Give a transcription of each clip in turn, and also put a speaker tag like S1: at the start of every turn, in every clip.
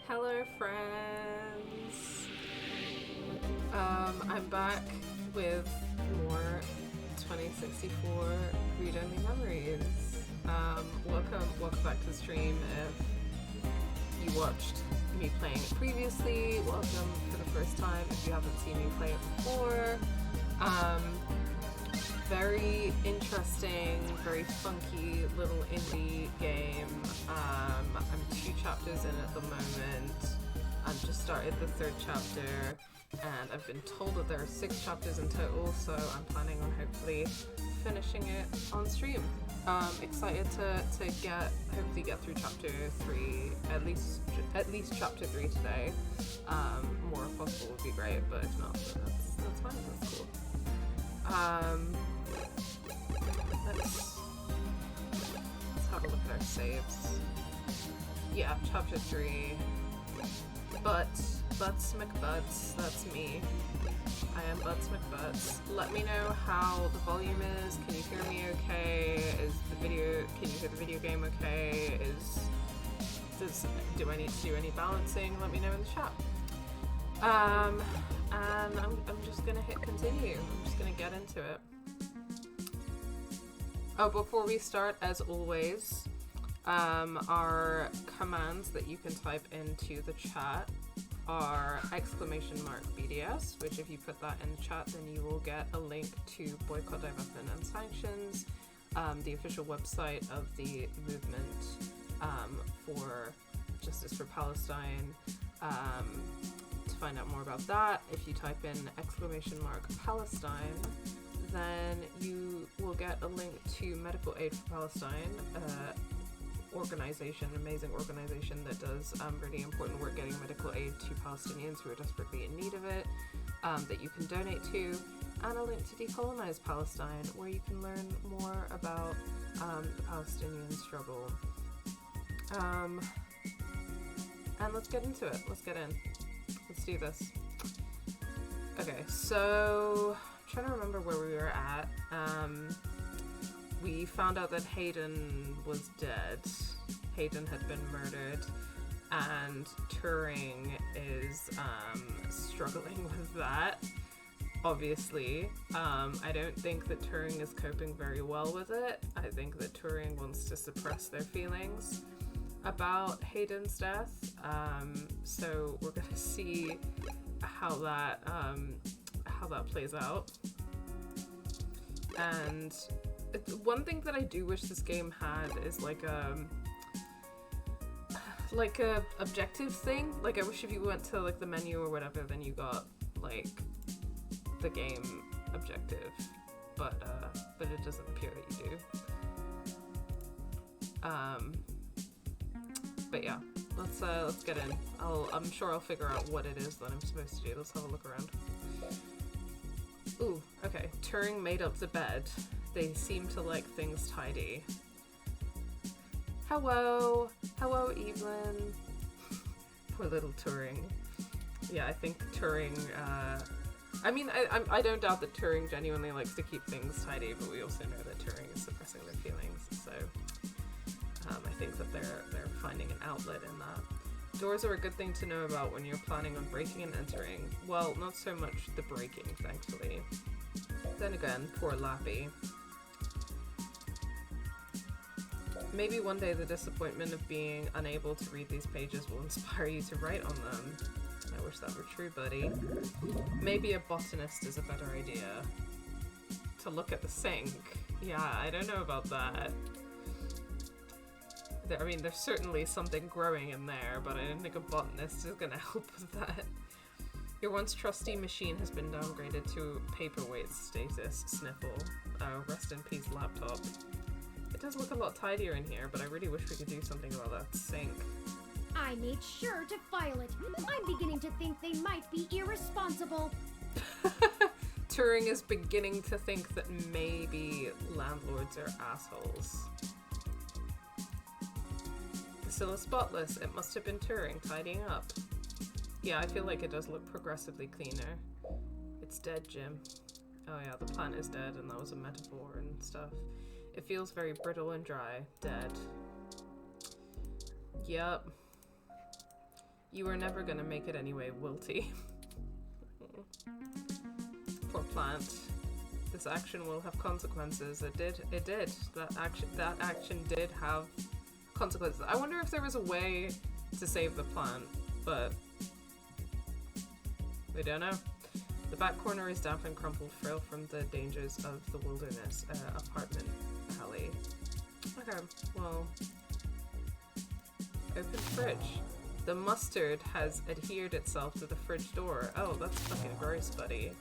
S1: Hello, friends. I'm back with more 2064 read-only memories. Welcome back to the stream. If you watched me playing it previously, welcome for the first time. If you haven't seen me play it before, very interesting, very funky little indie game. I'm 2 chapters in at the moment. I've just started the 3rd chapter, and I've been told that there are 6 chapters in total, so I'm planning on hopefully finishing it on stream. Excited to hopefully get through chapter 3, at least chapter 3 today. More if possible would be great, but if not, then that's fine, that's cool. Let's have a look at our saves. Yeah, chapter 3. Butts McButts, that's me. I am Butts McButts. Let me know how the volume is. Can you hear me okay? Can you hear the video game okay? Do I need to do any balancing? Let me know in the chat. And I'm just gonna hit continue. I'm just gonna get into it. Oh, before we start, as always, our commands that you can type into the chat are !BDS, which if you put that in the chat, then you will get a link to Boycott, Divestment and Sanctions, the official website of the movement for Justice for Palestine. To find out more about that, if you type in !Palestine, then you will get a link to Medical Aid for Palestine, amazing organization that does really important work getting medical aid to Palestinians who are desperately in need of it, that you can donate to, and a link to Decolonize Palestine, where you can learn more about the Palestinian struggle. And let's get into it. Let's get in. Let's do this. Okay, so I'm trying to remember where we were at. We found out that Hayden was dead. Hayden had been murdered, and Turing is struggling with that, obviously. I don't think that Turing is coping very well with it. I think that Turing wants to suppress their feelings about Hayden's death. So we're gonna see how that plays out. And one thing that I do wish this game had is like a objective thing. Like, I wish if you went to like the menu or whatever, then you got like the game objective, but it doesn't appear that you do. But yeah, let's get in. I'm sure I'll figure out what it is that I'm supposed to do. Let's have a look around. Ooh, okay. Turing made up the bed. They seem to like things tidy. Hello, Evelyn. Poor little Turing. Yeah, I think Turing. I don't doubt that Turing genuinely likes to keep things tidy, but we also know that Turing is suppressing their feelings. So I think that they're finding an outlet in that. Doors are a good thing to know about when you're planning on breaking and entering. Well, not so much the breaking, thankfully. Then again, poor Lappy. Maybe one day the disappointment of being unable to read these pages will inspire you to write on them. I wish that were true, buddy. Maybe a botanist is a better idea. To look at the sink. Yeah, I don't know about that. There's certainly something growing in there, but I don't think a botanist is gonna help with that. Your once trusty machine has been downgraded to paperweight status. Sniffle. Oh, rest in peace, laptop. It does look a lot tidier in here, but I really wish we could do something about that sink.
S2: I made sure to file it. I'm beginning to think they might be irresponsible.
S1: Turing is beginning to think that maybe landlords are assholes. Still spotless. It must have been Turing tidying up. Yeah, I feel like it does look progressively cleaner. It's dead, Jim. Oh yeah, the plant is dead, and that was a metaphor and stuff. It feels very brittle and dry. Dead. Yup. You were never gonna make it anyway, Wilty. Poor plant. This action will have consequences. It did. That action did have consequences. I wonder if there was a way to save the plant, but we don't know. The back corner is damp and crumpled, frail from the dangers of the wilderness. Apartment alley. Okay, well, open fridge. The mustard has adhered itself to the fridge door. Oh, that's fucking gross, buddy.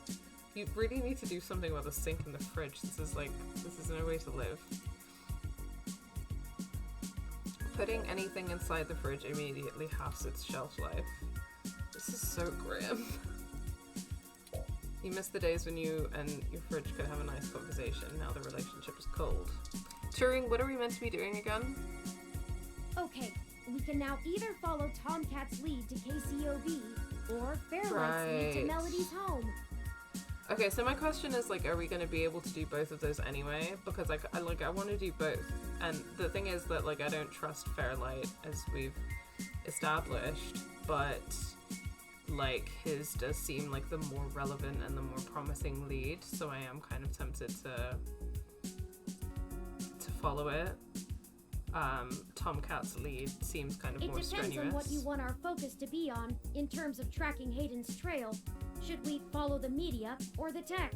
S1: You really need to do something about the sink in the fridge. This is no way to live. Putting anything inside the fridge immediately halves its shelf life. This is so grim. You miss the days when you and your fridge could have a nice conversation. Now the relationship is cold. Turing, what are we meant to be doing again?
S2: Okay, we can now either follow Tomcat's lead to KCOB or Fairlight's lead to Melody's home.
S1: Okay, so my question is, like, are we going to be able to do both of those anyway? Because, like, I want to do both. And the thing is that, like, I don't trust Fairlight, as we've established, but, like, his does seem like the more relevant and the more promising lead, so I am kind of tempted to follow it. Tomcat's lead seems kind of more strenuous.
S2: It depends on what you want our focus to be on in terms of tracking Hayden's trail. Should we follow the media or the tech?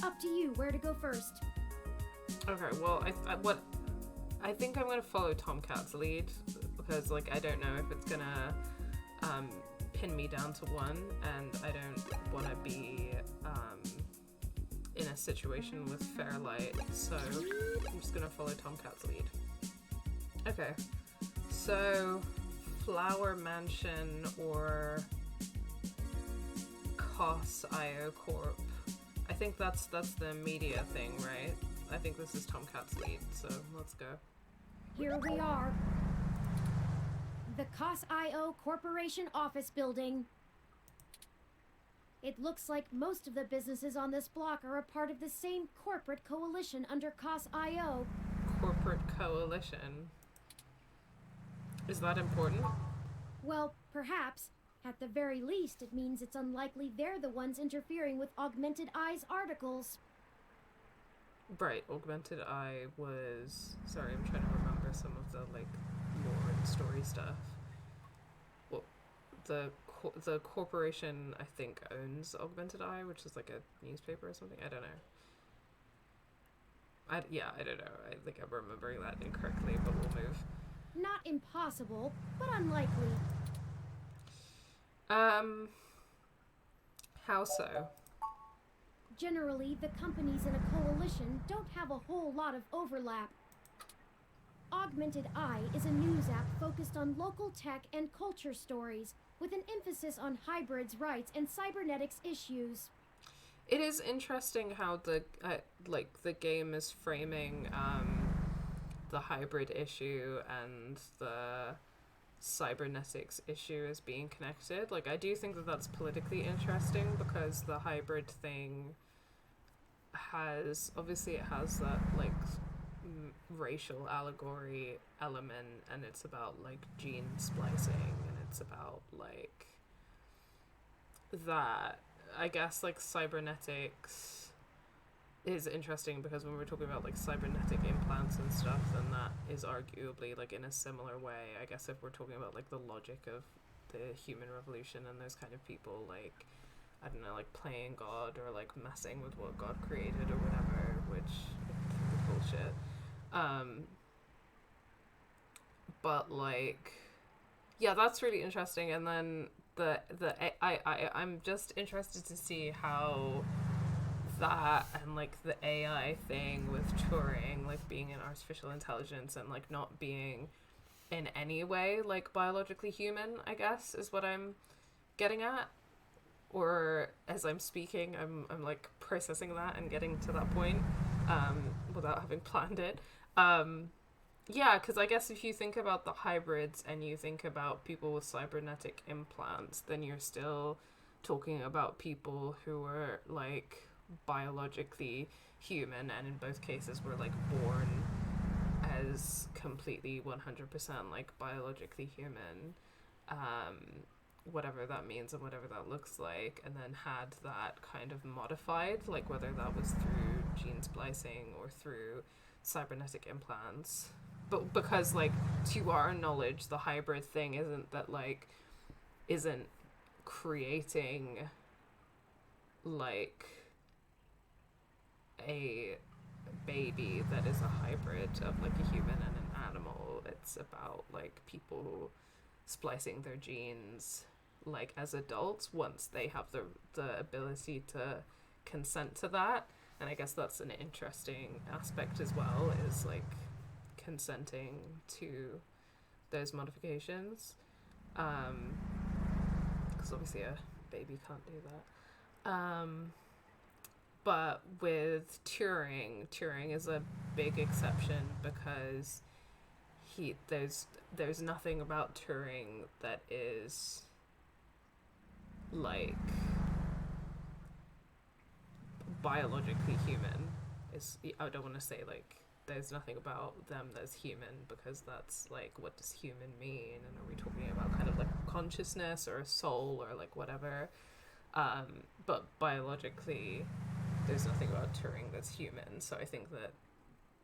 S2: Up to you where to go first.
S1: Okay, well, I think I'm gonna follow Tomcat's lead because, like, I don't know if it's gonna pin me down to one, and I don't want to be in a situation with Fairlight, so I'm just gonna follow Tomcat's lead. Okay, so Flower Mansion or COS.io Corp. I think that's the media thing, right? I think this is Tomcat's lead, so let's go.
S2: Here we are. The COS.io Corporation office building. It looks like most of the businesses on this block are a part of the same corporate coalition under COS.io.
S1: Corporate coalition? Is that important?
S2: Well, perhaps. At the very least, it means it's unlikely they're the ones interfering with Augmented Eye's articles.
S1: Right, Augmented Eye was... Sorry, I'm trying to remember some of the, like, lore and story stuff. Well, the corporation, I think, owns Augmented Eye, which is like a newspaper or something. I don't know. I don't know. I think I'm remembering that incorrectly, but we'll move.
S2: Not impossible, but unlikely.
S1: How so?
S2: Generally, the companies in a coalition don't have a whole lot of overlap. Augmented Eye is a news app focused on local tech and culture stories, with an emphasis on hybrids' rights and cybernetics issues.
S1: It is interesting how the game is framing the hybrid issue and the cybernetics issue as being connected. Like, I do think that that's politically interesting because the hybrid thing has that like racial allegory element, and it's about like gene splicing, and it's about like that. I guess like cybernetics is interesting because when we're talking about like cybernetic implants and stuff, then that is arguably like in a similar way. I guess if we're talking about like the logic of the human revolution and those kind of people, like, I don't know, like playing God or like messing with what God created or whatever, which is bullshit. But like, yeah, that's really interesting. And then I'm just interested to see how that and like the AI thing with Turing, like being an artificial intelligence and like not being in any way like biologically human, I guess is what I'm getting at. Or as I'm speaking, I'm like processing that and getting to that point without having planned it. Yeah, because I guess if you think about the hybrids and you think about people with cybernetic implants, then you're still talking about people who are like biologically human, and in both cases were like born as completely 100% like biologically human, whatever that means and whatever that looks like, and then had that kind of modified, like whether that was through gene splicing or through cybernetic implants. But because, like, to our knowledge, the hybrid thing isn't creating like a baby that is a hybrid of like a human and an animal. It's about like people splicing their genes like as adults once they have the ability to consent to that. And I guess that's an interesting aspect as well, is like consenting to those modifications, because obviously a baby can't do that. But with Turing is a big exception, because there's nothing about Turing that is like biologically human. I don't want to say like there's nothing about them that's human, because that's like, what does human mean, and are we talking about kind of like consciousness or a soul or like whatever? But biologically there's nothing about Turing that's human, so I think that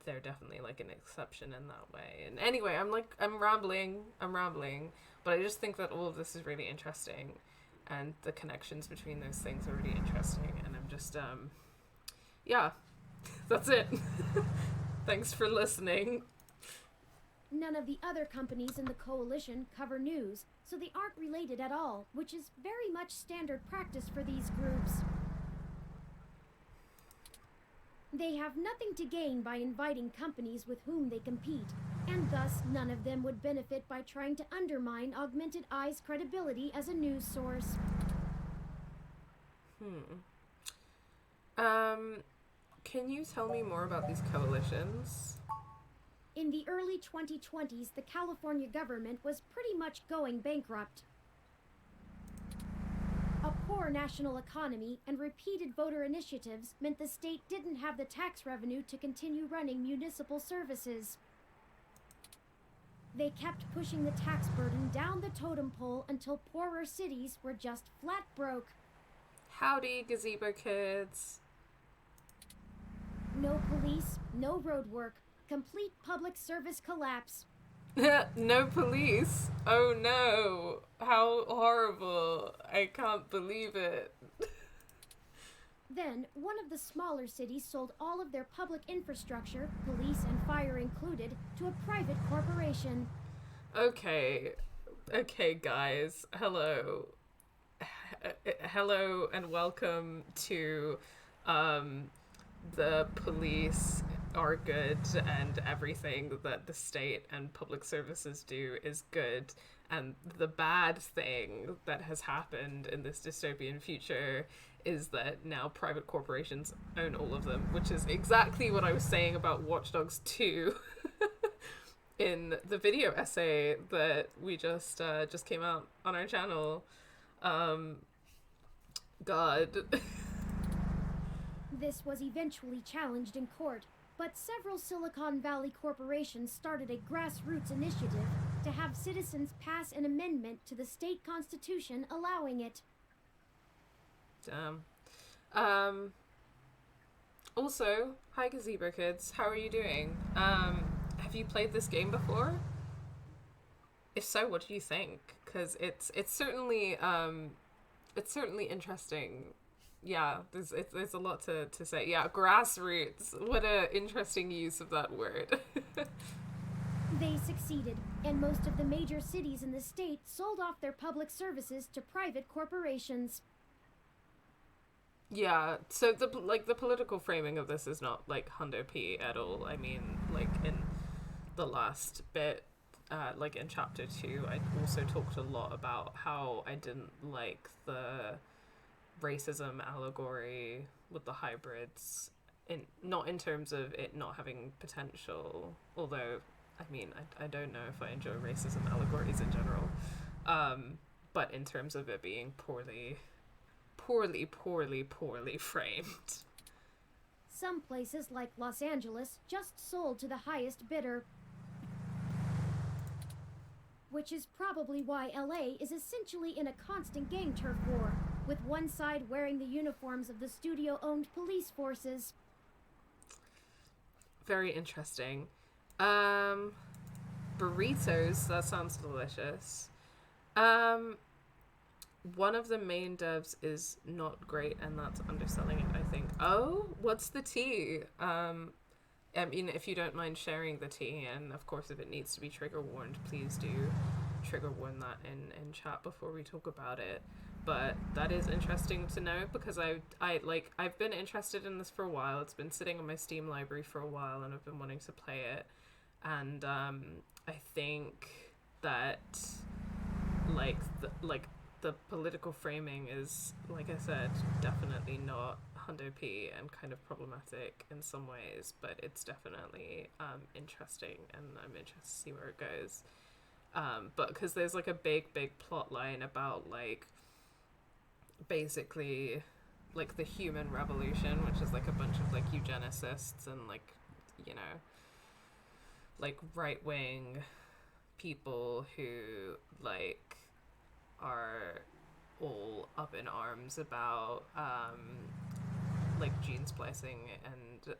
S1: they're definitely like an exception in that way. And anyway, I'm rambling, but I just think that all of this is really interesting, and the connections between those things are really interesting, and I'm just yeah, that's it. Thanks for listening.
S2: None of the other companies in the coalition cover news, so they aren't related at all, which is very much standard practice for these groups. They have nothing to gain by inviting companies with whom they compete, and thus none of them would benefit by trying to undermine Augmented Eye's credibility as a news source.
S1: Can you tell me more about these coalitions?
S2: In the early 2020s, the California government was pretty much going bankrupt. A poor national economy and repeated voter initiatives meant the state didn't have the tax revenue to continue running municipal services. They kept pushing the tax burden down the totem pole until poorer cities were just flat broke.
S1: Howdy, gazebo kids.
S2: No police, no road work, complete public service collapse.
S1: No police. Oh no. How horrible. I can't believe it.
S2: Then, one of the smaller cities sold all of their public infrastructure, police and fire included, to a private corporation.
S1: Okay, guys. Hello. Hello and welcome to the police are good and everything that the state and public services do is good, and the bad thing that has happened in this dystopian future is that now private corporations own all of them, which is exactly what I was saying about Watch Dogs 2 in the video essay that we just came out on our channel. God.
S2: This was eventually challenged in court, but several Silicon Valley corporations started a grassroots initiative to have citizens pass an amendment to the state constitution allowing it.
S1: Damn. Also, hi gazebo kids, how are you doing? Have you played this game before? If so, what do you think? Because it's certainly interesting. Yeah, there's a lot to say. Yeah, grassroots. What a interesting use of that word.
S2: They succeeded, and most of the major cities in the state sold off their public services to private corporations.
S1: Yeah, so the political framing of this is not like hundo P at all. I mean, like in the last bit, like in chapter 2, I also talked a lot about how I didn't like the racism allegory with the hybrids, not in terms of it not having potential, although I mean I don't know if I enjoy racism allegories in general, but in terms of it being poorly framed.
S2: Some places like Los Angeles just sold to the highest bidder. which is probably why LA is essentially in a constant gang turf war, with one side wearing the uniforms of the studio-owned police forces.
S1: Very interesting. Burritos, that sounds delicious. One of the main devs is not great, and that's underselling it, I think. Oh, what's the tea? I mean, if you don't mind sharing the tea, and of course if it needs to be trigger warned, please do trigger warn that in chat before we talk about it. But that is interesting to know, because I've been interested in this for a while. It's been sitting on my Steam library for a while, and I've been wanting to play it. And I think that the political framing is, like I said, definitely not hundo P and kind of problematic in some ways, but it's definitely interesting, and I'm interested to see where it goes. But because there's like a big plot line about like basically like the human revolution, which is like a bunch of like eugenicists and like, you know, like right-wing people who like are all up in arms about like gene splicing and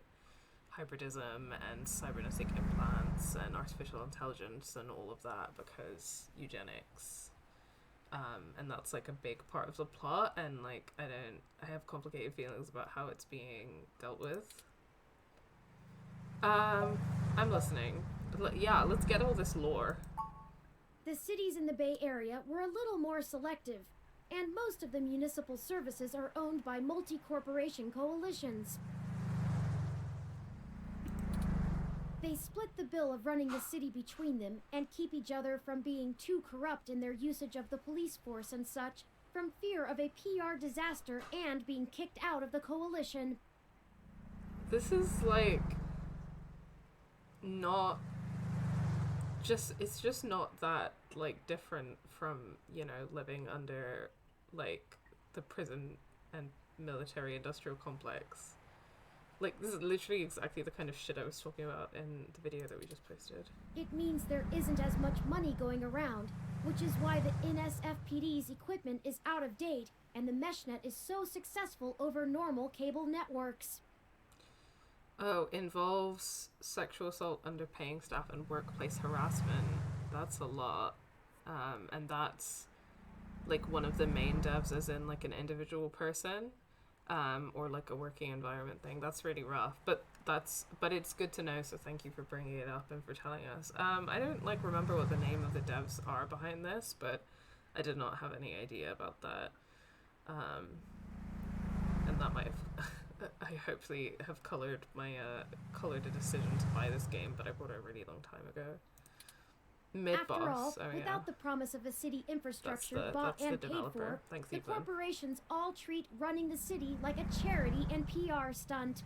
S1: hybridism and cybernetic implants and artificial intelligence and all of that, because eugenics, and that's like a big part of the plot, and like I have complicated feelings about how it's being dealt with. I'm listening. Yeah, let's get all this lore.
S2: The cities in the Bay Area were a little more selective, and most of the municipal services are owned by multi-corporation coalitions. They split the bill of running the city between them and keep each other from being too corrupt in their usage of the police force and such, from fear of a PR disaster and being kicked out of the coalition.
S1: This is like not just, it's just not that like different from, you know, living under like the prison and military industrial complex. Like, this is literally exactly the kind of shit I was talking about in the video that we just posted.
S2: It means there isn't as much money going around, which is why the NSFPD's equipment is out of date and the meshnet is so successful over normal cable networks.
S1: Oh, involves sexual assault, underpaying staff, and workplace harassment. That's a lot. And that's like one of the main devs, as in like an individual person. Or like a working environment thing. That's really rough, but it's good to know, so thank you for bringing it up and for telling us. I don't like remember what the name of the devs are behind this, but I did not have any idea about that. And that might have I hopefully have colored a decision to buy this game, but I bought it a really long time ago. Mid-boss.
S2: After all,
S1: oh,
S2: without
S1: yeah.
S2: the promise of a city infrastructure bought and paid for,
S1: Thanks,
S2: the
S1: Ethan.
S2: corporations all treat running the city like a charity and PR stunt.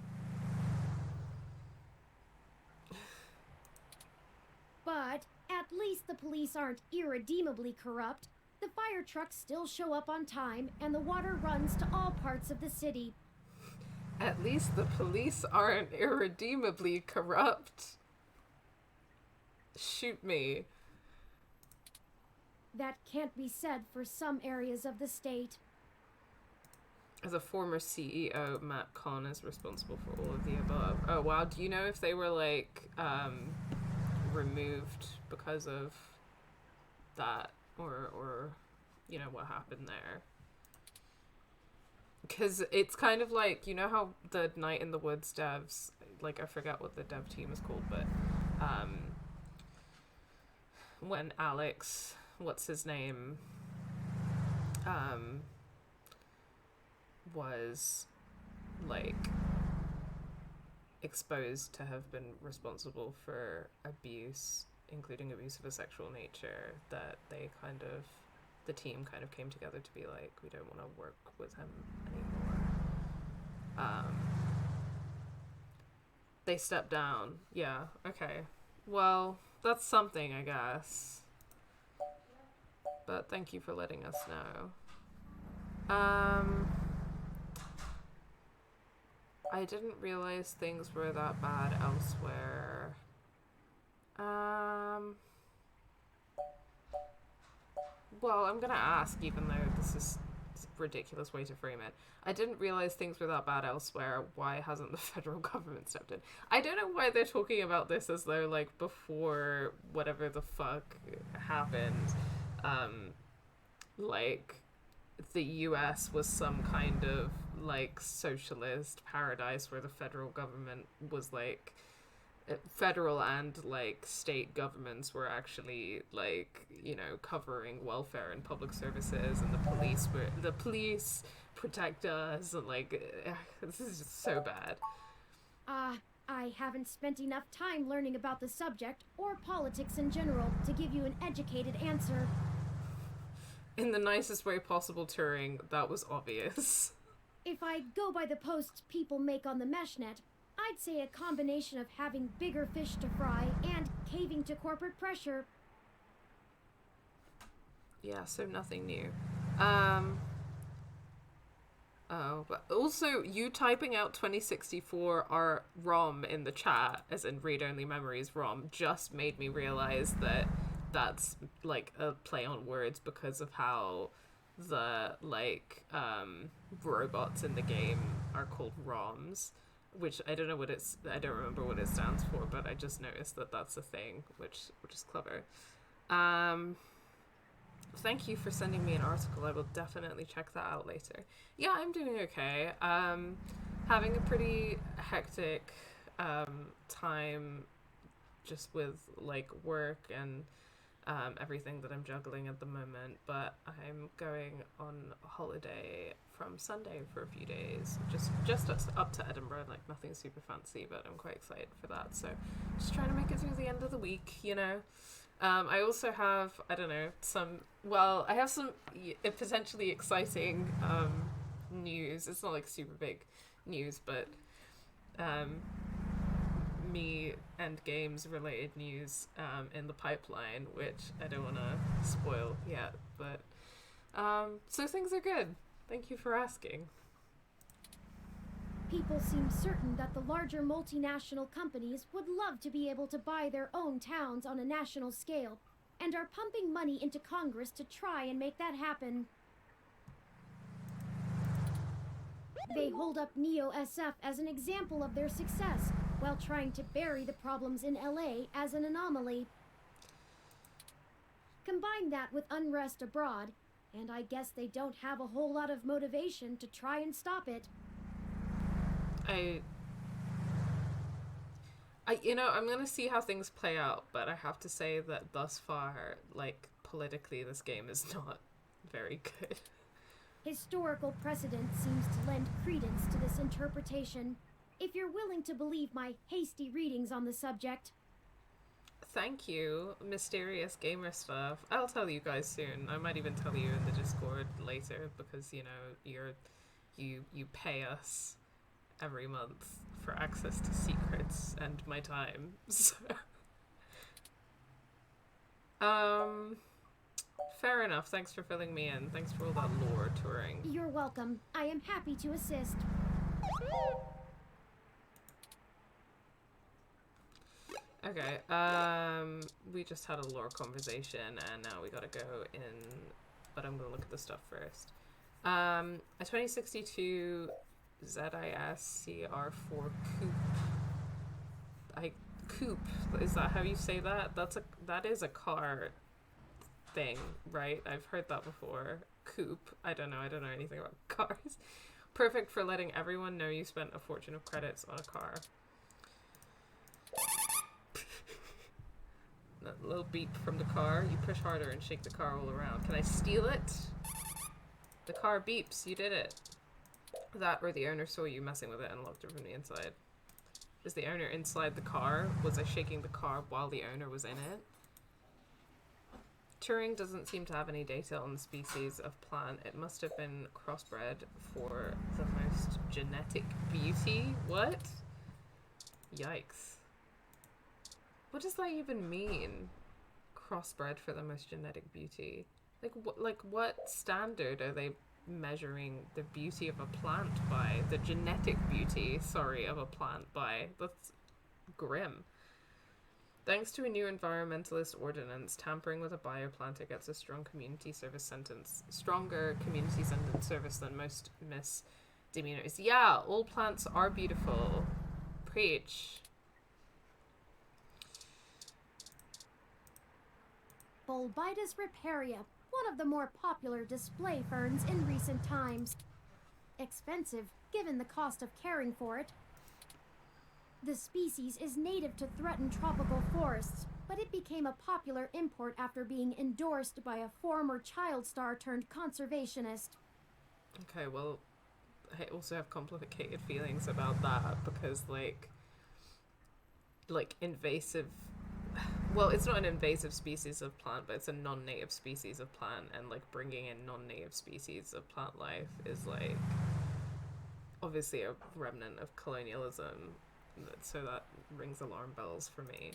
S2: But at least the police aren't irredeemably corrupt. The fire trucks still show up on time, and the water runs to all parts of the city.
S1: At least the police aren't irredeemably corrupt. Shoot me.
S2: That can't be said for some areas of the state.
S1: As a former CEO, Matt Kahn is responsible for all of the above. Oh wow, do you know if they were like removed because of that, or you know what happened there? Because it's kind of like, you know how the Night in the Woods devs, like I forget what the dev team is called, but when Alex, what's his name, was like exposed to have been responsible for abuse, including abuse of a sexual nature, that they kind of, the team kind of came together to be like, we don't want to work with him anymore. They stepped down. Yeah, okay. Well, that's something, I guess. But thank you for letting us know. I didn't realize things were that bad elsewhere. well, I'm gonna ask, even though this is a ridiculous way to frame it. I didn't realize things were that bad elsewhere. Why hasn't the federal government stepped in? I don't know why they're talking about this as though, like, before whatever the fuck happened, like, the US was some kind of, like, socialist paradise where the federal government was, like, federal and, like, state governments were actually, like, you know, covering welfare and public services, and the police protect us, and, like, this is just so bad.
S2: I haven't spent enough time learning about the subject or politics in general to give you an educated answer.
S1: In the nicest way possible, Turing, that was obvious.
S2: If I go by the posts people make on the meshnet, I'd say a combination of having bigger fish to fry and caving to corporate pressure.
S1: Yeah, so nothing new. Oh, but also you typing out 2064 our ROM in the chat, as in read-only memories ROM, just made me realize that that's, like, a play on words because of how the, like, robots in the game are called ROMs, which I don't remember what it stands for, but I just noticed that that's a thing, which is clever. Thank you for sending me an article. I will definitely check that out later. Yeah, I'm doing okay. Having a pretty hectic time just with, like, work and everything that I'm juggling at the moment, but I'm going on holiday from Sunday for a few days, just up to Edinburgh, like nothing super fancy, but I'm quite excited for that, so just trying to make it through the end of the week, you know. I also have, I have some potentially exciting news. It's not like super big news, but me and games related news in the pipeline, which I don't want to spoil yet, but so things are good. Thank you for asking.
S2: People seem certain that the larger multinational companies would love to be able to buy their own towns on a national scale, and are pumping money into Congress to try and make that happen. They hold up Neo SF as an example of their success, while trying to bury the problems in LA as an anomaly. Combine that with unrest abroad, and I guess they don't have a whole lot of motivation to try and stop it.
S1: I'm gonna see how things play out, but I have to say that thus far, like, politically, this game is not very good.
S2: Historical precedent seems to lend credence to this interpretation, if you're willing to believe my hasty readings on the subject.
S1: Thank you, mysterious gamer stuff. I'll tell you guys soon. I might even tell you in the Discord later, because, you know, you pay us every month for access to secrets and my time. So fair enough. Thanks for filling me in. Thanks for all that lore touring.
S2: You're welcome. I am happy to assist.
S1: Okay, we just had a lore conversation and now we gotta go in, but I'm gonna look at the stuff first. A 2062 ZIS-CR4 coupe. Is that how you say that? That is a car thing, right? I've heard that before. Coupe. I don't know anything about cars. Perfect for letting everyone know you spent a fortune of credits on a car. That little beep from the car. You push harder and shake the car all around. Can I steal it? The car beeps. You did it. That or the owner saw you messing with it and locked it from the inside. Is the owner inside the car? Was I shaking the car while the owner was in it? Turing doesn't seem to have any data on the species of plant. It must have been crossbred for the most genetic beauty. What? Yikes. What does that even mean? Crossbred for the most genetic beauty. Like what standard are they measuring the beauty of a plant by? The genetic beauty, sorry, of a plant by? That's grim. Thanks to a new environmentalist ordinance, tampering with a bioplanter gets a stronger community service sentence than most misdemeanors. Yeah, all plants are beautiful. Preach.
S2: Bulbitis riparia, one of the more popular display ferns in recent times. Expensive, given the cost of caring for it. The species is native to threatened tropical forests, but it became a popular import after being endorsed by a former child star turned conservationist.
S1: Okay, well, I also have complicated feelings about that because, like invasive... Well, it's not an invasive species of plant, but it's a non-native species of plant, and, like, bringing in non-native species of plant life is, like, obviously a remnant of colonialism, so that rings alarm bells for me.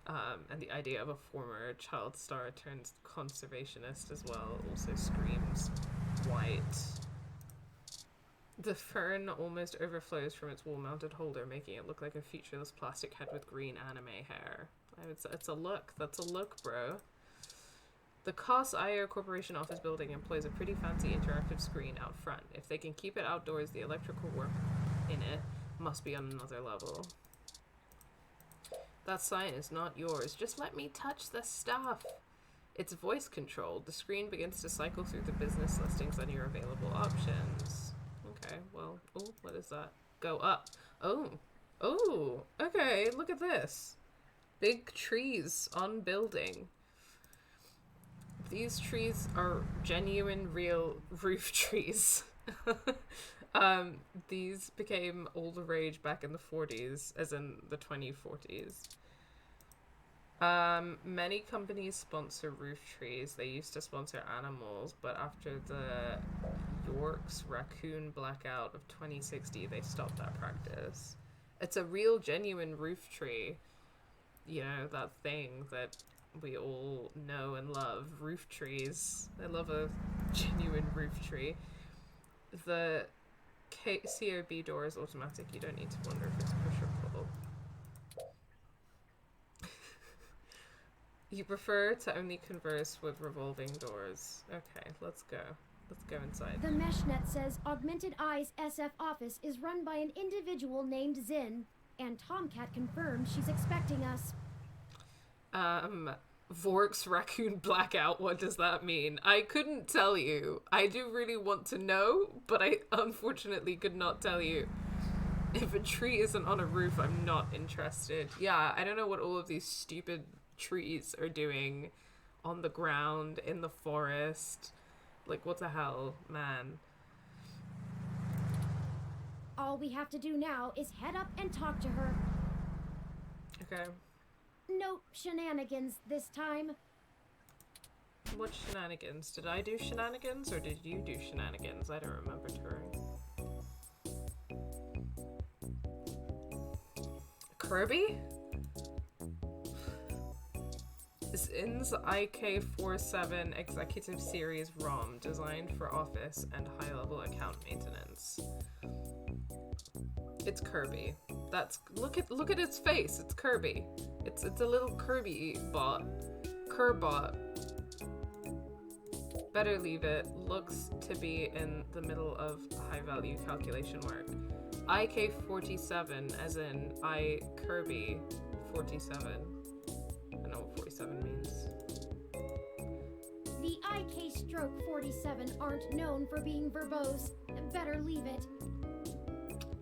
S1: And the idea of a former child star turned conservationist as well also screams white. The fern almost overflows from its wall-mounted holder, making it look like a featureless plastic head with green anime hair. It's a look. That's a look, bro. The Cos.io Corporation office building employs a pretty fancy interactive screen out front. If they can keep it outdoors, the electrical work in it must be on another level. That sign is not yours. Just let me touch the stuff. It's voice controlled. The screen begins to cycle through the business listings and your available options. Okay, well, oh, what is that? Go up. Oh, okay, look at this. Big trees on building. These trees are genuine, real roof trees. These became all the rage back in the 40s, as in the 2040s. Many companies sponsor roof trees. They used to sponsor animals, but after the York's raccoon blackout of 2060, they stopped that practice. It's a real, genuine roof tree. You know, that thing that we all know and love. Roof trees. I love a genuine roof tree. The COB door is automatic. You don't need to wonder if it's push or pull. You prefer to only converse with revolving doors. Okay, let's go. Let's go inside.
S2: The Meshnet says Augmented Eye's SF office is run by an individual named Zin, and Tomcat confirms she's expecting us.
S1: Vork's raccoon blackout, what does that mean? I couldn't tell you. I do really want to know, but I unfortunately could not tell you. If a tree isn't on a roof, I'm not interested. Yeah, I don't know what all of these stupid trees are doing on the ground, in the forest. Like, what the hell, man?
S2: All we have to do now is head up and talk to her.
S1: Okay.
S2: No shenanigans this time.
S1: What shenanigans? Did I do shenanigans, or did you do shenanigans? I don't remember touring. Kirby? Zin's IK47 Executive Series ROM, designed for office and high-level account maintenance. It's Kirby. Look at its face. It's Kirby. It's a little Kirby bot. Kirbot. Better leave it. Looks to be in the middle of high-value calculation work. IK47, as in I Kirby 47. I know what 47 means.
S2: The IK stroke 47 aren't known for being verbose. Better leave it.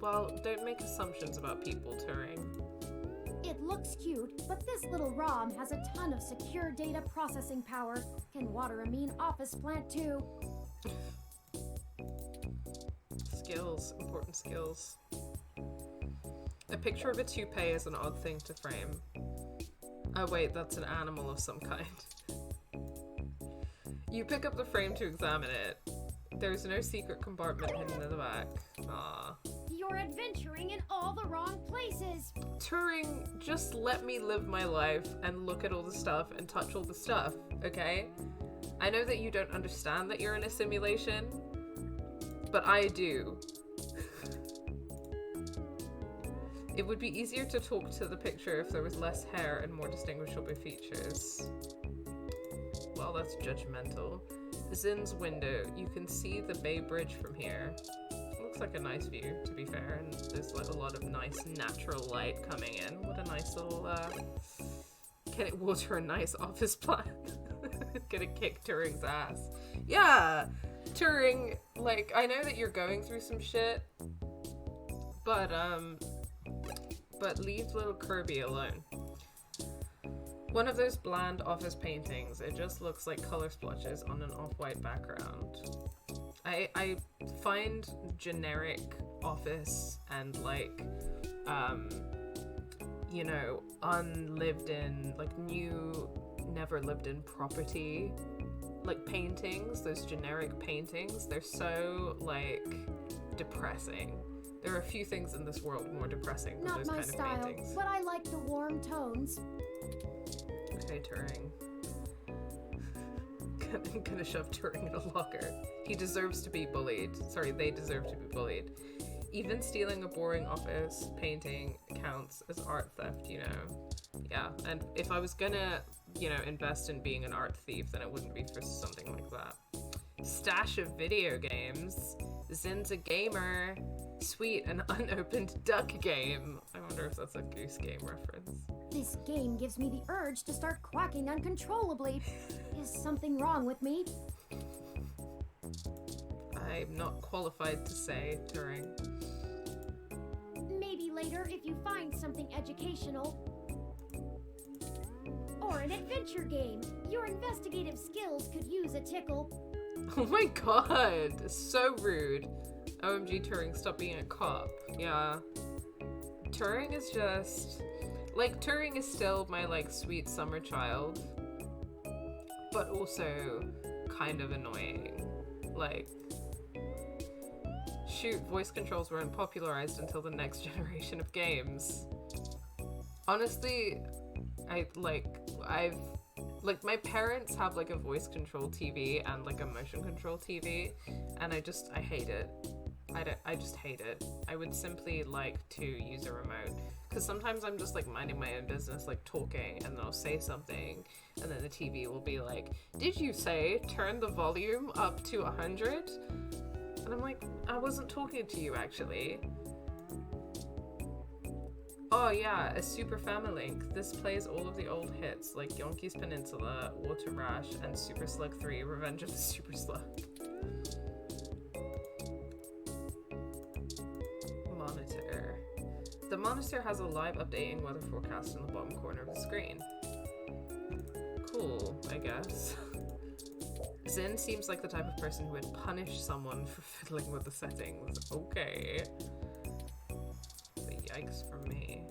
S1: Well, don't make assumptions about people touring.
S2: It looks cute, but this little ROM has a ton of secure data processing power. Can water a mean office plant too.
S1: Skills. Important skills. A picture of a toupee is an odd thing to frame. Oh wait, that's an animal of some kind. You pick up the frame to examine it. There's no secret compartment hidden in the back. Aww.
S2: You're adventuring in all the wrong places.
S1: Touring, just let me live my life and look at all the stuff and touch all the stuff, okay? I know that you don't understand that you're in a simulation, but I do. It would be easier to talk to the picture if there was less hair and more distinguishable features. Well, that's judgmental. Zinn's window. You can see the Bay Bridge from here. Looks like a nice view, to be fair, and there's like a lot of nice natural light coming in. What a nice little, can it water a nice office plant? Gonna kick Turing's ass. Yeah! Turing, like, I know that you're going through some shit, but leave little Kirby alone. One of those bland office paintings. It just looks like color splotches on an off-white background. I find generic office and like, you know, unlived in, like new, never lived in property, like paintings, those generic paintings, they're so like depressing. There are a few things in this world more depressing than those kind of paintings. Not my style,
S2: but I like the warm tones.
S1: Okay, Turing. I'm gonna shove Turing in a locker. He deserves to be bullied. Sorry, they deserve to be bullied. Even stealing a boring office painting counts as art theft, you know? Yeah, and if I was gonna, you know, invest in being an art thief, then it wouldn't be for something like that. Stash of video games. Zinn's a gamer. Sweet, an unopened duck game. I wonder if that's a Goose Game reference.
S2: This game gives me the urge to start quacking uncontrollably. Is something wrong with me?
S1: I'm not qualified to say, Turing.
S2: Maybe later if you find something educational. Or an adventure game. Your investigative skills could use a tickle.
S1: Oh my god, so rude. OMG, Turing, stop being a cop. Yeah. Turing is just... like, Turing is still my, like, sweet summer child. But also kind of annoying. Like... shoot, voice controls weren't popularized until the next generation of games. Honestly, my parents have like a voice control TV and like a motion control TV, and I hate it. I just hate it. I would simply like to use a remote, because sometimes I'm just like minding my own business, like talking, and then I'll say something, and then the TV will be like, did you say turn the volume up to 100? And I'm like, I wasn't talking to you actually. Oh yeah, a Super Familink. This plays all of the old hits like Yonki's Peninsula, Water Rash, and Super Slug 3, Revenge of the Super Slug. Monitor. The monitor has a live updating weather forecast in the bottom corner of the screen. Cool, I guess. Zinn seems like the type of person who would punish someone for fiddling with the settings. Okay. But yikes for me.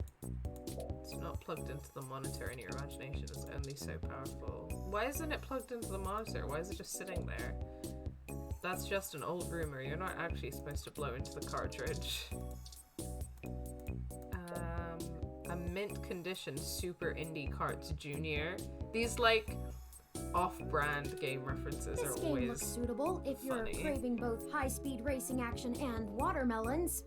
S1: It's not plugged into the monitor and your imagination is only so powerful. Why isn't it plugged into the monitor? Why is it just sitting there? That's just an old rumor. You're not actually supposed to blow into the cartridge. A mint condition Super Indie Carts Junior. These like off-brand game references are always funny. This game looks suitable if you're
S2: craving both high-speed racing action and watermelons.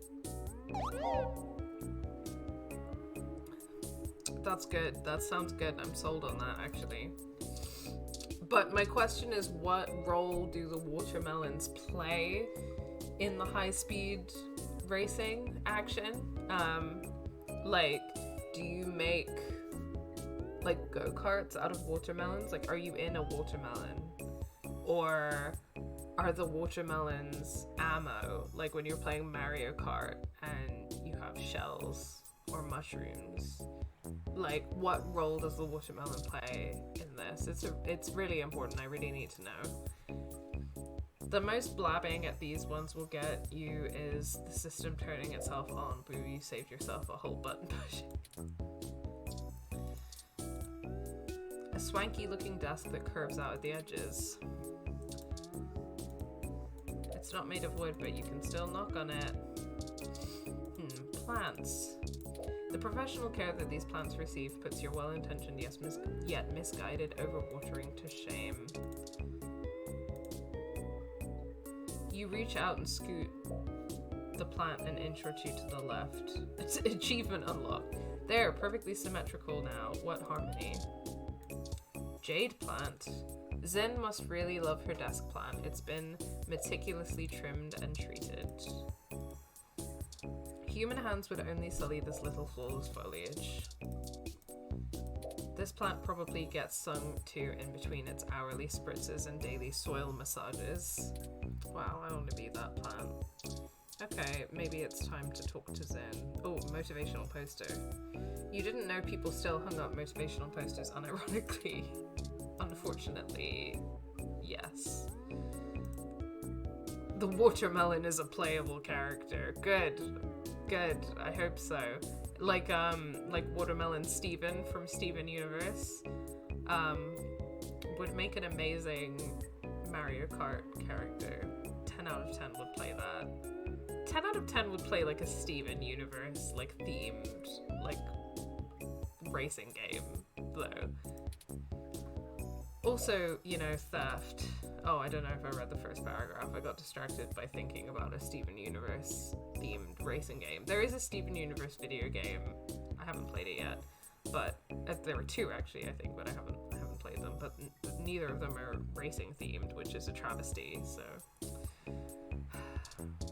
S1: That's good. That sounds good. I'm sold on that, actually. But my question is, what role do the watermelons play in the high-speed racing action? Like, do you make like go-karts out of watermelons? Like, are you in a watermelon? Or are the watermelons ammo? Like when you're playing Mario Kart and you have shells or mushrooms? Like, what role does the watermelon play in this? It's really important. I really need to know. The most blabbing at these ones will get you is the system turning itself on. Boo, you saved yourself a whole button push. A swanky looking desk that curves out at the edges. It's not made of wood, but you can still knock on it. Plants. The professional care that these plants receive puts your well-intentioned yet misguided overwatering to shame. You reach out and scoot the plant and intro to the left. Achievement unlocked. There, perfectly symmetrical now. What harmony. Jade plant. Zen must really love her desk plant. It's been meticulously trimmed and treated. Human hands would only sully this little flawless foliage. This plant probably gets sung to in between its hourly spritzes and daily soil massages. Wow, I want to be that plant. Okay, maybe it's time to talk to Zen. Oh, motivational poster. You didn't know people still hung up motivational posters unironically. Unfortunately, yes. The watermelon is a playable character. Good. Good. I hope so. Like Watermelon Steven from Steven Universe would make an amazing Mario Kart character. 10 out of 10 would play that. 10 out of 10 would play like a Steven Universe, like themed, like racing game, though. Also, you know, theft. Oh, I don't know if I read the first paragraph. I got distracted by thinking about a Steven Universe themed racing game. There is a Steven Universe video game. I haven't played it yet, but there were two actually, I think, but I haven't played them. But neither of them are racing themed, which is a travesty. So,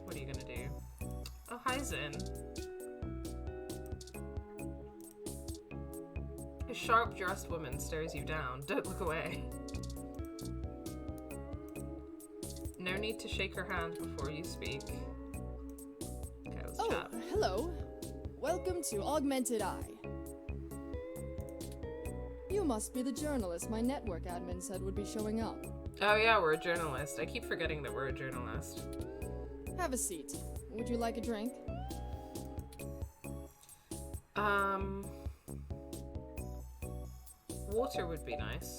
S1: what are you gonna do? Oh, hi Zen. A sharp-dressed woman stares you down. Don't look away. No need to shake her hand before you speak. Okay, let's chat.
S3: Oh, hello. Welcome to Augmented Eye. You must be the journalist my network admin said would be showing up.
S1: Oh yeah, we're a journalist. I keep forgetting that we're a journalist.
S3: Have a seat. Would you like a drink?
S1: Water would be nice.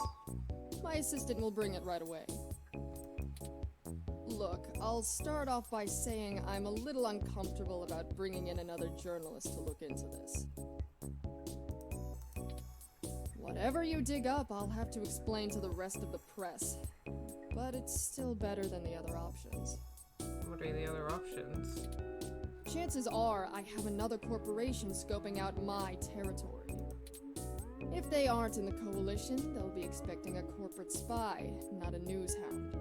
S3: My assistant will bring it right away. Look, I'll start off by saying I'm a little uncomfortable about bringing in another journalist to look into this. Whatever you dig up, I'll have to explain to the rest of the press. But it's still better than the other options.
S1: What are the other options?
S3: Chances are I have another corporation scoping out my territory. If they aren't in the coalition, they'll be expecting a corporate spy, not a news hound.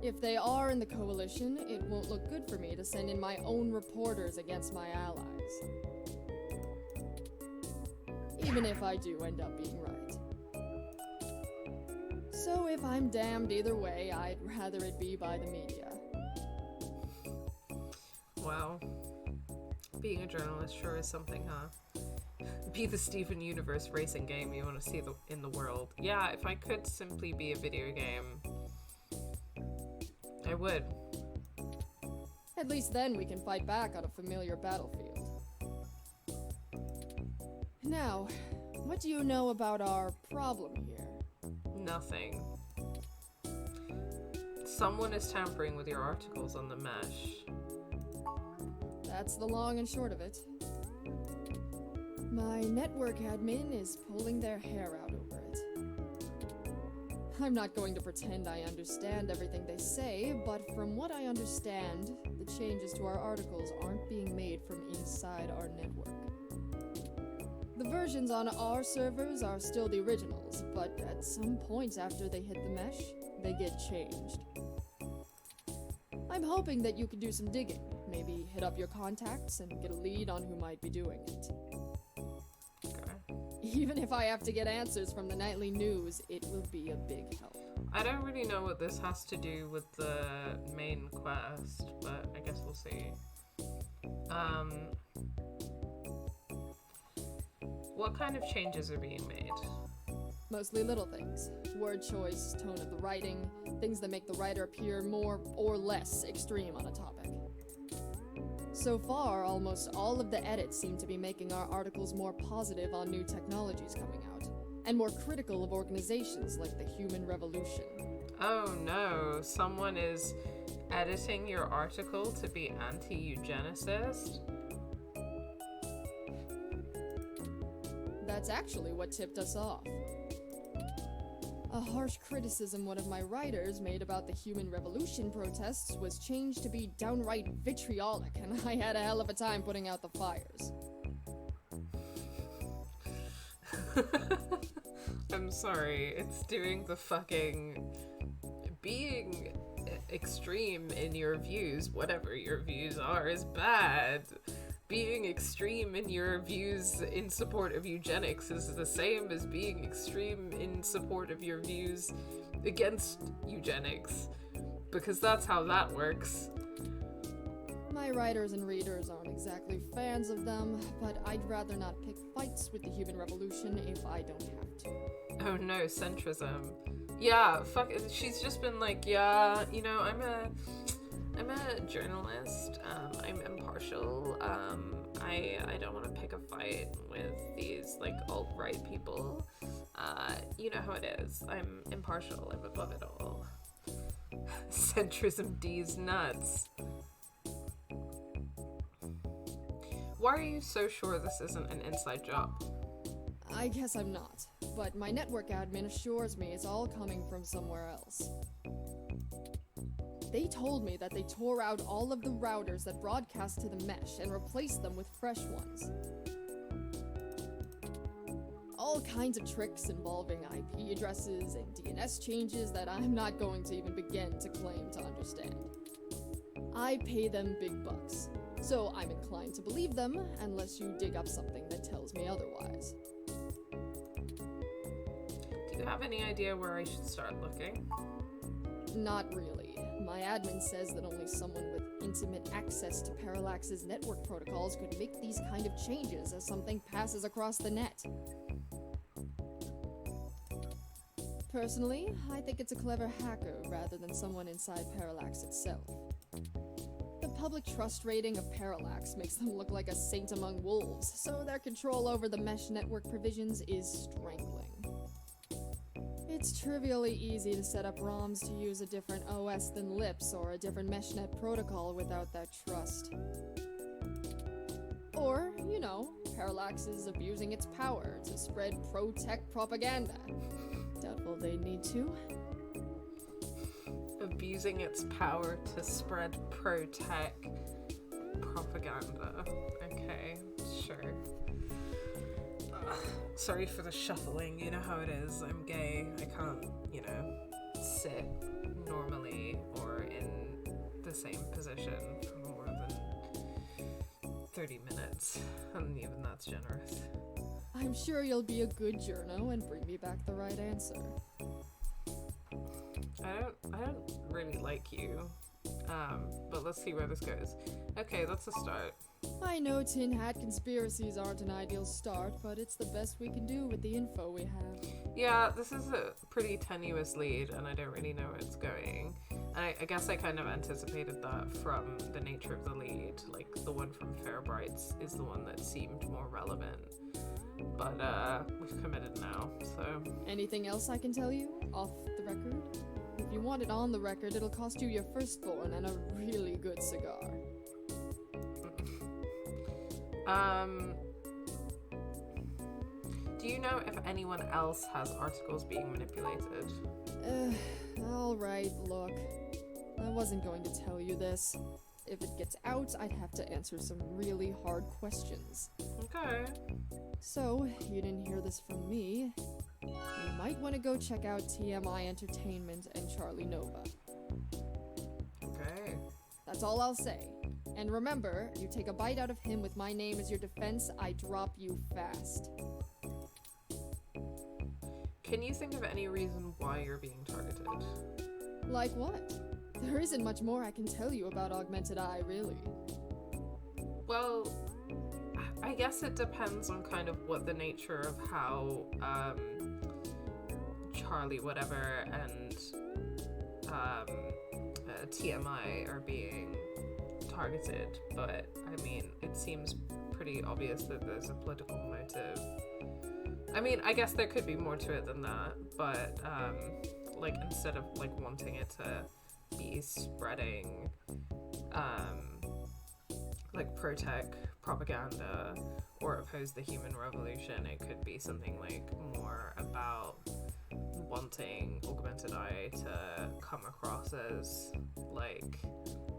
S3: If they are in the coalition, it won't look good for me to send in my own reporters against my allies. Even if I do end up being right. So if I'm damned either way, I'd rather it be by the media.
S1: Wow. Being a journalist sure is something, huh? Be the Steven Universe racing game you want to see in the world. Yeah, if I could simply be a video game, I would.
S3: At least then we can fight back on a familiar battlefield. Now, what do you know about our problem here?
S1: Nothing. Someone is tampering with your articles on the mesh.
S3: That's the long and short of it. My network admin is pulling their hair out over it. I'm not going to pretend I understand everything they say, but from what I understand, the changes to our articles aren't being made from inside our network. The versions on our servers are still the originals, but at some point after they hit the mesh, they get changed. I'm hoping that you could do some digging, maybe hit up your contacts and get a lead on who might be doing it. Even if I have to get answers from the nightly news, it will be a big help.
S1: I don't really know what this has to do with the main quest, but I guess we'll see. What kind of changes are being made?
S3: Mostly little things. Word choice, tone of the writing, things that make the writer appear more or less extreme on a topic. So far, almost all of the edits seem to be making our articles more positive on new technologies coming out, and more critical of organizations like the Human Revolution.
S1: Oh no, someone is editing your article to be anti-eugenicist?
S3: That's actually what tipped us off. A harsh criticism one of my writers made about the human revolution protests was changed to be downright vitriolic, and I had a hell of a time putting out the fires.
S1: I'm sorry, it's doing the fucking... being extreme in your views, whatever your views are, is bad. Being extreme in your views in support of eugenics is the same as being extreme in support of your views against eugenics. Because that's how that works.
S3: My writers and readers aren't exactly fans of them, but I'd rather not pick fights with the human revolution if I don't have to.
S1: Oh no, centrism. Yeah, fuck it. She's just been like, yeah, you know, I'm a journalist, I'm impartial, I don't want to pick a fight with these, like, alt-right people, you know how it is, I'm impartial, I'm above it all. Centrism D's nuts. Why are you so sure this isn't an inside job?
S3: I guess I'm not, but my network admin assures me it's all coming from somewhere else. They told me that they tore out all of the routers that broadcast to the mesh and replaced them with fresh ones. All kinds of tricks involving IP addresses and DNS changes that I'm not going to even begin to claim to understand. I pay them big bucks, so I'm inclined to believe them unless you dig up something that tells me otherwise.
S1: Do you have any idea where I should start looking?
S3: Not really. My admin says that only someone with intimate access to Parallax's network protocols could make these kind of changes as something passes across the net. Personally, I think it's a clever hacker rather than someone inside Parallax itself. The public trust rating of Parallax makes them look like a saint among wolves, so their control over the mesh network provisions is strangling. It's trivially easy to set up ROMs to use a different OS than LIPS or a different meshnet protocol without that trust. Or, you know, Parallax is abusing its power to spread pro-tech propaganda. Doubtful they need to.
S1: Abusing its power to spread pro-tech propaganda. Okay, sure. Sorry for the shuffling, you know how it is. I'm gay. I can't, you know, sit normally or in the same position for more than 30 minutes. And even that's generous.
S3: I'm sure you'll be a good journo and bring me back the right answer.
S1: I don't really like you. But let's see where this goes. Okay, that's a start.
S3: I know tin hat conspiracies aren't an ideal start, but it's the best we can do with the info we have.
S1: Yeah, this is a pretty tenuous lead, and I don't really know where it's going. And I guess I kind of anticipated that from the nature of the lead. Like, the one from Fairbrights is the one that seemed more relevant. But, we've committed now, so...
S3: Anything else I can tell you? Off the record? If you want it on the record, it'll cost you your firstborn and a really good cigar.
S1: Do you know if anyone else has articles being manipulated?
S3: Alright, look. I wasn't going to tell you this. If it gets out, I'd have to answer some really hard questions.
S1: Okay.
S3: So, you didn't hear this from me. You might want to go check out TMI Entertainment and Charlie Nova.
S1: Okay.
S3: That's all I'll say. And remember, you take a bite out of him with my name as your defense, I drop you fast.
S1: Can you think of any reason why you're being targeted?
S3: Like what? There isn't much more I can tell you about Augmented Eye, really.
S1: Well, I guess it depends on kind of what the nature of how Charlie whatever and TMI are being targeted, but I mean, it seems pretty obvious that there's a political motive. I mean, I guess there could be more to it than that, but like, instead of like wanting it to be spreading like pro-tech propaganda or oppose the human revolution, it could be something like more about wanting wanting augmented eye to come across as like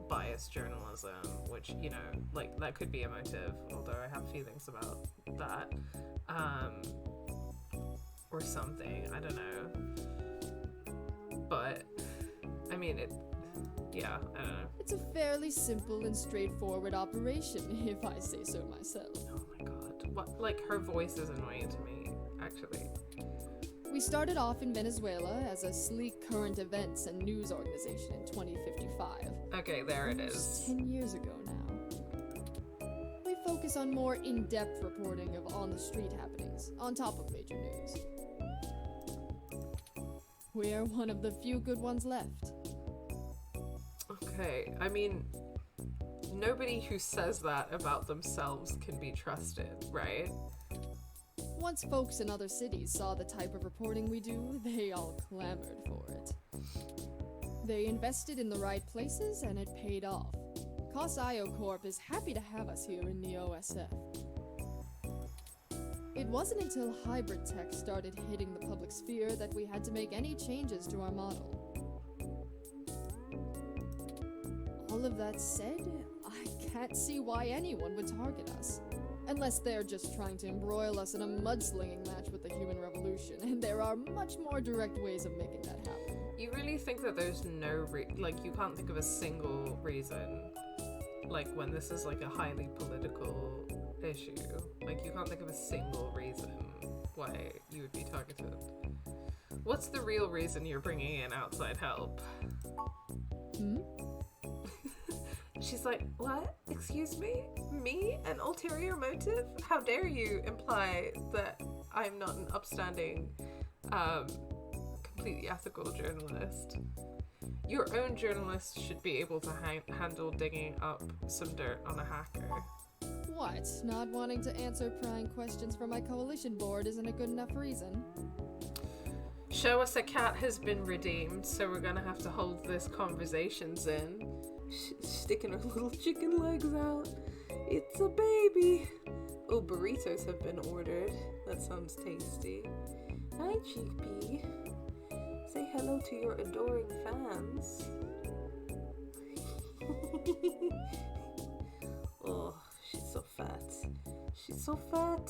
S1: biased journalism, which, you know, like that could be a motive, although I have feelings about that, or something, I don't know. But I mean, I don't know.
S3: It's a fairly simple and straightforward operation, if I say so myself.
S1: Oh my god, what, like, her voice is annoying to me, actually.
S3: We started off in Venezuela as a sleek current events and news organization in 2055.
S1: Okay, there it is.
S3: Almost 10 years ago now. We focus on more in-depth reporting of on-the-street happenings, on top of major news. We're one of the few good ones left.
S1: Okay, I mean, nobody who says that about themselves can be trusted, right?
S3: Once folks in other cities saw the type of reporting we do, they all clamored for it. They invested in the right places, and it paid off. Cos.io Corp is happy to have us here in the OSF. It wasn't until hybrid tech started hitting the public sphere that we had to make any changes to our model. All of that said, I can't see why anyone would target us. Unless they're just trying to embroil us in a mudslinging match with the human revolution, and there are much more direct ways of making that happen.
S1: You really think that there's no you can't think of a single reason, like, when this is like a highly political issue, like, you can't think of a single reason why you would be targeted? What's the real reason you're bringing in outside help? She's like, what? Excuse me? Me? An ulterior motive? How dare you imply that I'm not an upstanding, completely ethical journalist? Your own journalist should be able to handle digging up some dirt on a hacker.
S3: What? Not wanting to answer prying questions from my coalition board isn't a good enough reason?
S1: Show us a cat has been redeemed, so we're gonna have to hold this conversations in. Sticking her little chicken legs out. It's a baby. Oh, burritos have been ordered. That sounds tasty. Hi, Chickpea. Say hello to your adoring fans. Oh, she's so fat. She's so fat.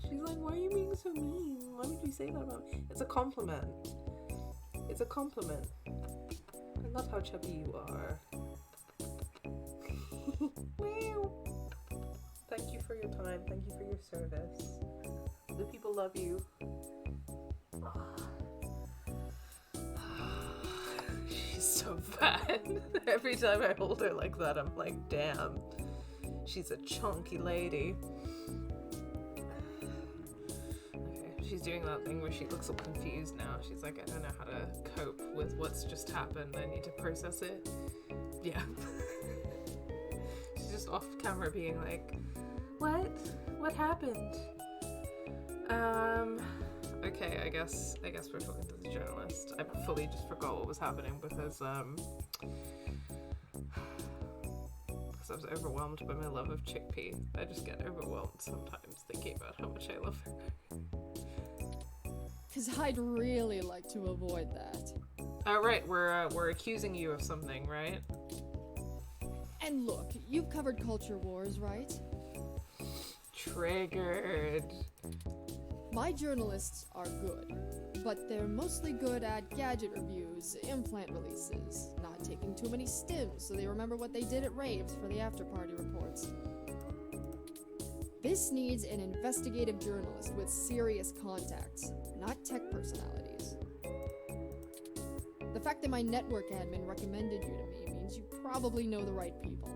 S1: She's like, why are you being so mean? Why would you say that about me? It's a compliment. It's a compliment. I love how chubby you are. Wow. Thank you for your time. Thank you for your service. The people love you. She's so fat. Every time I hold her like that, I'm like, damn. She's a chunky lady. She's doing that thing where she looks all confused now. She's like, I don't know how to cope with what's just happened. I need to process it. Yeah. She's just off camera being like, what? What happened? Okay, I guess we're talking to the journalist. I fully just forgot what was happening because I was overwhelmed by my love of Chickpea. I just get overwhelmed sometimes thinking about how much I love her.
S3: Because I'd really like to avoid that.
S1: Oh, right, we're accusing you of something, right?
S3: And look, you've covered culture wars, right?
S1: Triggered.
S3: My journalists are good, but they're mostly good at gadget reviews, implant releases, not taking too many stims so they remember what they did at raves for the after-party reports. This needs an investigative journalist with serious contacts, not tech personalities. The fact that my network admin recommended you to me means you probably know the right people.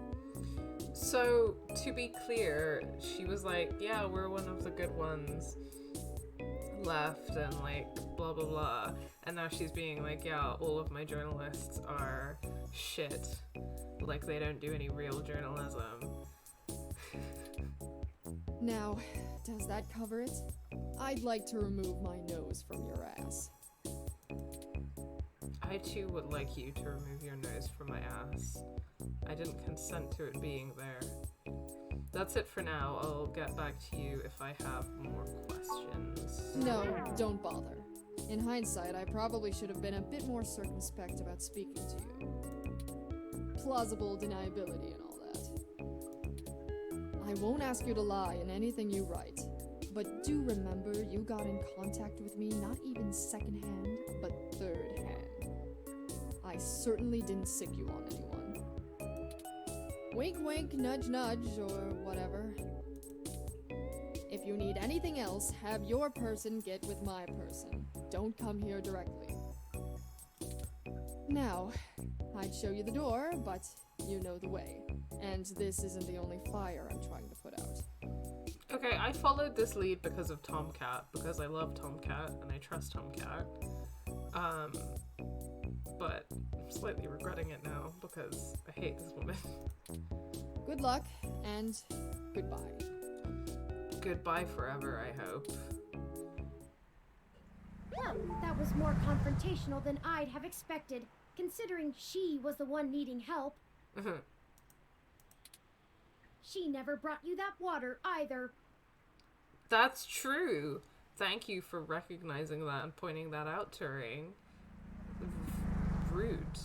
S1: So, to be clear, she was like, yeah, we're one of the good ones left and like blah blah blah, and now she's being like, yeah, all of my journalists are shit, like they don't do any real journalism.
S3: Now, does that cover it? I'd like to remove my nose from your ass.
S1: I too would like you to remove your nose from my ass. I didn't consent to it being there. That's it for now. I'll get back to you if I have more questions.
S3: No, don't bother. In hindsight, I probably should have been a bit more circumspect about speaking to you. Plausible deniability and all that. I won't ask you to lie in anything you write, but do remember you got in contact with me not even second-hand, but third-hand. I certainly didn't sick you on anyone. Wink wink, nudge nudge, or whatever. If you need anything else, have your person get with my person. Don't come here directly. Now, I'd show you the door, but you know the way. And this isn't the only fire I'm trying to put out.
S1: Okay, I followed this lead because of Tomcat, because I love Tomcat and I trust Tomcat. But I'm slightly regretting it now because I hate this woman.
S3: Good luck, and goodbye.
S1: Goodbye forever, I hope.
S2: Well, that was more confrontational than I'd have expected, considering she was the one needing help. She never brought you that water, either.
S1: That's true. Thank you for recognizing that and pointing that out, Turing. Rude.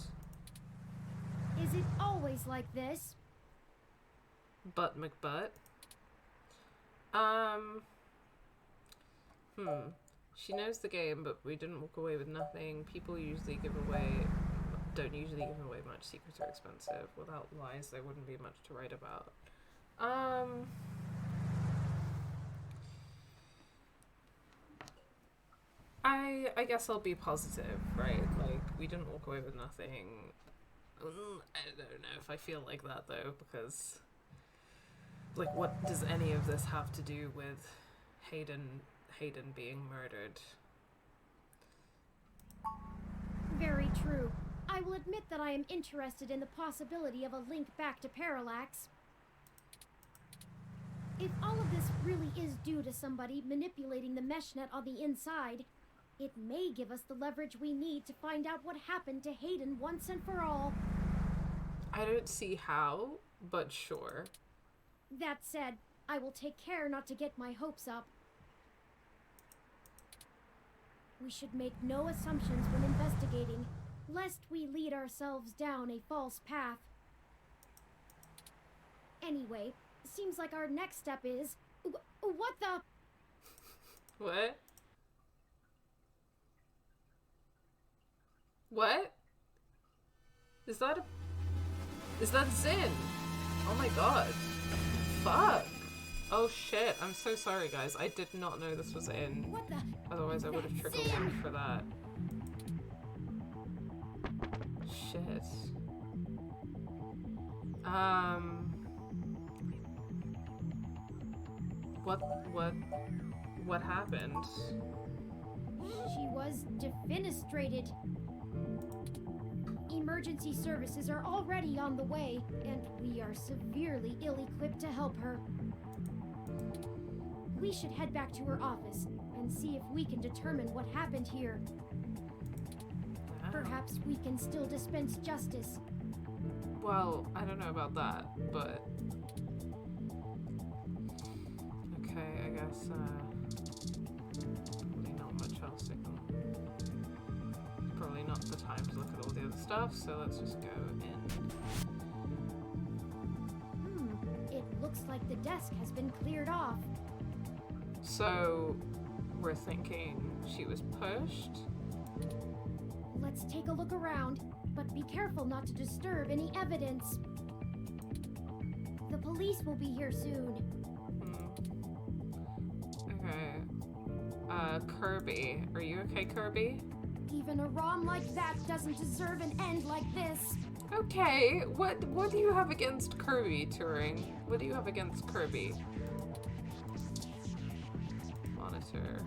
S2: Is it always like this?
S1: Butt McButt. She knows the game, but we didn't walk away with nothing. People don't usually give away much. Secrets are expensive. Without lies, there wouldn't be much to write about. I guess I'll be positive, right? Like, we didn't walk away with nothing. I don't know if I feel like that, though, because, like, what does any of this have to do with Hayden being murdered?
S2: Very true. I will admit that I am interested in the possibility of a link back to Parallax. If all of this really is due to somebody manipulating the mesh net on the inside, it may give us the leverage we need to find out what happened to Hayden once and for all.
S1: I don't see how, but sure.
S2: That said, I will take care not to get my hopes up. We should make no assumptions when investigating, lest we lead ourselves down a false path. Anyway, seems like our next step is... What the...
S1: What? What? Is that Zin? Oh my god. Fuck. Oh shit, I'm so sorry guys. I did not know this was in.
S2: What the...
S1: Otherwise I would have triggered one for that. Shit. What happened?
S2: She was defenestrated. Emergency services are already on the way, and we are severely ill-equipped to help her. We should head back to her office and see if we can determine what happened here.
S1: Wow.
S2: Perhaps we can still dispense justice.
S1: Well, I don't know about that, but... Okay, I guess, probably not much else to go. Probably not the time to look at all the other stuff, so let's just go in.
S2: It looks like the desk has been cleared off.
S1: So, we're thinking she was pushed?
S2: Let's take a look around, but be careful not to disturb any evidence. The police will be here soon.
S1: Okay. Kirby. Are you okay, Kirby?
S2: Even a ROM like that doesn't deserve an end like this.
S1: Okay, what do you have against Kirby, Turing? What do you have against Kirby? Monitor.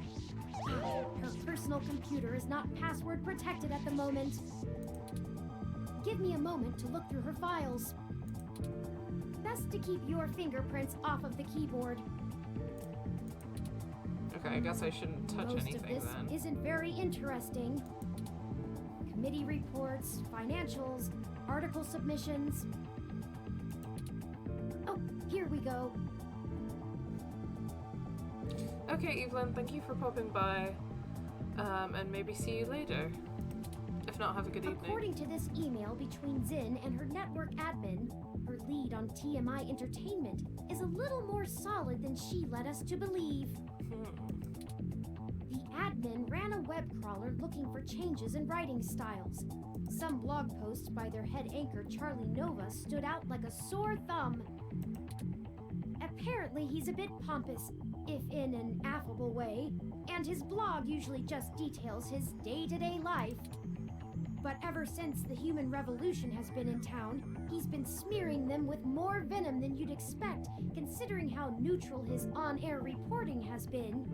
S2: Her personal computer is not password protected at the moment. Give me a moment to look through her files. Best to keep your fingerprints off of the keyboard.
S1: Okay, I guess I shouldn't touch
S2: Most
S1: anything
S2: of this
S1: then.
S2: isn't very interesting. Committee reports, financials, article submissions. Oh, Here we go.
S1: Okay, Evelyn, thank you for popping by. And maybe see you later. If not, have a good evening.
S2: According to this email between Zin and her network admin, her lead on TMI Entertainment is a little more solid than she led us to believe. The admin ran a web crawler looking for changes in writing styles. Some blog posts by their head anchor Charlie Nova stood out like a sore thumb. Apparently he's a bit pompous, if in an affable way, and his blog usually just details his day-to-day life. But ever since the human revolution has been in town, he's been smearing them with more venom than you'd expect, considering how neutral his on-air reporting has been.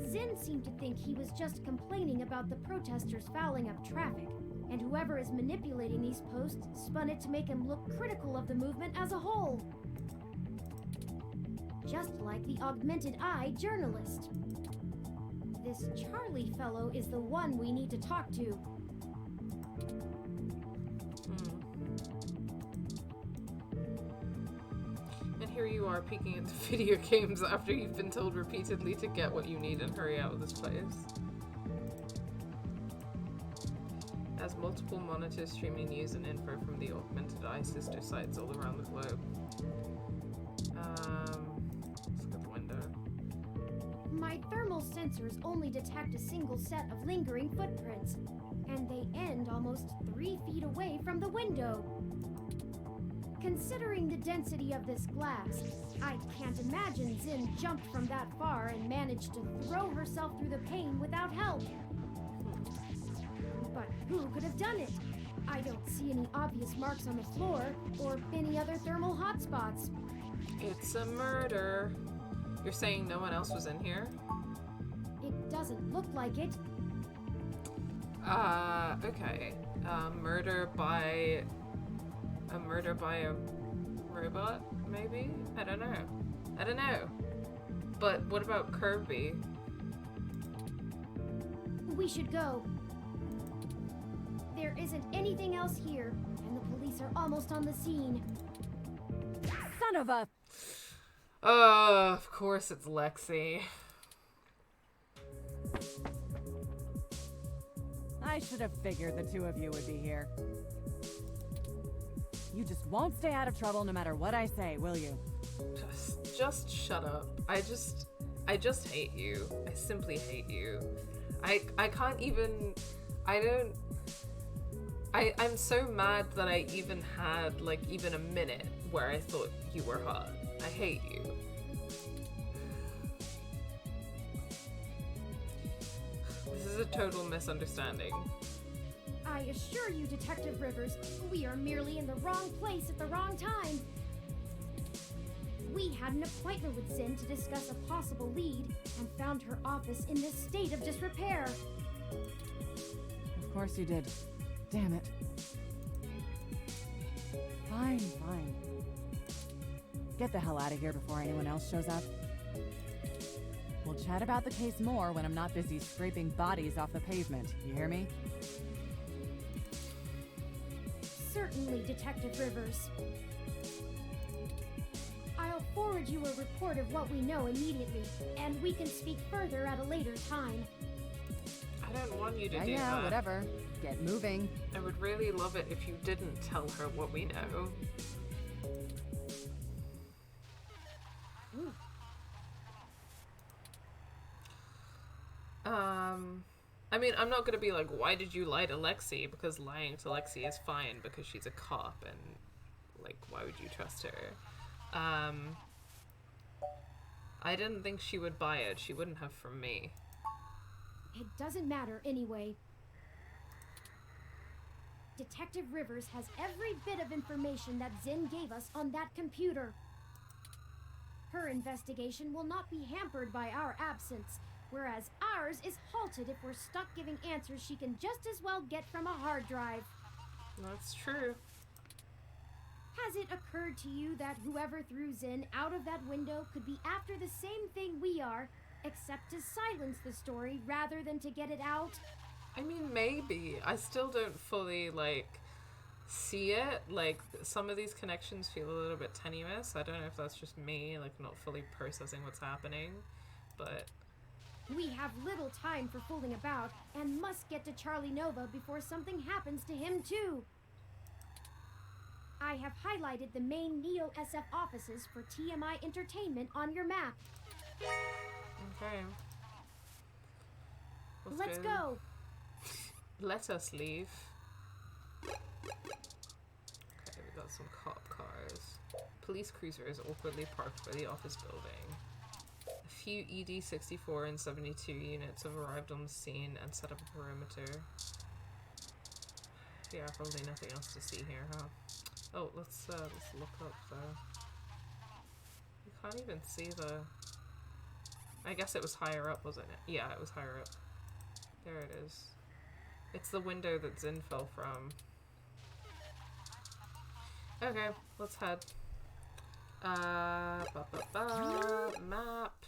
S2: Zin seemed to think he was just complaining about the protesters fouling up traffic, and whoever is manipulating these posts spun it to make him look critical of the movement as a whole. Just like the Augmented Eye journalist. This Charlie fellow is the one we need to talk to.
S1: And here you are peeking into video games after you've been told repeatedly to get what you need and hurry out of this place. Has multiple monitors streaming news and info from the Augmented Eye sister sites all around the globe. Let's look at the window.
S2: My thermal sensors only detect a single set of lingering footprints, and they end almost 3 feet away from the window. Considering the density of this glass, I can't imagine Zin jumped from that far and managed to throw herself through the pane without help. But who could have done it? I don't see any obvious marks on the floor or any other thermal hotspots.
S1: It's a murder. You're saying no one else was in here?
S2: It doesn't look like it.
S1: Okay. Murder by a robot, maybe? I don't know. But what about Kirby?
S2: We should go. There isn't anything else here, and the police are almost on the scene.
S4: Son of a...
S1: Oh, of course it's Lexi.
S4: I should have figured the two of you would be here. You just won't stay out of trouble no matter what I say, will you?
S1: Just shut up. I just hate you. I simply hate you. I can't even... I'm so mad that I even had, like, even a minute where I thought you were hot. I hate you. This is a total misunderstanding.
S2: I assure you, Detective Rivers, we are merely in the wrong place at the wrong time. We had an appointment with Zin to discuss a possible lead and found her office in this state of disrepair.
S4: Of course you did. Damn it. Fine. Get the hell out of here before anyone else shows up. We'll chat about the case more when I'm not busy scraping bodies off the pavement. You hear me?
S2: Certainly, Detective Rivers. I'll forward you a report of what we know immediately, and we can speak further at a later time.
S1: I don't want you to do
S4: Yeah,
S1: that.
S4: whatever. Get moving.
S1: I would really love it if you didn't tell her what we know.
S2: Ooh.
S1: I mean, I'm not gonna be like, why did you lie to Lexi? Because lying to Lexi is fine because she's a cop and, like, why would you trust her? I didn't think she would buy it. She wouldn't have from me.
S2: It doesn't matter anyway. Detective Rivers has every bit of information that Zin gave us on that computer. Her investigation will not be hampered by our absence, whereas ours is halted if we're stuck giving answers she can just as well get from a hard drive.
S1: That's true.
S2: Has it occurred to you that whoever threw Zin out of that window could be after the same thing we are, except to silence the story rather than to get it out?
S1: I mean, maybe. I still don't fully, like, see it. Like, some of these connections feel a little bit tenuous. I don't know if that's just me, like, not fully processing what's happening, but...
S2: We have little time for fooling about and must get to Charlie Nova before something happens to him too. I have highlighted the main Neo SF offices for TMI Entertainment on your map.
S1: Okay.
S2: Let's go.
S1: Let us leave. Okay, we got some cop cars. Police cruiser is awkwardly parked by the office building. A few ED-64 and 72 units have arrived on the scene and set up a perimeter. Yeah, probably nothing else to see here, huh? Oh, let's look up the... You can't even see the... I guess it was higher up, wasn't it? Yeah, it was higher up. There it is. It's the window that Zin fell from. Okay, let's head. Map.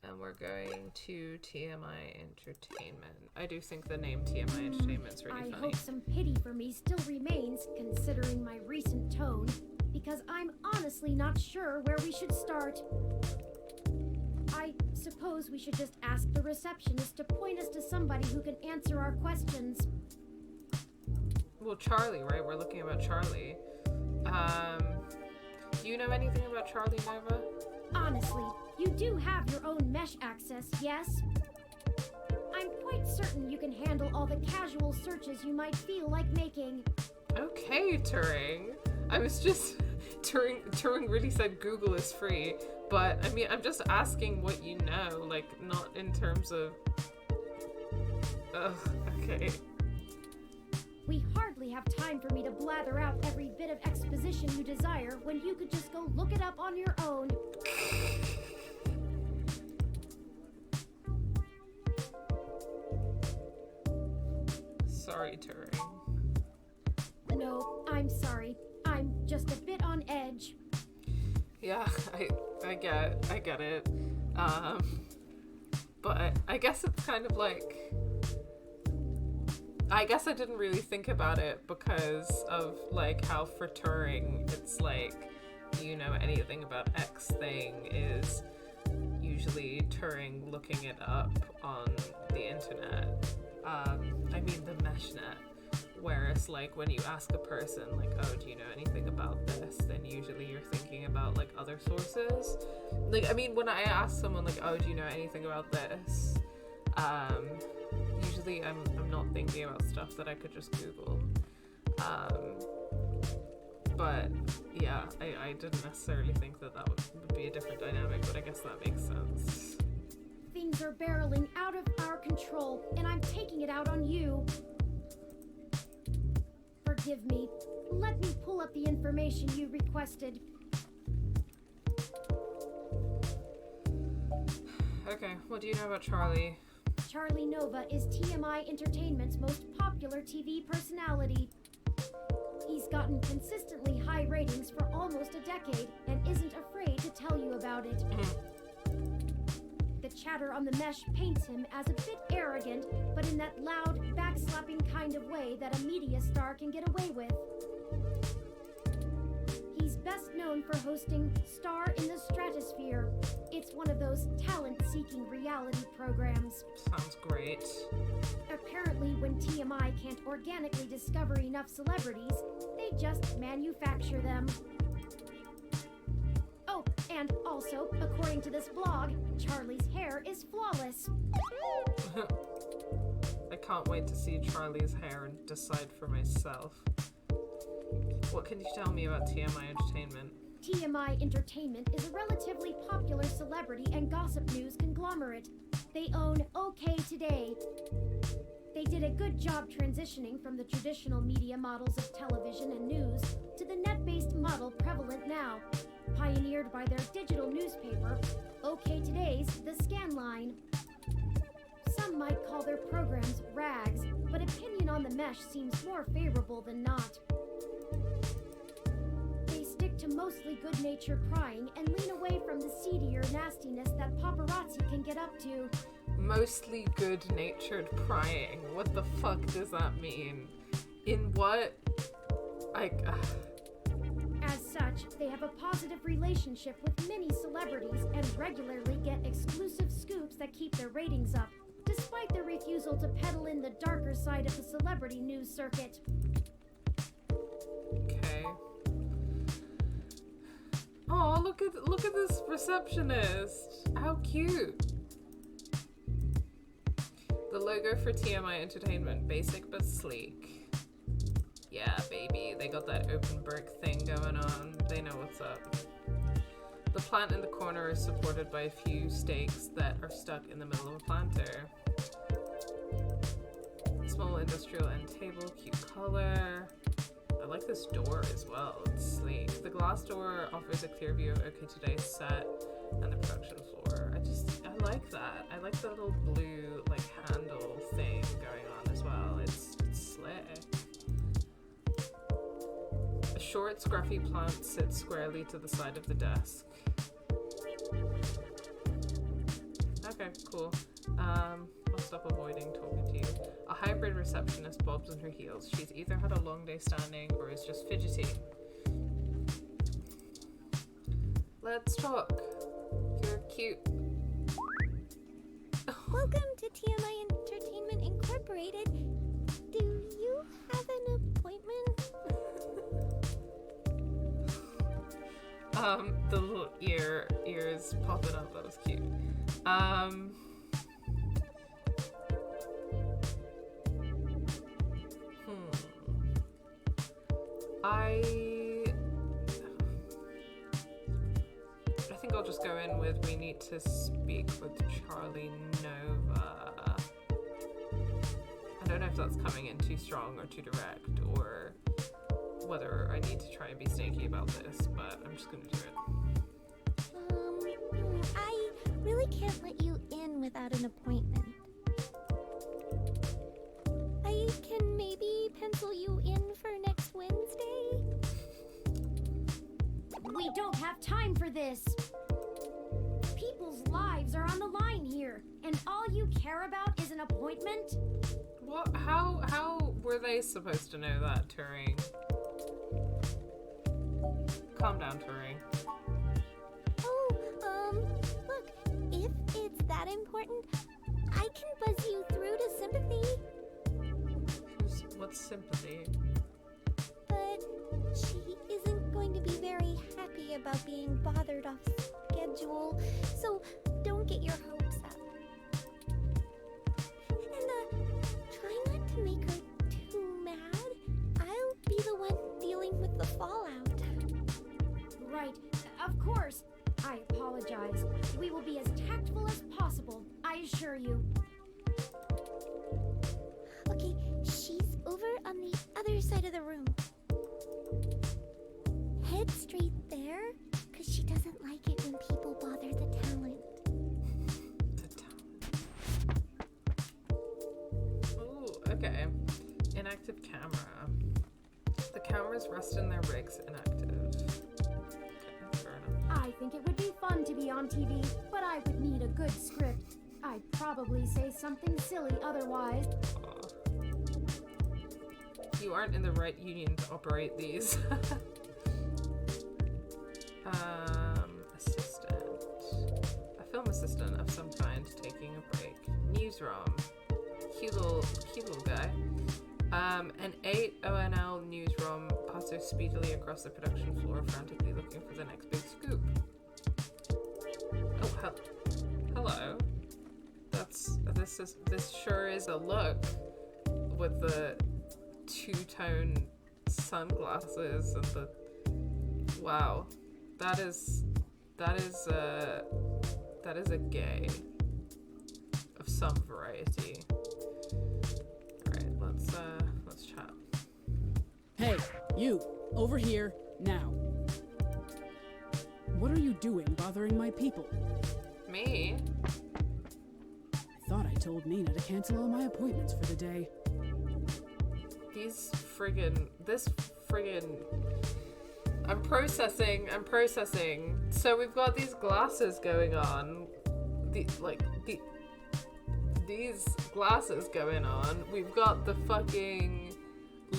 S1: And we're going to TMI Entertainment. I do think the name TMI Entertainment's really funny.
S2: I hope some pity for me still remains, considering my recent tone, because I'm honestly not sure where we should start. I suppose we should just ask the receptionist to point us to somebody who can answer our questions.
S1: Well, Charlie, right? We're looking about Charlie. Do you know anything about Charlie Nova?
S2: Honestly, you do have your own mesh access, yes? I'm quite certain you can handle all the casual searches you might feel like making.
S1: Okay, Turing. I was just... Turing really said Google is free, but I mean, I'm just asking what you know, like, not in terms of... Ugh, okay.
S2: We hardly have time for me to blather out every bit of exposition you desire when you could just go look it up on your own.
S1: Sorry, Turing.
S2: No, I'm sorry. I'm just a bit on edge.
S1: Yeah, I get it. But I guess it's kind of like... I guess I didn't really think about it because of, like, how for Turing, it's like, do you know anything about X thing is usually Turing looking it up on the internet. I mean the meshnet. Whereas, like, when you ask a person, like, oh, do you know anything about this? Then usually you're thinking about, like, other sources. Like, I mean, when I ask someone, like, oh, do you know anything about this? Usually I'm not thinking about stuff that I could just Google. But, yeah, I didn't necessarily think that would be a different dynamic, but I guess that makes sense.
S2: Things are barreling out of our control, and I'm taking it out on you. Forgive me. Let me pull up the information you requested.
S1: Okay, what do you know about Charlie?
S2: Charlie Nova is TMI Entertainment's most popular TV personality. He's gotten consistently high ratings for almost a decade and isn't afraid to tell you about it. The chatter on the mesh paints him as a bit arrogant, but in that loud, backslapping kind of way that a media star can get away with. He's best known for hosting Star in the Stratosphere. It's one of those talent-seeking reality programs.
S1: Sounds great.
S2: Apparently, when TMI can't organically discover enough celebrities, they just manufacture them. Oh, and also, according to this blog, Charlie's hair is flawless.
S1: I can't wait to see Charlie's hair and decide for myself. What can you tell me about TMI Entertainment?
S2: TMI Entertainment is a relatively popular celebrity and gossip news conglomerate. They own OK Today. They did a good job transitioning from the traditional media models of television and news to the net-based model prevalent now, pioneered by their digital newspaper, OK Today's The Scanline. Some might call their programs rags, but opinion on the mesh seems more favorable than not. They stick to mostly good-natured prying and lean away from the seedier nastiness that paparazzi can get up to.
S1: Mostly good-natured prying. What the fuck does that mean? In what
S2: As such, they have a positive relationship with many celebrities and regularly get exclusive scoops that keep their ratings up, despite their refusal to peddle in the darker side of the celebrity news circuit.
S1: Okay. Oh, look at this receptionist. How cute. The logo for TMI Entertainment, basic but sleek. Yeah, baby, they got that open brick thing going on. They know what's up. The plant in the corner is supported by a few stakes that are stuck in the middle of a planter. Small industrial end table, cute color. I like this door as well, it's sleek. The glass door offers a clear view of OK Today's set and the production floor. I like that. I like the little blue like handle thing going on as well. It's slick. A short, scruffy plant sits squarely to the side of the desk. Okay, cool. I'll stop avoiding talking to you. A hybrid receptionist bobs on her heels. She's either had a long day standing or is just fidgety. Let's talk. You're cute.
S5: Welcome to TMI Entertainment Incorporated. Do you have an appointment?
S1: The little ears popping up. That was cute. I think I'll just go in with we need to speak with Charlie Nova. I don't know if that's coming in too strong or too direct, or whether I need to try and be sneaky about this, but I'm just gonna do it.
S5: I really can't let you in without an appointment. I can maybe pencil you in for next Wednesday?
S2: We don't have time for this! People's lives are on the line here, and all you care about is an appointment?
S1: What? How were they supposed to know that, Turing? Calm down, Turing.
S5: Look, if it's that important, I can buzz you through to sympathy.
S1: What's sympathy?
S5: But she isn't going to be very happy about being bothered off schedule, so don't get your hopes up. And, try not to make her too mad. I'll be the one dealing with the fallout.
S2: Right, of course. I apologize. We will be as tactful as possible, I assure you.
S5: Okay, she's over on the other side of the room. Head straight there, because she doesn't like it when people bother the talent.
S1: Ooh, okay. Inactive camera. The cameras rest in their rigs inactive. Okay, fair enough.
S2: I think it would be fun to be on TV, but I would need a good script. I'd probably say something silly otherwise.
S1: You aren't in the right union to operate these. Assistant. A film assistant of some kind taking a break. Newsroom. Cute little guy. An 8 ONL newsroom passes speedily across the production floor, frantically looking for the next big scoop. Oh, hello. This sure is a look with the two-tone sunglasses and the wow. That is a gay of some variety. Alright, let's chat.
S6: Hey, you, over here, now. What are you doing bothering my people?
S1: Me?
S6: I thought I told Nina to cancel all my appointments for the day.
S1: This friggin' I'm processing. So we've got these glasses going on. These glasses going on. We've got the fucking,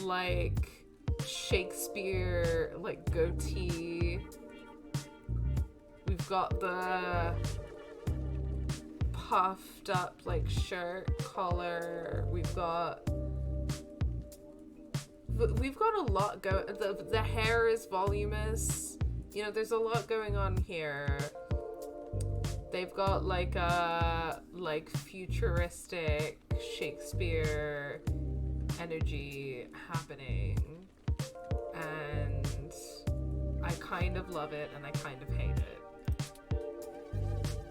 S1: like, Shakespeare, like, goatee. We've got the puffed up, like, shirt collar. We've got a lot going. The hair is voluminous. You know, there's a lot going on here. They've got like a futuristic Shakespeare energy happening, and I kind of love it and I kind of hate it.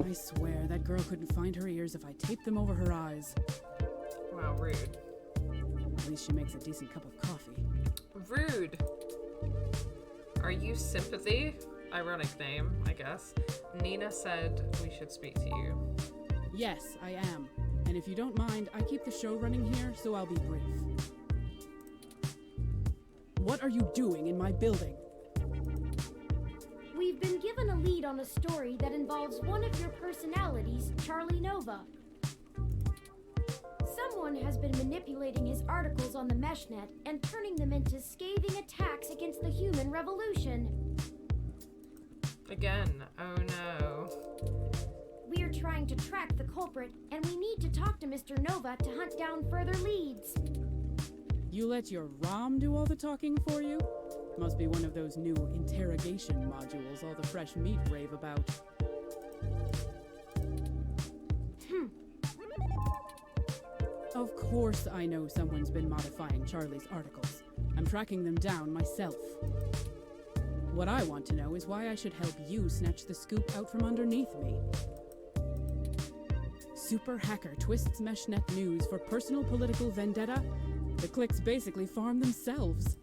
S6: I swear, that girl couldn't find her ears if I taped them over her eyes.
S1: Wow, rude.
S6: At least she makes a decent cup of coffee.
S1: Rude. Are you Sympathy? Ironic name, I guess. Nina said we should speak to you.
S6: Yes, I am. And if you don't mind, I keep the show running here, so I'll be brief. What are you doing in my building?
S2: We've been given a lead on a story that involves one of your personalities, Charlie Nova. Someone has been manipulating his articles on the Meshnet and turning them into scathing attacks against the human revolution.
S1: Again, oh no.
S2: We're trying to track the culprit, and we need to talk to Mr. Nova to hunt down further leads.
S6: You let your ROM do all the talking for you? Must be one of those new interrogation modules all the fresh meat rave about. Of course I know someone's been modifying Charlie's articles. I'm tracking them down myself. What I want to know is why I should help you snatch the scoop out from underneath me. Super hacker twists Meshnet news for personal political vendetta? The clicks basically farm themselves.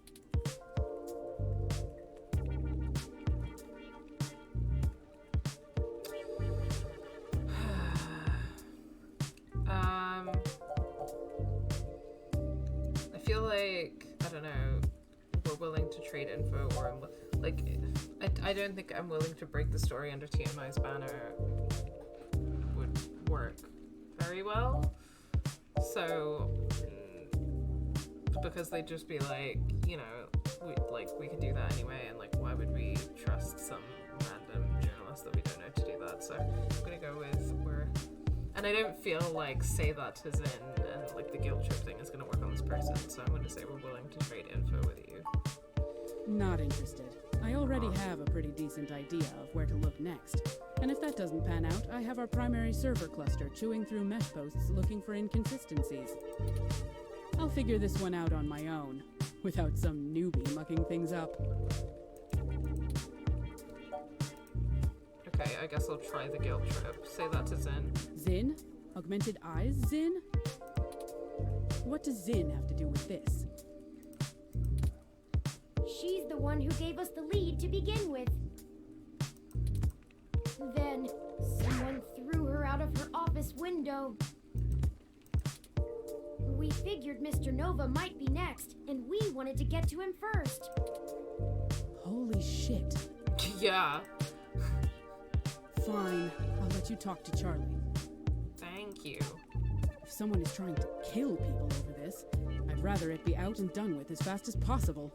S1: I feel like, I don't know, we're willing to trade info, or I don't think I'm willing to break the story under TMI's banner would work very well. So, because they'd just be like, you know, we could do that anyway, and like, why would we trust some random journalist that we don't know to do that? So I'm gonna go with and I don't feel like say that to Zin and like the guilt trip thing is gonna work on this person, so I'm gonna say we're willing to trade info with you.
S6: Not interested. I already have a pretty decent idea of where to look next. And if that doesn't pan out, I have our primary server cluster chewing through mesh posts looking for inconsistencies. I'll figure this one out on my own, without some newbie mucking things up.
S1: Okay, I guess I'll try the guilt trip. Say that to Zin.
S6: Zin? Augmented eyes, Zin? What does Zin have to do with this?
S2: She's the one who gave us the lead to begin with. Then, someone threw her out of her office window. We figured Mr. Nova might be next, and we wanted to get to him first.
S6: Holy shit.
S1: Yeah.
S6: Fine, I'll let you talk to Charlie.
S1: Thank you.
S6: If someone is trying to kill people over this, I'd rather it be out and done with as fast as possible.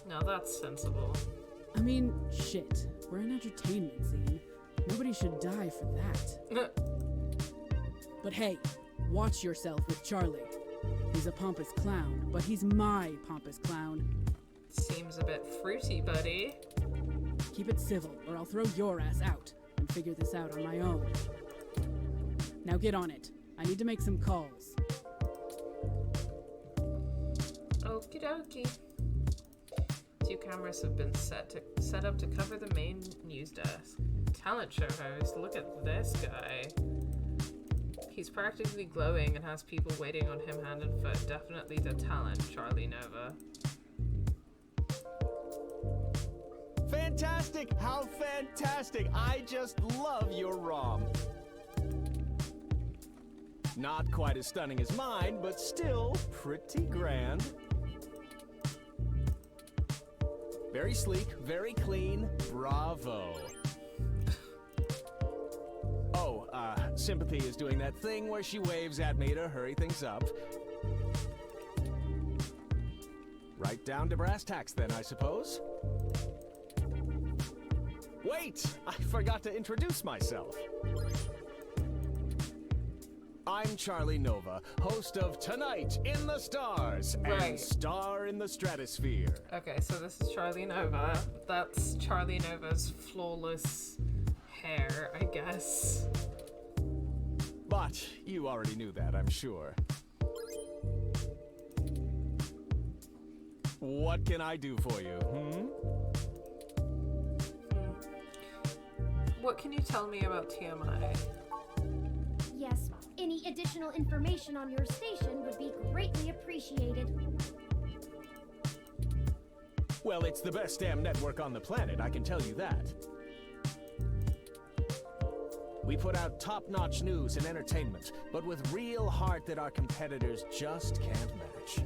S1: No, that's sensible.
S6: I mean, shit. We're an entertainment scene. Nobody should die for that. But hey, watch yourself with Charlie. He's a pompous clown, but he's my pompous clown.
S1: Seems a bit fruity, buddy.
S6: Keep it civil, or I'll throw your ass out and figure this out on my own. Now get on it. I need to make some calls.
S1: Okie dokie. 2 cameras have been set up to cover the main news desk. Talent show host, look at this guy. He's practically glowing and has people waiting on him hand and foot. Definitely the talent, Charlie Nova.
S7: Fantastic! How fantastic! I just love your ROM. Not quite as stunning as mine, but still pretty grand. Very sleek, very clean. Bravo. Oh, Sympathy is doing that thing where she waves at me to hurry things up. Right down to brass tacks then, I suppose. Wait! I forgot to introduce myself. I'm Charlie Nova, host of Tonight in the Stars
S1: Right.
S7: and Star in the Stratosphere.
S1: Okay, so this is Charlie Nova. That's Charlie Nova's flawless hair, I guess.
S7: But you already knew that, I'm sure. What can I do for you,
S1: What can you tell me about TMI?
S2: Yes, any additional information on your station would be greatly appreciated.
S7: Well, it's the best damn network on the planet, I can tell you that. We put out top-notch news and entertainment, but with real heart that our competitors just can't match.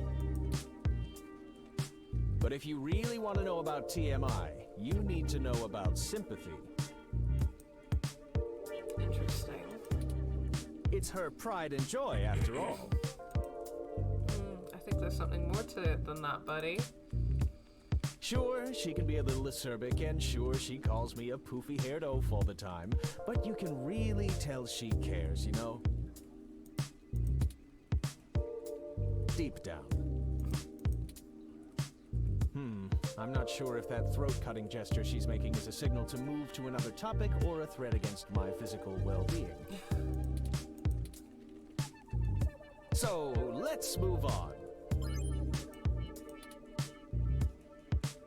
S7: But if you really want to know about TMI, you need to know about sympathy.
S1: Interesting.
S7: It's her pride and joy, after all.
S1: I think there's something more to it than that, buddy.
S7: Sure, she can be a little acerbic, and sure, she calls me a poofy-haired oaf all the time, but you can really tell she cares, you know? Deep down. I'm not sure if that throat-cutting gesture she's making is a signal to move to another topic or a threat against my physical well-being. So, let's move on.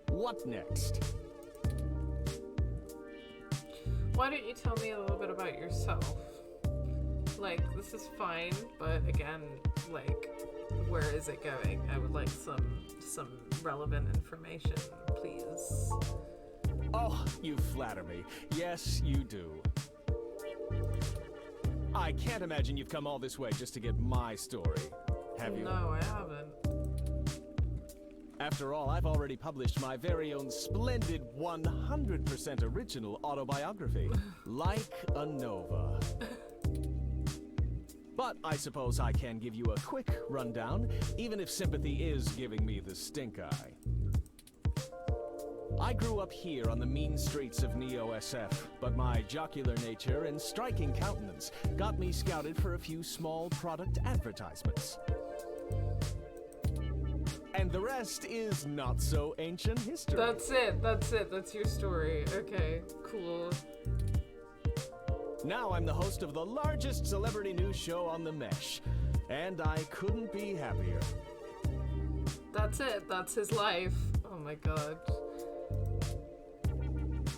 S7: What next?
S1: Why don't you tell me a little bit about yourself? Like, this is fine, but again, like, where is it going? I would like some relevant information, please.
S7: Oh, you flatter me. Yes, you do. I can't imagine you've come all this way just to get my story, have you?
S1: No, I haven't.
S7: After all, I've already published my very own splendid 100% original autobiography, Like a Nova. But I suppose I can give you a quick rundown, even if sympathy is giving me the stink eye. I grew up here on the mean streets of Neo-SF, but my jocular nature and striking countenance got me scouted for a few small product advertisements. And the rest is not so ancient history.
S1: That's it, that's your story. Okay, cool.
S7: Now I'm the host of the largest celebrity news show on the Mesh, and I couldn't be happier.
S1: That's it, that's his life. Oh my god.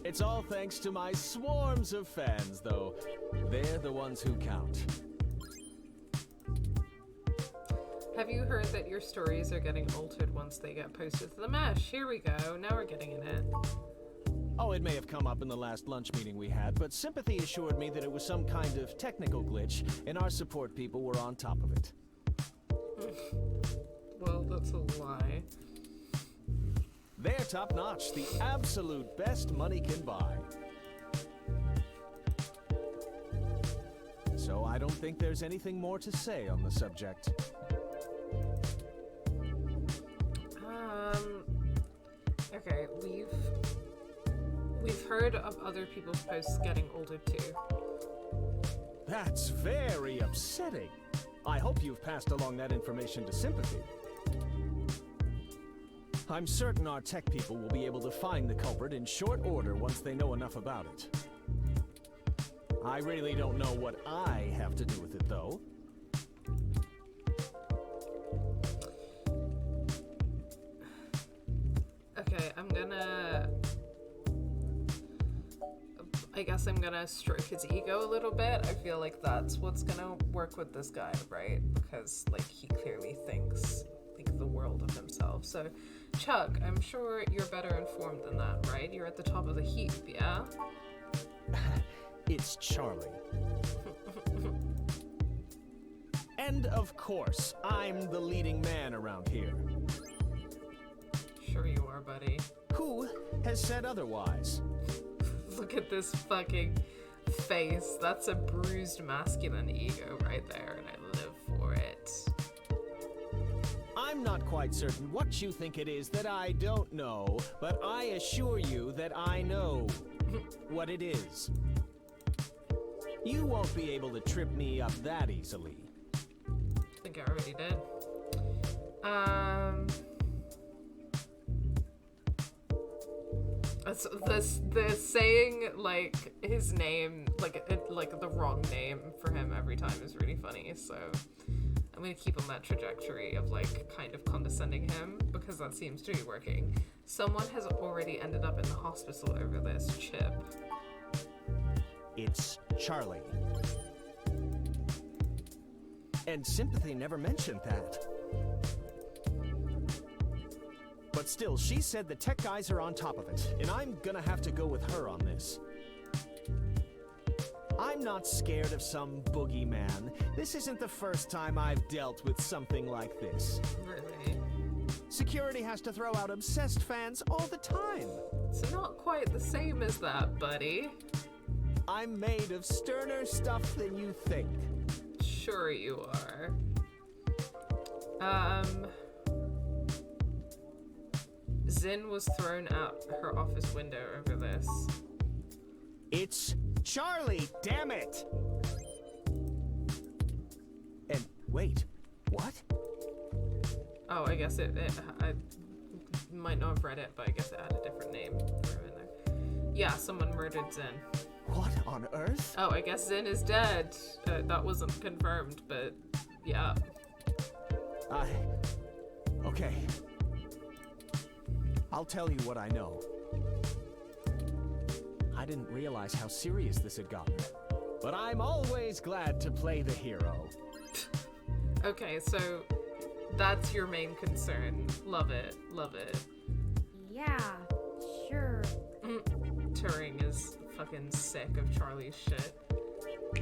S7: It's all thanks to my swarms of fans, though. They're the ones who count.
S1: Have you heard that your stories are getting altered once they get posted to the Mesh? Here we go, now we're getting in it.
S7: Oh, it may have come up in the last lunch meeting we had, but Sympathy assured me that it was some kind of technical glitch, and our support people were on top of it.
S1: Well, that's a lie.
S7: They're top-notch, the absolute best money can buy. So I don't think there's anything more to say on the subject.
S1: Okay, we've heard of other people's posts getting altered too.
S7: That's very upsetting. I hope you've passed along that information to Sympathy. I'm certain our tech people will be able to find the culprit in short order once they know enough about it. I really don't know what I have to do with it, though.
S1: Okay, I guess I'm gonna stroke his ego a little bit. I feel like that's what's gonna work with this guy, right? Because, like, he clearly thinks, like, the world of himself. So, Chuck, I'm sure you're better informed than that, right? You're at the top of the heap, yeah?
S7: It's Charlie. And of course, I'm the leading man around here.
S1: Sure you are, buddy.
S7: Who has said otherwise?
S1: Look at this fucking face. That's a bruised masculine ego right there, and I live for it.
S7: I'm not quite certain what you think it is that I don't know, but I assure you that I know what it is. You won't be able to trip me up that easily.
S1: I think I already did. The saying like his name, like the wrong name for him every time is really funny. So I'm gonna keep on that trajectory of like kind of condescending him because that seems to be working. Someone has already ended up in the hospital over this. Chip.
S7: It's Charlie. And Sympathy never mentioned that. But still, she said the tech guys are on top of it, and I'm gonna have to go with her on this. I'm not scared of some boogeyman. This isn't the first time I've dealt with something like this.
S1: Really?
S7: Security has to throw out obsessed fans all the time.
S1: It's not quite the same as that, buddy.
S7: I'm made of sterner stuff than you think.
S1: Sure you are. Zin was thrown out her office window over this.
S7: It's Charlie, damn it! And wait, what?
S1: Oh, I guess I might not have read it, but I guess it had a different name thrown in there. Yeah, someone murdered Zin.
S7: What on earth?
S1: Oh, I guess Zin is dead. That wasn't confirmed, but yeah.
S7: Okay. I'll tell you what I know. I didn't realize how serious this had gotten. But I'm always glad to play the hero.
S1: Okay, so that's your main concern. Love it. Love it.
S2: Yeah, sure.
S1: Turing is fucking sick of Charlie's shit.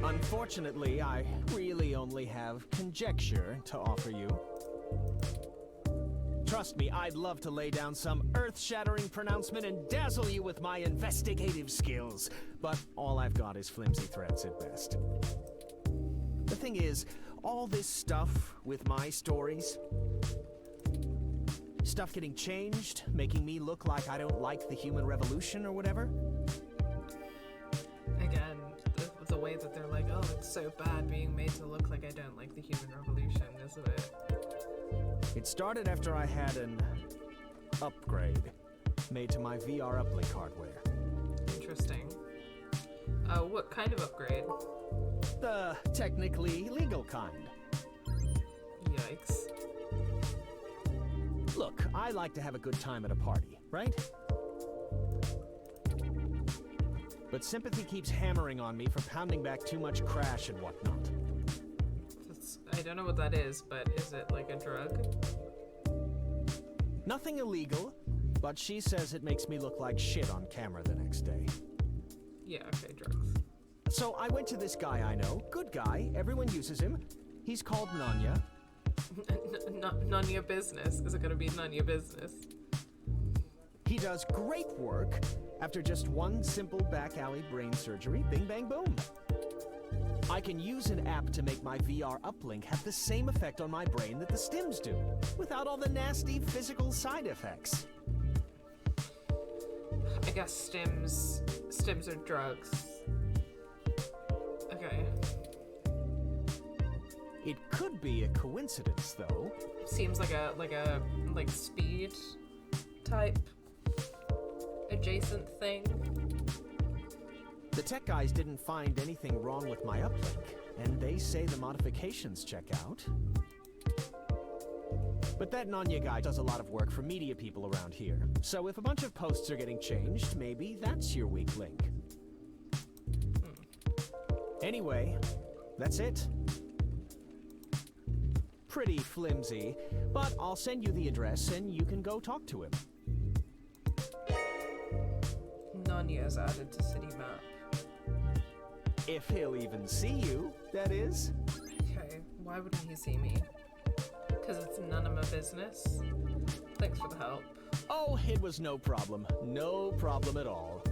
S7: Unfortunately, I really only have conjecture to offer you. Trust me, I'd love to lay down some earth-shattering pronouncement and dazzle you with my investigative skills, but all I've got is flimsy threads at best. The thing is, all this stuff with my stories, stuff getting changed, making me look like I don't like the human revolution or whatever.
S1: Again, the way that they're like, oh, it's so bad being made to look like I don't like the human revolution, isn't it?
S7: It started after I had an upgrade made to my VR uplink hardware.
S1: Interesting. What kind of upgrade?
S7: The technically legal kind.
S1: Yikes.
S7: Look, I like to have a good time at a party, right? But Sympathy keeps hammering on me for pounding back too much crash and whatnot.
S1: I don't know what that is, but is it like a drug?
S7: Nothing illegal, but she says it makes me look like shit on camera the next day.
S1: Yeah, okay, drugs.
S7: So I went to this guy I know, good guy, everyone uses him. He's called Nanya.
S1: None of your business. Is it gonna be none of your business?
S7: He does great work after just one simple back alley brain surgery, bing bang boom. I can use an app to make my VR uplink have the same effect on my brain that the stims do, without all the nasty physical side effects.
S1: I guess stims are drugs. Okay.
S7: It could be a coincidence, though.
S1: Seems like a speed type adjacent thing.
S7: The tech guys didn't find anything wrong with my uplink, and they say the modifications check out. But that Nanya guy does a lot of work for media people around here, so if a bunch of posts are getting changed, maybe that's your weak link. Anyway, that's it. Pretty flimsy, but I'll send you the address and you can go talk to him.
S1: Nanya is added to city map.
S7: If he'll even see you, that is.
S1: Okay, why wouldn't he see me? Because it's none of my business. Thanks for the help.
S7: Oh, it was no problem. No problem at all.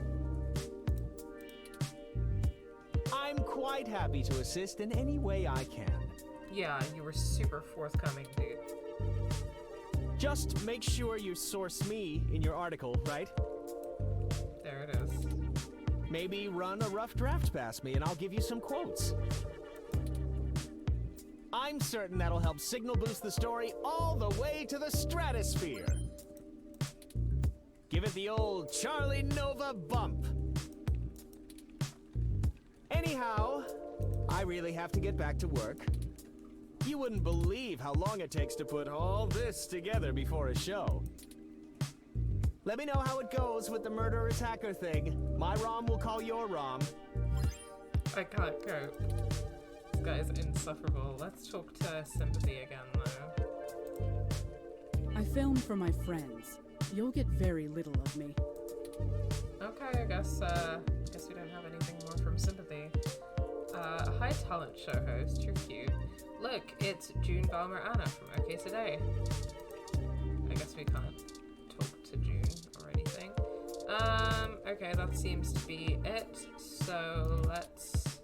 S7: I'm quite happy to assist in any way I can.
S1: Yeah, you were super forthcoming, dude.
S7: Just make sure you source me in your article, right?
S1: There it is.
S7: Maybe run a rough draft past me and I'll give you some quotes. I'm certain that'll help signal boost the story all the way to the stratosphere. Give it the old Charlie Nova bump. Anyhow, I really have to get back to work. You wouldn't believe how long it takes to put all this together before a show. Let me know how it goes with the murderous hacker thing. My ROM will call your ROM.
S1: I can't cope. This guy is insufferable. Let's talk to Sympathy again, though.
S6: I filmed for my friends. You'll get very little of me.
S1: Okay, I guess we don't have anything more from Sympathy. High talent show host, you're cute. Look, it's June Balmer Anna from OK Today. I guess we can't talk to June or anything. Okay, that seems to be it. So let's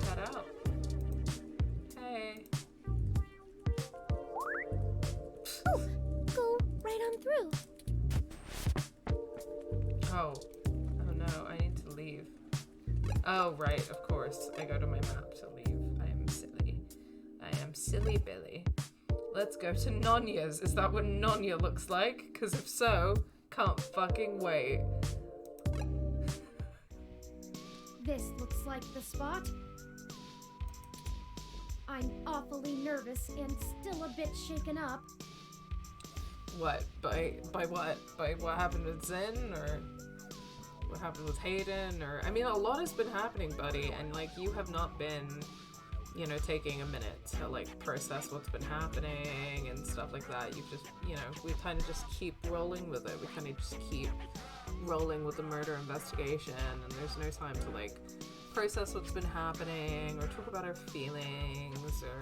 S1: head out. Hey.
S5: Oh, go right on through.
S1: Oh no, I need to leave. Oh, right, of course. I go to my map to leave. I am silly. I am silly Billy. Let's go to Nonya's. Is that what Nonya looks like? Because if so, can't fucking wait.
S2: This looks like the spot. I'm awfully nervous and still a bit shaken up.
S1: What? By what? By what happened with Zen? Or what happened with Hayden? Or, I mean, a lot has been happening, buddy, and, like, you have not been, you know, taking a minute to, like, process what's been happening and stuff like that. You've just, you know, we kind of just keep rolling with it. We kind of just keep rolling with the murder investigation, and there's no time to, like, process what's been happening or talk about our feelings or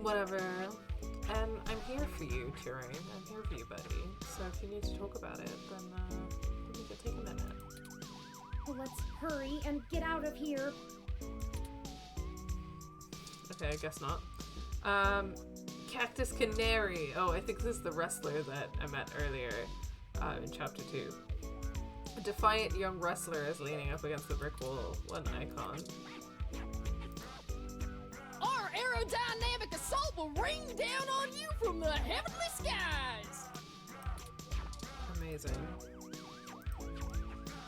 S1: whatever. And I'm here for you, Turing. I'm here for you, buddy. So if you need to talk about it, then we can take a minute.
S2: Let's hurry and get out of here.
S1: Okay, I guess not. Cactus Canary. Oh, I think this is the wrestler that I met earlier in Chapter 2. A defiant young wrestler is leaning up against the brick wall. What an icon.
S3: Our aerodynamic assault will rain down on you from the heavenly skies!
S1: Amazing.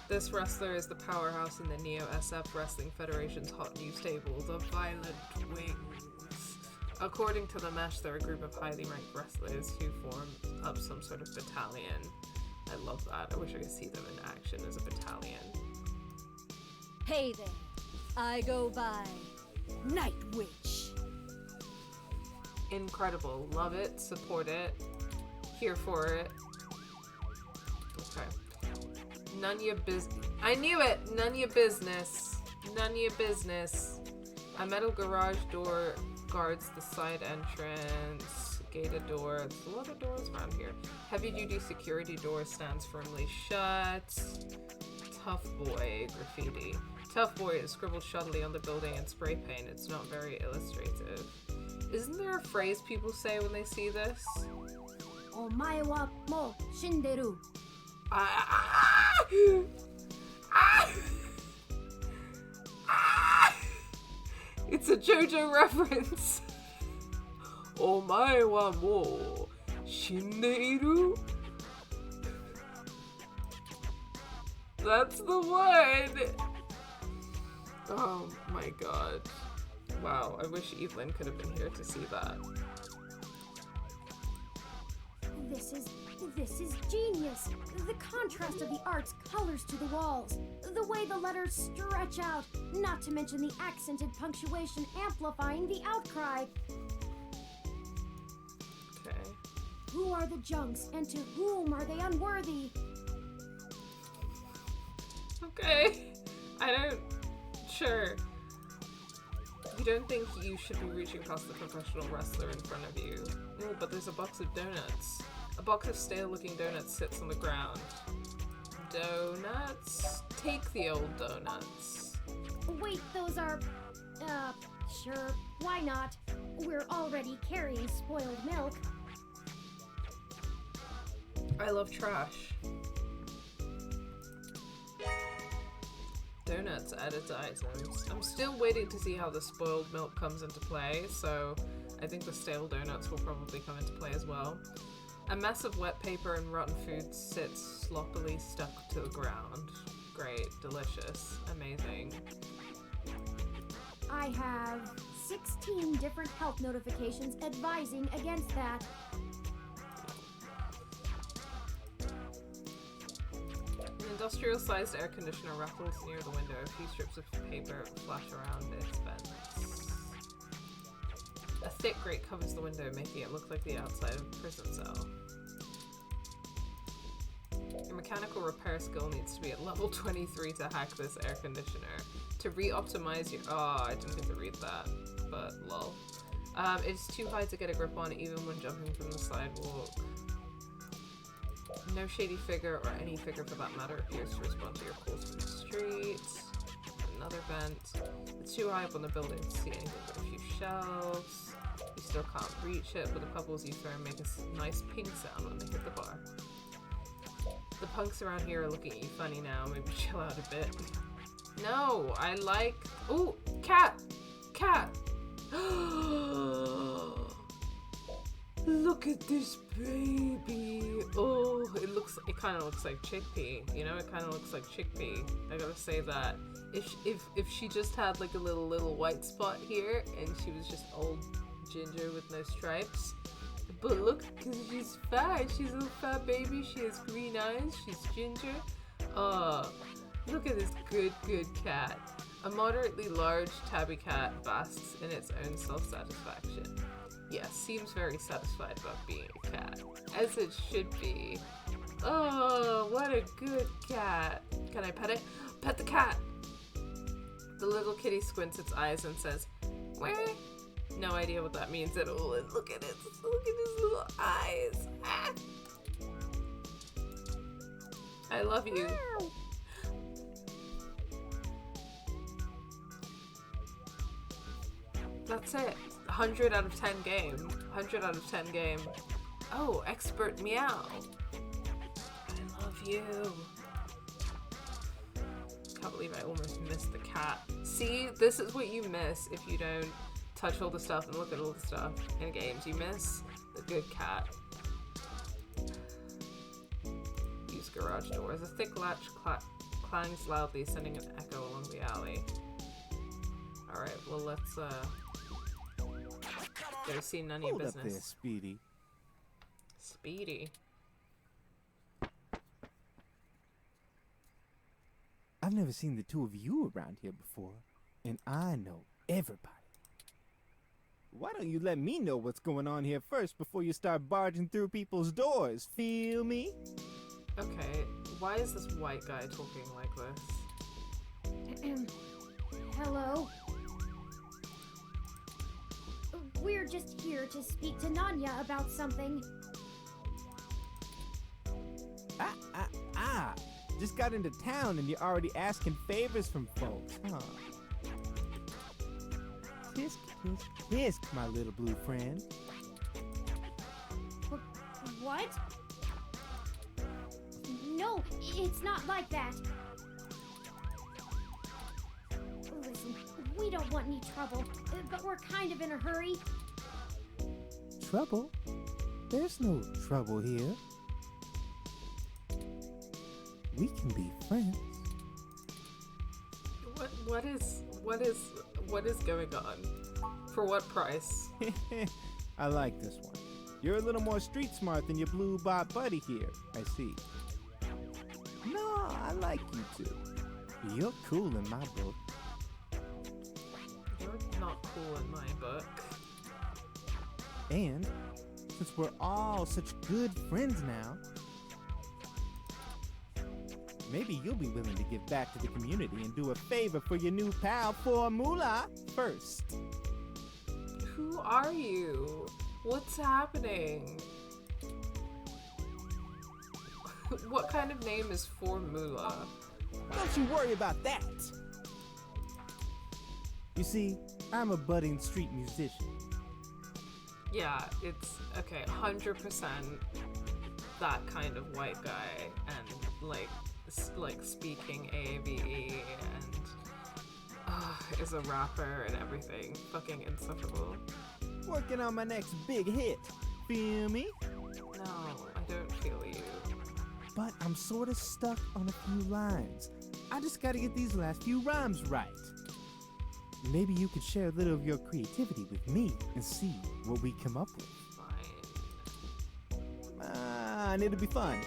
S1: This wrestler is the powerhouse in the Neo SF Wrestling Federation's hot new stable, the Violent Wings. According to the Mesh, they're a group of highly ranked wrestlers who form up some sort of battalion. I love that. I wish I could see them in action as a battalion.
S8: Hey there, I go by Night Witch.
S1: Incredible. Love it. Support it. Here for it. Okay. None your business. I knew it! None your business. None your business. A metal garage door guards the side entrance. Gated door. There's a lot of doors around here. Heavy duty security door stands firmly shut. Tough boy graffiti. Tough boy is scribbled shoddily on the building in spray paint. It's not very illustrative. Isn't there a phrase people say when they see this?
S2: Omae wa mo shinderu.
S1: It's a JoJo reference. Omae wa mo shindeiru? That's the one! Oh my god. Wow, I wish Evelyn could have been here to see that.
S2: This is genius. The contrast of the art's colors to the walls. The way the letters stretch out, not to mention the accented punctuation amplifying the outcry.
S1: Okay.
S2: Who are the junks and to whom are they unworthy?
S1: Okay. Sure. You don't think you should be reaching past the professional wrestler in front of you. Oh, but there's a box of donuts. A box of stale-looking donuts sits on the ground. Donuts? Take the old donuts.
S2: Wait, those are... sure, why not? We're already carrying spoiled milk.
S1: I love trash. Donuts added to items. I'm still waiting to see how the spoiled milk comes into play, so I think the stale donuts will probably come into play as well. A mess of wet paper and rotten food sits sloppily stuck to the ground. Great, delicious, amazing.
S2: I have 16 different health notifications advising against that.
S1: An industrial-sized air conditioner rattles near the window. A few strips of paper flash around its vents. A thick grate covers the window, making it look like the outside of a prison cell. Your mechanical repair skill needs to be at level 23 to hack this air conditioner. To re-optimize your... Oh, I didn't get to read that, but lol. It's too high to get a grip on even when jumping from the sidewalk. No shady figure, or any figure for that matter, appears to respond to your calls from the streets. Another vent. It's too high up on the building to see anything but a few shelves. You still can't reach it, but the pebbles you throw make a nice ping sound when they hit the bar. The punks around here are looking at you funny now. Maybe chill out a bit. No, I like... Ooh, cat! Cat! Look at this baby! Oh, it kind of looks like chickpea. You know, it kind of looks like chickpea. I gotta say that. If she just had like a little white spot here and she was just old ginger with no stripes. But look, cause she's fat. She's a little fat baby. She has green eyes. She's ginger. Look at this good cat. A moderately large tabby cat basks in its own self-satisfaction. Yes, seems very satisfied about being a cat. As it should be. Oh, what a good cat. Can I pet it? Pet the cat! The little kitty squints its eyes and says, "Where?" No idea what that means at all. And look at it. Look at his little eyes. Ah. I love you. That's it. 100 out of 10 game. 100 out of 10 game. Oh, expert meow. I love you. Can't believe I almost missed the cat. See, this is what you miss if you don't touch all the stuff and look at all the stuff in games. You miss the good cat. Use garage doors. A thick latch clangs loudly, sending an echo along the alley. Alright, well let's go see none of your business.
S9: Hold up there, Speedy.
S1: Speedy.
S9: I've never seen the two of you around here before, and I know everybody. Why don't you let me know what's going on here first before you start barging through people's doors? Feel me?
S1: Okay, why is this white guy talking like this?
S2: Hello? We're just here to speak to Nanya about something.
S9: Just got into town and you're already asking favors from folks, huh? Tisk, tisk, tisk, my little blue friend.
S2: What? No, it's not like that. Listen, we don't want any trouble, but we're kind of in a hurry.
S9: Trouble? There's no trouble here. We can be friends.
S1: What is going on? For what price?
S9: I like this one. You're a little more street smart than your blue bot buddy here, I see. No, I like you too. You're cool in my book.
S1: You're not cool in my book.
S9: And since we're all such good friends now, maybe you'll be willing to give back to the community and do a favor for your new pal Formula first.
S1: Who are you? What's happening? What kind of name is Formula?
S9: Don't you worry about that. You see, I'm a budding street musician.
S1: Yeah, it's okay, 100%. that kind of white guy and like speaking AAVE and is a rapper and everything. Fucking insufferable.
S9: Working on my next big hit. Feel me?
S1: No, I don't feel you.
S9: But I'm sort of stuck on a few lines. I just gotta get these last few rhymes right. Maybe you could share a little of your creativity with me and see what we come up with.
S1: Fine.
S9: It'll be fun.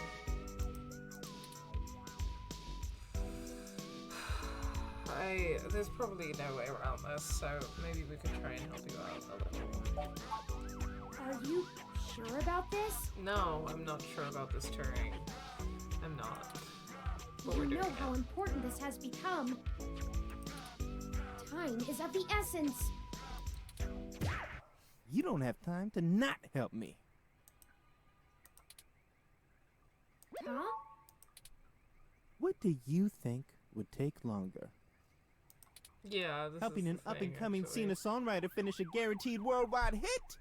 S1: There's probably no way around this, so maybe we could try and help you out a little.
S2: Are you sure about this?
S1: No, I'm not sure about this Turing. I'm not. But we're
S2: You
S1: doing
S2: know how
S1: it.
S2: important this has become. Time is of the essence.
S9: You don't have time to not help me.
S2: Huh?
S9: What do you think would take longer?
S1: Yeah, this
S9: Helping
S1: is
S9: an
S1: the thing,
S9: up-and-coming
S1: actually.
S9: singer-songwriter finish a guaranteed worldwide hit?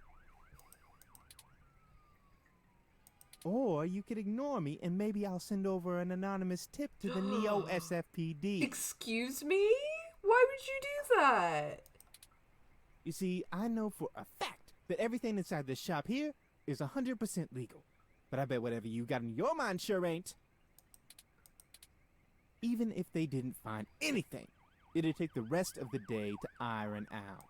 S9: Or you could ignore me and maybe I'll send over an anonymous tip to the Neo SFPD.
S1: Excuse me? Why would you do that?
S9: You see, I know for a fact that everything inside this shop here is 100% legal. But I bet whatever you got in your mind sure ain't. Even if they didn't find anything, it'd take the rest of the day to iron out.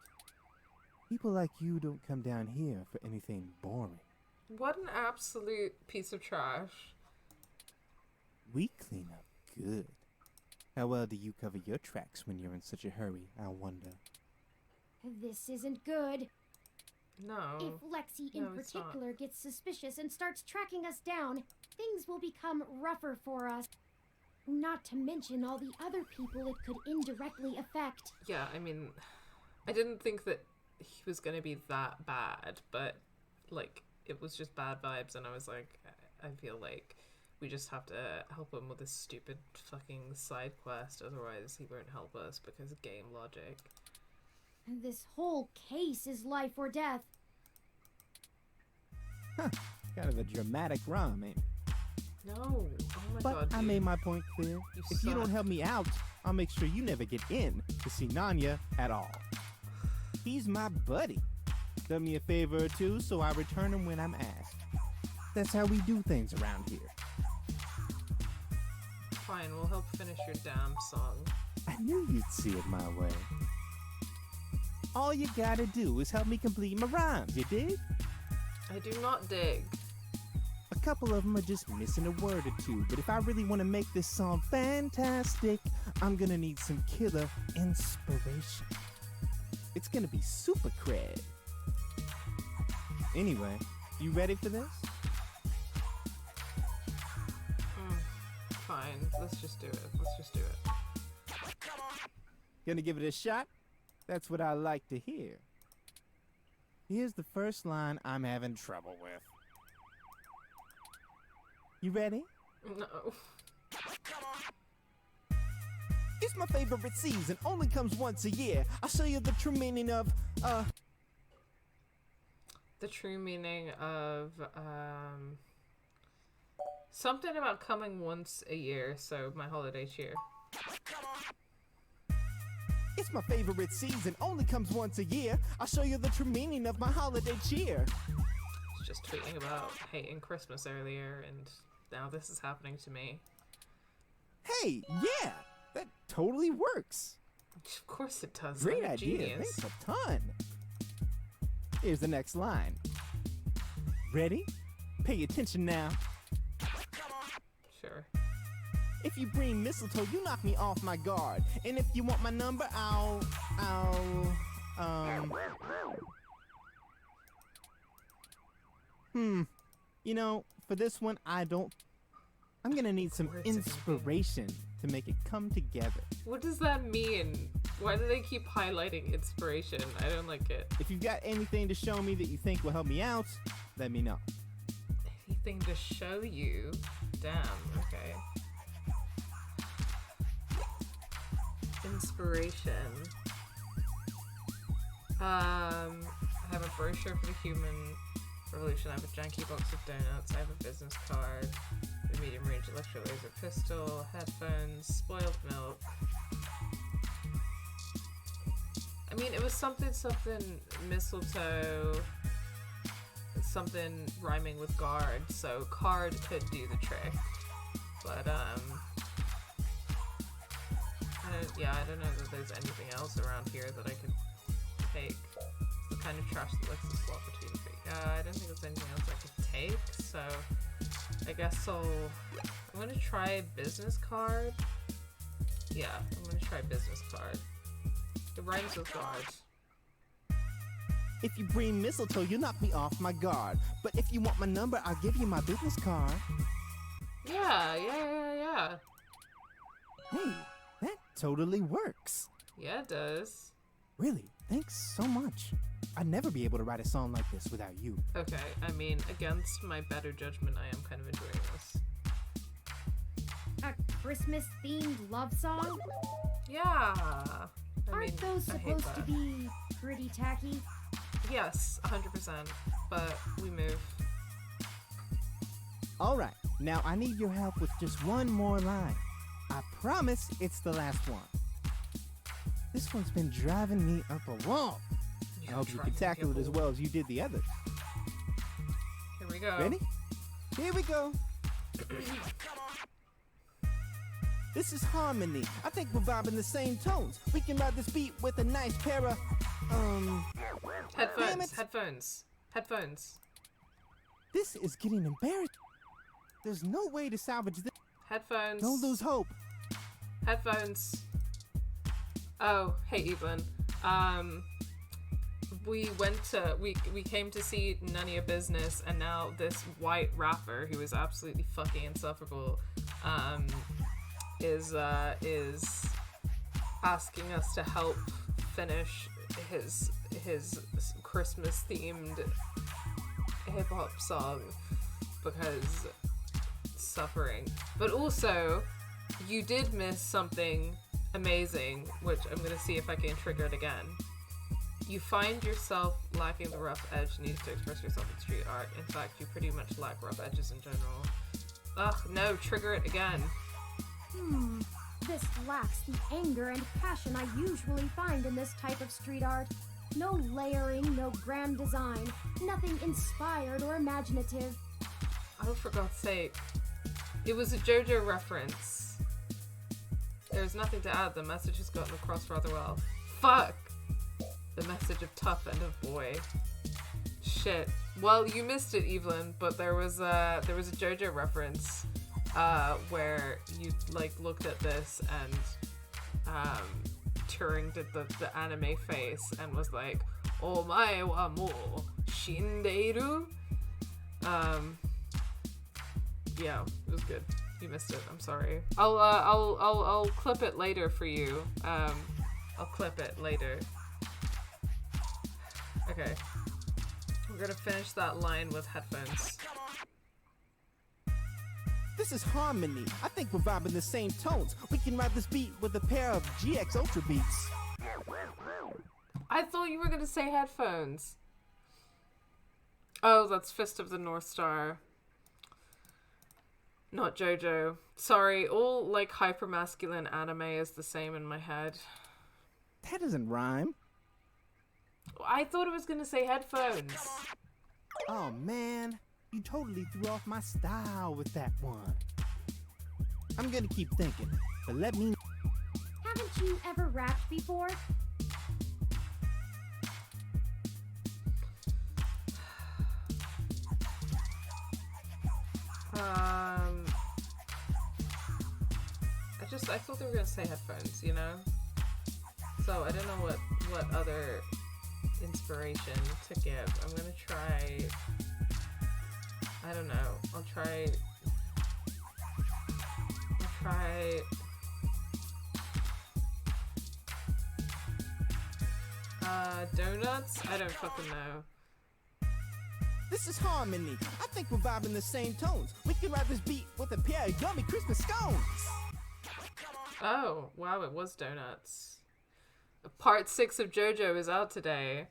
S9: People like you don't come down here for anything boring.
S1: What an absolute piece of trash.
S9: We clean up good. How well do you cover your tracks when you're in such a hurry, I wonder?
S2: This isn't good.
S1: No.
S2: If Lexi in
S1: No, it's not.
S2: particular gets suspicious and starts tracking us down, things will become rougher for us. Not to mention all the other people it could indirectly affect.
S1: Yeah, I mean, I didn't think that he was gonna be that bad, but, like, it was just bad vibes, and I was like, I feel like we just have to help him with this stupid fucking side quest, otherwise he won't help us because of game logic.
S2: This whole case is life or death.
S9: Huh, kind of a dramatic rhyme, ain't it?
S1: No. Oh my
S9: But
S1: god.
S9: I
S1: dude.
S9: made my point clear. If you don't
S1: suck.
S9: help me out, I'll make sure you never get in to see Nanya at all. He's my buddy. Done me a favor or two, so I return him when I'm asked. That's how we do things around here.
S1: Fine, we'll help finish your damn song.
S9: I knew you'd see it my way. All you gotta do is help me complete my rhymes, you dig?
S1: I do not dig.
S9: A couple of them are just missing a word or two, but if I really want to make this song fantastic, I'm gonna need some killer inspiration. It's gonna be super cred. Anyway, you ready for this?
S1: Fine, let's just do it. Let's just do it.
S9: Gonna give it a shot? That's what I like to hear. Here's the first line I'm having trouble with. You ready?
S1: No.
S9: It's my favorite season, only comes once a year. I'll show you the true meaning of,
S1: The true meaning of, something about coming once a year, so my holiday cheer.
S9: It's my favorite season, only comes once a year. I'll show you the true meaning of my holiday cheer.
S1: I was just tweeting about hating Christmas earlier, and now this is happening to me.
S9: Hey, yeah, that totally works.
S1: Of course it does.
S9: Great
S1: I'm a
S9: idea,
S1: genius.
S9: thanks a ton. Here's the next line. Ready? Pay attention now.
S1: Sure.
S9: If you bring mistletoe, you knock me off my guard. And if you want my number, You know, for this one, I'm gonna need some
S1: Words of
S9: inspiration to make it come together.
S1: What does that mean? Why do they keep highlighting inspiration? I don't like it.
S9: If you've got anything to show me that you think will help me out, let me know.
S1: Anything to show you? Damn, okay. Inspiration. I have a brochure for the human Revolution, I have a janky box of donuts, I have a business card, a medium range electro laser pistol, headphones, spoiled milk. I mean, it was something mistletoe, something rhyming with guard, so card could do the trick. But, I don't know that there's anything else around here that I could take. The kind of trash that lets us swap between feet. I don't think there's anything else I could take, so I guess I'm gonna try business card. Yeah, I'm gonna try business card. It rhymes with guard.
S9: If you bring mistletoe, you knock me off my guard. But if you want my number, I'll give you my business card.
S1: Yeah.
S9: Hey, that totally works.
S1: Yeah, it does.
S9: Really, thanks so much. I'd never be able to write a song like this without you.
S1: Okay, I mean, against my better judgment, I am kind of enjoying this.
S2: A Christmas-themed love song?
S1: Yeah.
S2: Aren't those supposed to be pretty tacky?
S1: Yes, 100%. But we move.
S9: Alright, now I need your help with just one more line. I promise it's the last one. This one's been driving me up a wall. I hope you can tackle it as well as you did the others.
S1: Here we go.
S9: Ready? Here we go. This is harmony. I think we're vibing the same tones. We can ride this beat with a nice pair of, Headphones. This is getting embarrassing. There's no way to salvage this.
S1: Headphones.
S9: Don't lose hope.
S1: Headphones. Oh, hey Evelyn. We came to see None of Your Business, and now this white rapper who is absolutely fucking insufferable, is asking us to help finish his Christmas themed hip hop song because suffering. But also, you did miss something amazing, which I'm gonna see if I can trigger it again. You find yourself lacking the rough edge needed to express yourself in street art. In fact, you pretty much lack rough edges in general. Ugh, no, trigger it again.
S2: This lacks the anger and passion I usually find in this type of street art. No layering, no grand design, nothing inspired or imaginative.
S1: Oh, for God's sake. It was a JoJo reference. There's nothing to add, the message has gotten across rather well. Fuck! The message of tough and of boy. Shit. Well, you missed it, Evelyn, but there was a JoJo reference where you looked at this and Turing did the anime face and was like, "Omae wa mou shindeiru." Yeah, it was good. You missed it. I'm sorry. I'll clip it later for you. I'll clip it later. Okay. We're gonna finish that line with headphones.
S9: This is harmony. I think we're vibing the same tones. We can ride this beat with a pair of GX Ultra beats.
S1: I thought you were gonna say headphones. Oh, that's Fist of the North Star. Not JoJo. Sorry, all hyper-masculine anime is the same in my head.
S9: That doesn't rhyme.
S1: I thought it was gonna say headphones.
S9: Oh man, you totally threw off my style with that one. I'm gonna keep thinking, but let me...
S2: Haven't you ever rapped before?
S1: I thought they were gonna say headphones, you know? So I don't know what other inspiration to give. I'm gonna try, I don't know, I'll try donuts? I don't fucking know.
S9: This is harmony. I think we're vibing the same tones. We can ride this beat with a pair of yummy Christmas scones.
S1: Oh, wow, it was donuts. Part 6 of JoJo is out today.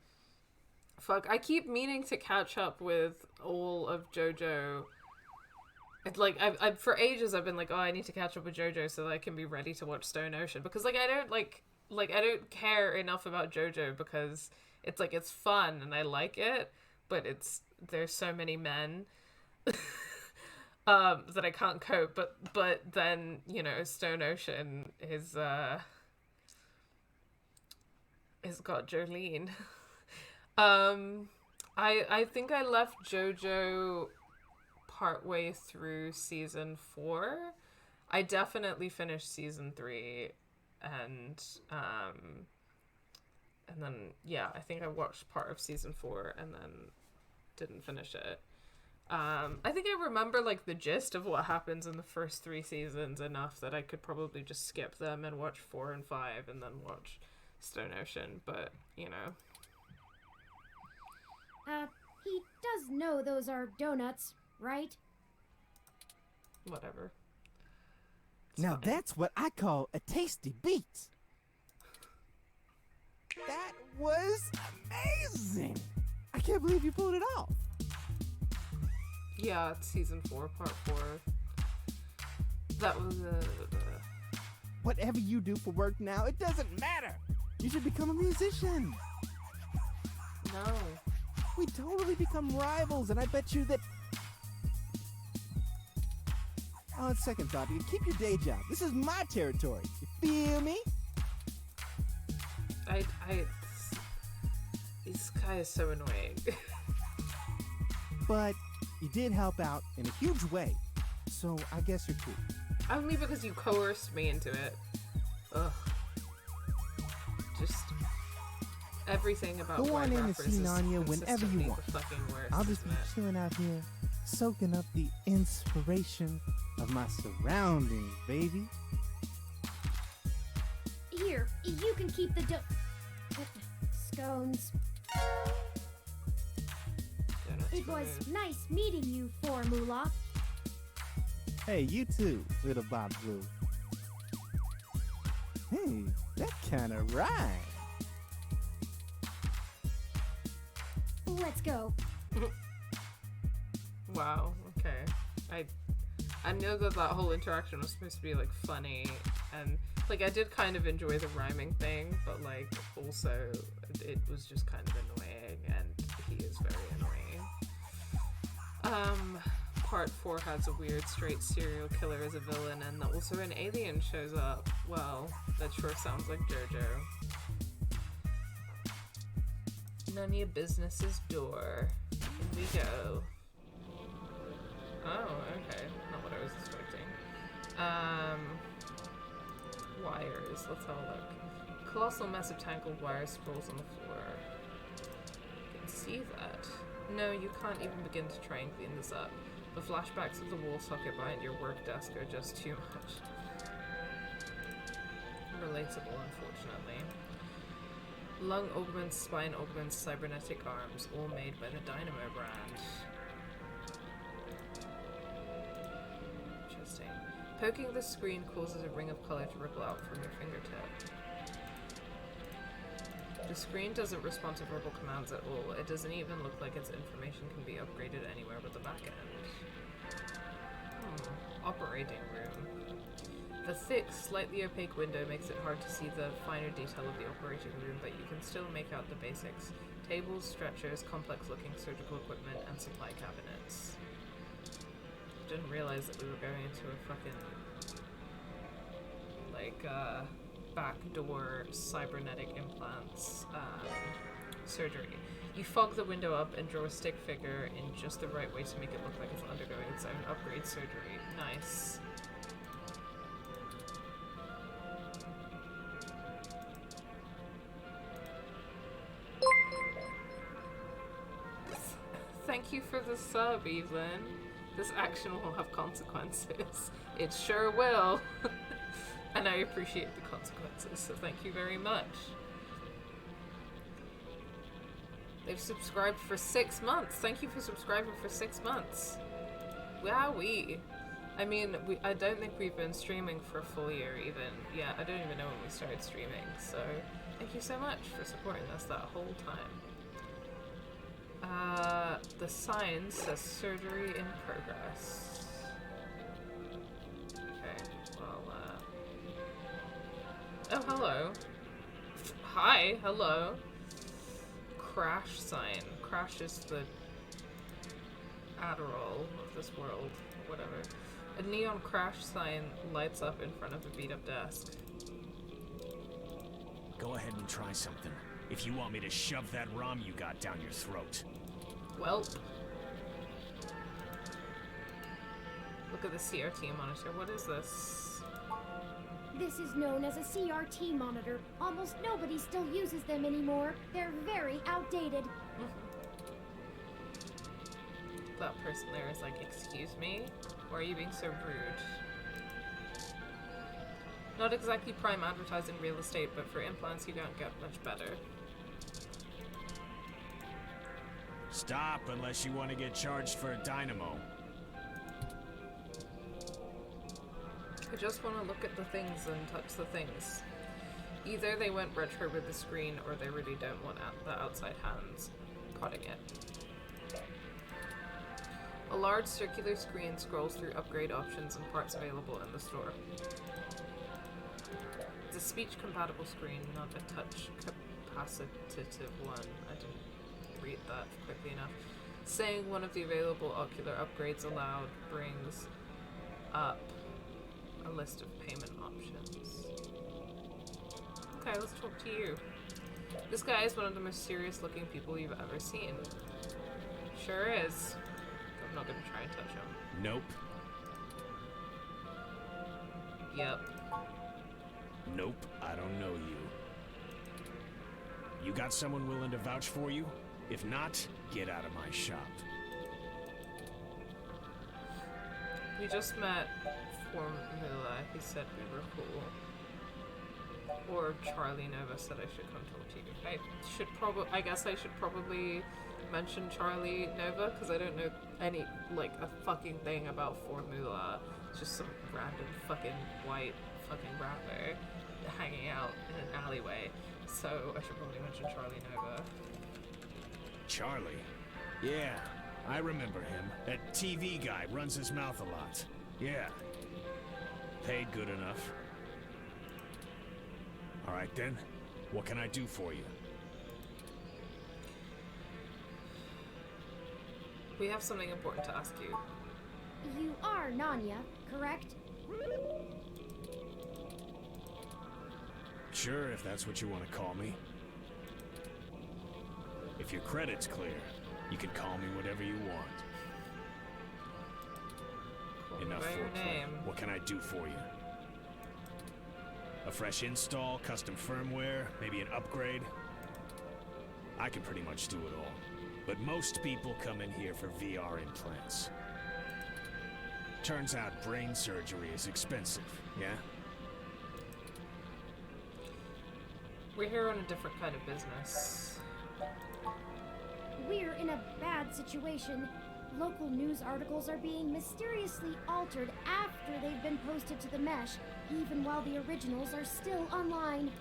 S1: Fuck, I keep meaning to catch up with all of JoJo. It's like, I've for ages I've been like, oh, I need to catch up with JoJo so that I can be ready to watch Stone Ocean. Because, like, I don't care enough about JoJo because it's, like, it's fun and I like it, but there's so many men that I can't cope. But then, you know, Stone Ocean is got Jolene. I think I left JoJo partway through season 4. I definitely finished season 3, and then yeah, I think I watched part of season 4 and then didn't finish it. I think I remember like the gist of what happens in the first 3 seasons enough that I could probably just skip them and watch 4 and 5 and then watch Stone Ocean, but you know.
S2: He does know those are donuts, right?
S1: Whatever.
S9: Now that's what I call a tasty beat. That was amazing. I can't believe you pulled it off.
S1: Yeah, it's season 4, part 4. That was
S9: Whatever you do for work now, it doesn't matter. You should become a musician.
S1: No.
S9: We totally become rivals, and I bet you that... On second thought, you keep your day job. This is my territory. You feel me?
S1: This guy is so annoying.
S9: But you did help out in a huge way, so I guess you're cool.
S1: Only because you coerced me into it. Ugh. Just everything about
S9: Go
S1: white
S9: on in and
S1: rappers
S9: see
S1: is
S9: Nanya whenever you
S1: consistently
S9: want.
S1: the fucking worst,
S9: I'll just be
S1: isn't it?
S9: chilling out here, soaking up the inspiration of my surroundings, baby.
S2: Here, you can keep the scones.
S1: Donuts
S2: It
S1: were
S2: was
S1: good.
S2: nice meeting you, Formula.
S9: Hey, you too, little Bob Blue. Hey, that kind of rhyme.
S2: Let's go.
S1: Wow. Okay. I know that whole interaction was supposed to be like funny, and like I did kind of enjoy the rhyming thing, but like also it was just kind of annoying, and he is very annoying. Part 4 has a weird straight serial killer as a villain, and also an alien shows up. Well, that sure sounds like JoJo. None of your business's door. Here we go. Oh, okay. Not what I was expecting. Wires. Let's have a look. Colossal mess of tangled wires sprawls on the floor. You can see that. No, you can't even begin to try and clean this up. The flashbacks of the wall socket behind your work desk are just too much. Relatable, unfortunately. Lung augments, spine augments, cybernetic arms, all made by the Dynamo brand. Interesting. Poking the screen causes a ring of color to ripple out from your fingertip. The screen doesn't respond to verbal commands at all. It doesn't even look like its information can be upgraded anywhere but the back end. Operating room. The thick, slightly opaque window makes it hard to see the finer detail of the operating room, but you can still make out the basics. Tables, stretchers, complex-looking surgical equipment, and supply cabinets. Didn't realize that we were going into a fucking, like, backdoor cybernetic implants surgery. You fog the window up and draw a stick figure in just the right way to make it look like it's undergoing its own upgrade surgery. Nice. Thank you for the sub, Evelyn. This action will have consequences. It sure will. And I appreciate the consequences, so thank you very much. They've subscribed for 6 months. Thank you for subscribing for 6 months. Wowee. I mean, I don't think we've been streaming for a full year even. Yeah, I don't even know when we started streaming, so thank you so much for supporting us that whole time. The sign says surgery in progress. Okay, well, oh, hello. Hi, hello. Crash sign. Crash is the Adderall of this world, or whatever. A neon crash sign lights up in front of a beat-up desk.
S7: Go ahead and try something. If you want me to shove that ROM you got down your throat.
S1: Welp. Look at the CRT monitor. What is this?
S2: This is known as a CRT monitor. Almost nobody still uses them anymore. They're very outdated.
S1: That person there is like, excuse me? Why are you being so rude? Not exactly prime advertising real estate, but for implants you don't get much better.
S7: Stop unless you want to get charged for a dynamo.
S1: I just want to look at the things and touch the things. Either they went retro with the screen, or they really don't want the outside hands prodding it. A large circular screen scrolls through upgrade options and parts available in the store. It's a speech-compatible screen, not a touch-capacitive one. I didn't read that quickly enough. Saying one of the available ocular upgrades allowed brings up a list of payment options. Okay, let's talk to you. This guy is one of the most serious-looking people you've ever seen. Sure is. I'm not gonna try and touch him.
S7: Nope.
S1: Yep.
S7: Nope, I don't know you. You got someone willing to vouch for you? If not, get out of my shop.
S1: We just met Formula. He said we were cool. Or Charlie Nova said I should come talk to you. I guess I should probably mention Charlie Nova, because I don't know any, like, a fucking thing about Formula. It's just some random fucking white fucking rapper hanging out in an alleyway. So I should probably mention Charlie Nova.
S7: Charlie? Yeah, I remember him. That TV guy runs his mouth a lot. Yeah. Paid good enough. Alright then, what can I do for you?
S1: We have something important to ask you.
S2: You are Nanya, correct?
S7: Sure, if that's what you want to call me. If your credit's clear, you can call me whatever you want. Enough foreplay. What can I do for you? A fresh install, custom firmware, maybe an upgrade? I can pretty much do it all. But most people come in here for VR implants. Turns out brain surgery is expensive, yeah?
S1: We're here on a different kind of business.
S2: We're in a bad situation. Local news articles are being mysteriously altered after they've been posted to the mesh, even while the originals are still online.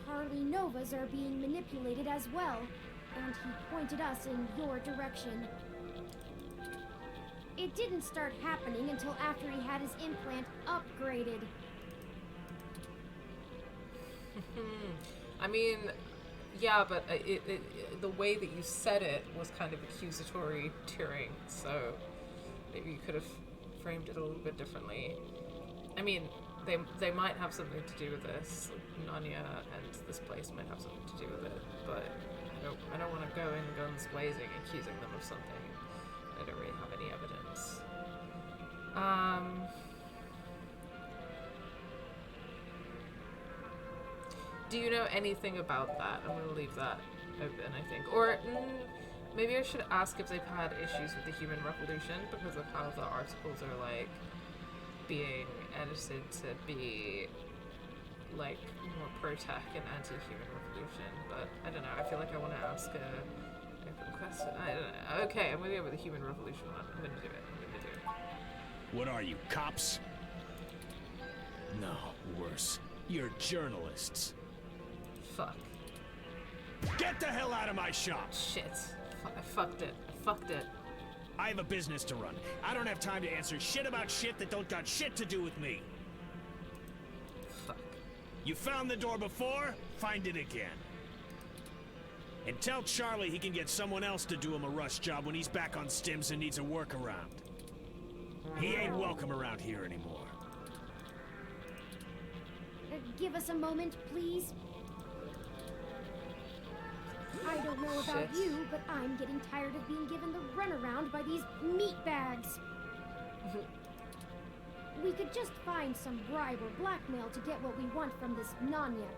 S2: Charlie Novas are being manipulated as well, and he pointed us in your direction. It didn't start happening until after he had his implant upgraded.
S1: I mean, yeah, but the way that you said it was kind of accusatory tearing, so maybe you could have framed it a little bit differently. I mean, they might have something to do with this. Nanya and this place might have something to do with it, but I don't want to go in guns blazing accusing them of something. I don't really have any evidence. Do you know anything about that? I'm going to leave that open, I think. Or maybe I should ask if they've had issues with the Human Revolution because of how the articles are, like, being edited to be, like, more pro-tech and anti-human revolution. But I don't know. I feel like I want to ask a open question. I don't know. Okay, I'm going to go with the Human Revolution one. I'm going to do it.
S7: What are you, cops? No, worse. You're journalists.
S1: Fuck.
S7: Get the hell out of my shop!
S1: Shit. I fucked it. I fucked it.
S7: I have a business to run. I don't have time to answer shit about shit that don't got shit to do with me.
S1: Fuck.
S7: You found the door before? Find it again. And tell Charlie he can get someone else to do him a rush job when he's back on stims and needs a workaround. He ain't welcome around here anymore.
S2: Give us a moment, please. I don't know about you, but I'm getting tired of being given the runaround by these meatbags. We could just find some bribe or blackmail to get what we want from this Nanya.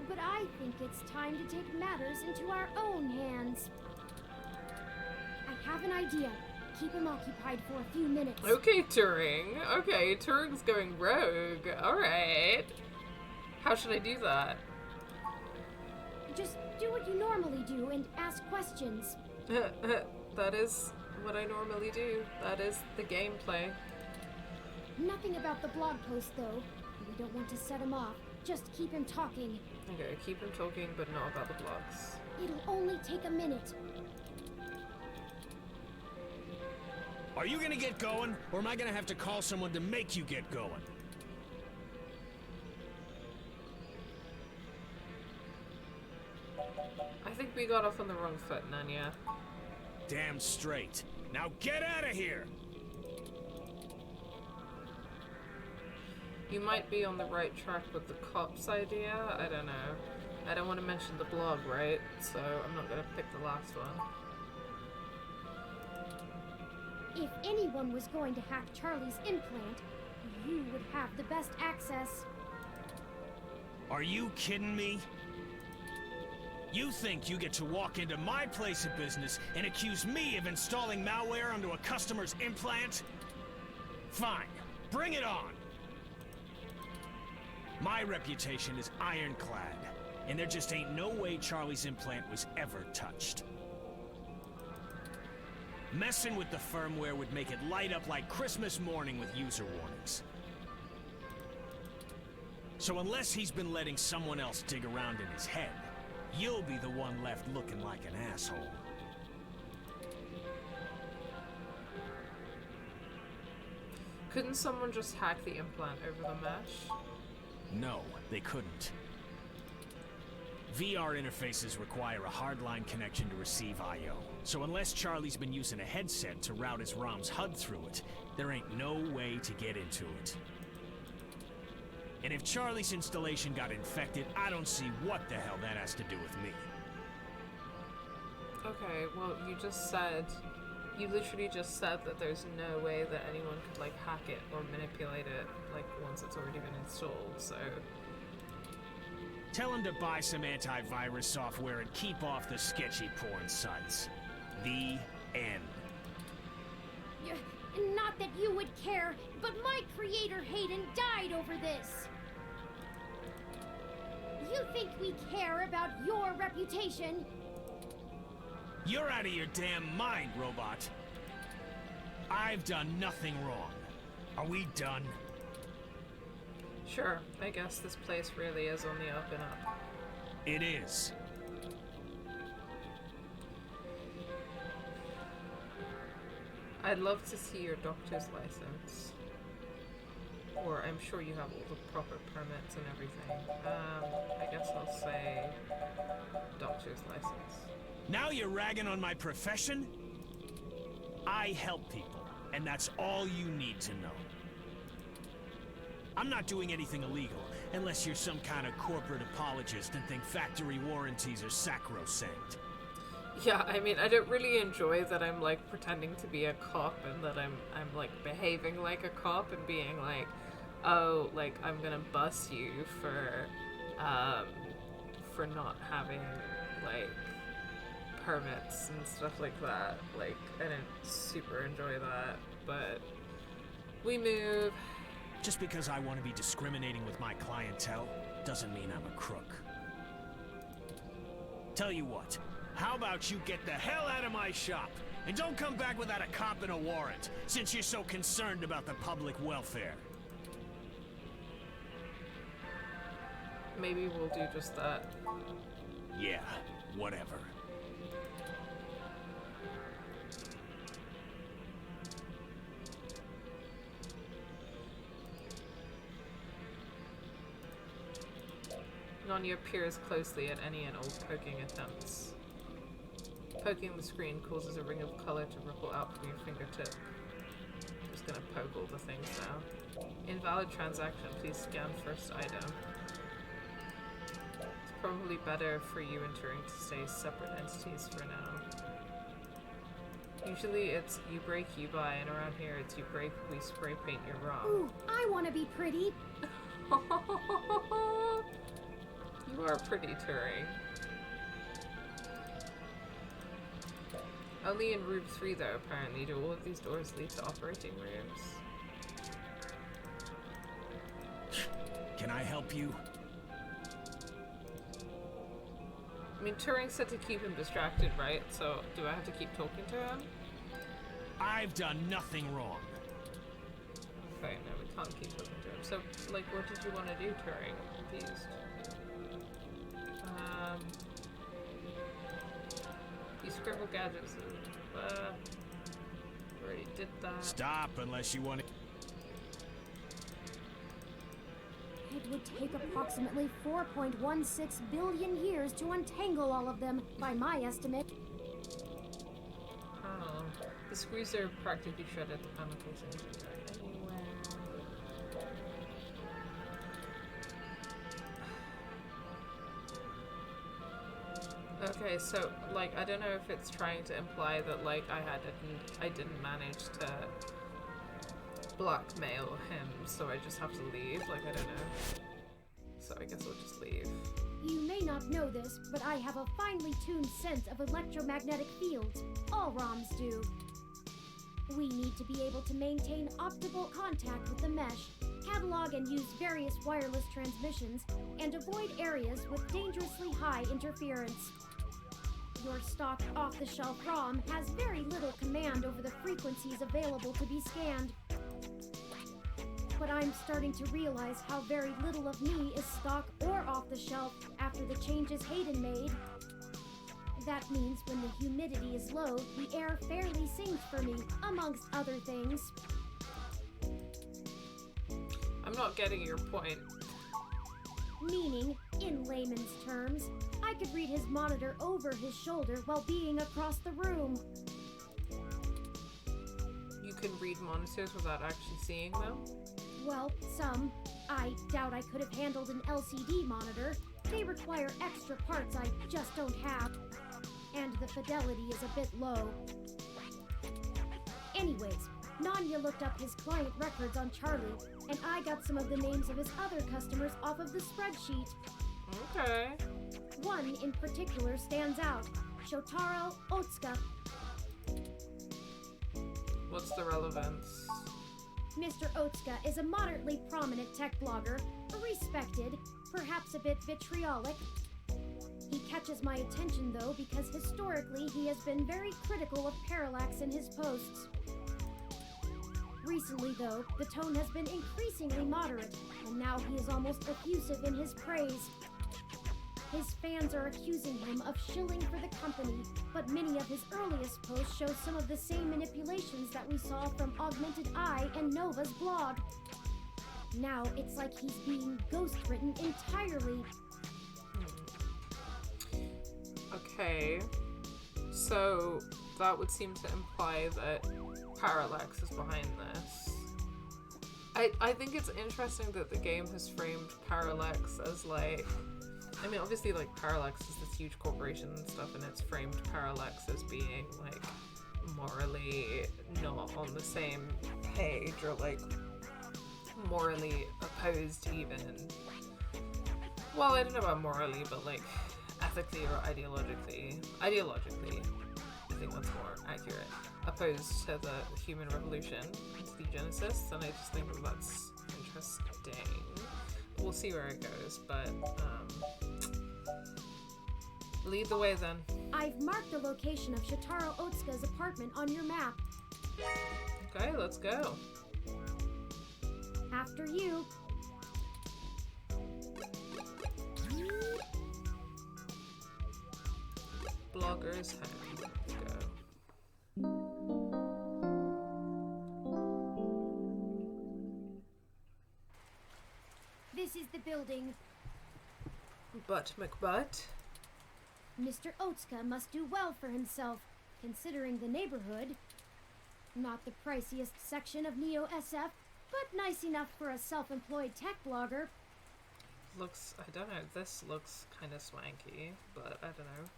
S2: But I think it's time to take matters into our own hands. I have an idea. Keep him occupied for a few minutes.
S1: Okay, Turing. Okay, Turing's going rogue. Alright. How should I do that?
S2: Just do what you normally do and ask questions.
S1: That is what I normally do. That is the gameplay.
S2: Nothing about the blog post, though. We don't want to set him off. Just keep him talking.
S1: Okay, keep him talking, but not about the blogs.
S2: It'll only take a minute.
S7: Are you gonna get going, or am I gonna have to call someone to make you get going?
S1: I think we got off on the wrong foot, Nanya.
S7: Damn straight. Now get out of here!
S1: You might be on the right track with the cops idea. I don't know. I don't want to mention the blog, right? So I'm not going to pick the last one.
S2: If anyone was going to hack Charlie's implant, you would have the best access.
S7: Are you kidding me? You think you get to walk into my place of business and accuse me of installing malware onto a customer's implant? Fine, bring it on! My reputation is ironclad, and there just ain't no way Charlie's implant was ever touched. Messing with the firmware would make it light up like Christmas morning with user warnings. So unless he's been letting someone else dig around in his head, you'll be the one left looking like an asshole.
S1: Couldn't someone just hack the implant over the mesh?
S7: No, they couldn't. VR interfaces require a hardline connection to receive I/O. So unless Charlie's been using a headset to route his ROM's HUD through it, there ain't no way to get into it. And if Charlie's installation got infected, I don't see what the hell that has to do with me.
S1: Okay, well, you literally just said that there's no way that anyone could, like, hack it or manipulate it, like, once it's already been installed, so...
S7: Tell him to buy some antivirus software and keep off the sketchy porn sites. The end.
S2: Not that you would care, but my creator Hayden died over this. You think we care about your reputation?
S7: You're out of your damn mind, robot. I've done nothing wrong. Are we done?
S1: Sure, I guess this place really is on the up and up.
S7: It is.
S1: I'd love to see your doctor's license. Or I'm sure you have all the proper permits and everything. I guess I'll say doctor's license.
S7: Now you're ragging on my profession? I help people, and that's all you need to know. I'm not doing anything illegal, unless you're some kind of corporate apologist and think factory warranties are sacrosanct.
S1: Yeah, I mean, I don't really enjoy that I'm, like, pretending to be a cop and that I'm like, behaving like a cop and being like, oh, like, I'm gonna bust you for not having, like, permits and stuff like that. Like, I don't super enjoy that, but we move.
S7: Just because I want to be discriminating with my clientele doesn't mean I'm a crook. Tell you what, how about you get the hell out of my shop and don't come back without a cop and a warrant, since you're so concerned about the public welfare.
S1: Maybe we'll do just that.
S7: Yeah, whatever.
S1: Anya peers closely at any and all poking attempts. Poking the screen causes a ring of color to ripple out from your fingertip. I'm just gonna poke all the things now. Invalid transaction, please scan first item. It's probably better for you and Turing to stay separate entities for now. Usually it's you break, you buy, and around here it's you break, we spray paint your ROM.
S2: Ooh, I want to be pretty.
S1: You are pretty, Turing. Only in room 3 though, apparently, do all of these doors lead to operating rooms.
S7: Can I help you?
S1: I mean, Turing said to keep him distracted, right? So, do I have to keep talking to him?
S7: I've done nothing wrong.
S1: Okay, no, we can't keep talking to him. So, like, what did you want to do, Turing? I'm confused. You scribble gadgets. Already did that.
S7: Stop unless you want to.
S2: It would take approximately 4.16 billion years to untangle all of them, by my estimate.
S1: Oh, the screws are practically shredded. The chemicals isn't going anywhere. Okay, so like I don't know if it's trying to imply that like I didn't manage to blackmail him, so I just have to leave. Like I don't know. So I guess I'll just leave.
S2: You may not know this, but I have a finely tuned sense of electromagnetic fields. All ROMs do. We need to be able to maintain optimal contact with the mesh, catalog and use various wireless transmissions, and avoid areas with dangerously high interference. Your stock off-the-shelf ROM has very little command over the frequencies available to be scanned. But I'm starting to realize how very little of me is stock or off-the-shelf after the changes Hayden made. That means when the humidity is low, the air fairly sings for me, amongst other things.
S1: I'm not getting your point.
S2: Meaning, in layman's terms, I could read his monitor over his shoulder while being across the room.
S1: You can read monitors without actually seeing them?
S2: Well, some. I doubt I could have handled an LCD monitor. They require extra parts I just don't have. And the fidelity is a bit low. Anyways, Nanya looked up his client records on Charlie, and I got some of the names of his other customers off of the spreadsheet.
S1: Okay.
S2: One in particular stands out. Shotaro Otsuka.
S1: What's the relevance?
S2: Mr. Otsuka is a moderately prominent tech blogger, respected, perhaps a bit vitriolic. He catches my attention though because historically he has been very critical of parallax in his posts. Recently though, the tone has been increasingly moderate, and now he is almost effusive in his praise. His fans are accusing him of shilling for the company, but many of his earliest posts show some of the same manipulations that we saw from Augmented Eye and Nova's blog. Now it's like he's being ghost-written entirely.
S1: Okay, so that would seem to imply that Parallax is behind this. I think it's interesting that the game has framed Parallax as like, I mean obviously like Parallax is this huge corporation and stuff, and it's framed Parallax as being like morally not on the same page or like morally opposed even. Well, I don't know about morally, but like ethically or ideologically, I think that's more accurate, opposed to the human revolution, to the Genesis, and I just think that that's interesting. We'll see where it goes, but lead the way then.
S2: I've marked the location of Shotaro Otsuka's apartment on your map.
S1: Okay, let's go.
S2: After you.
S1: Blogger's home. Let's go.
S2: This is the building.
S1: But McButt.
S2: Mr. Otska must do well for himself, considering the neighborhood. Not the priciest section of Neo SF, but nice enough for a self-employed tech blogger.
S1: Looks, I don't know, this looks kind of swanky, but I don't know.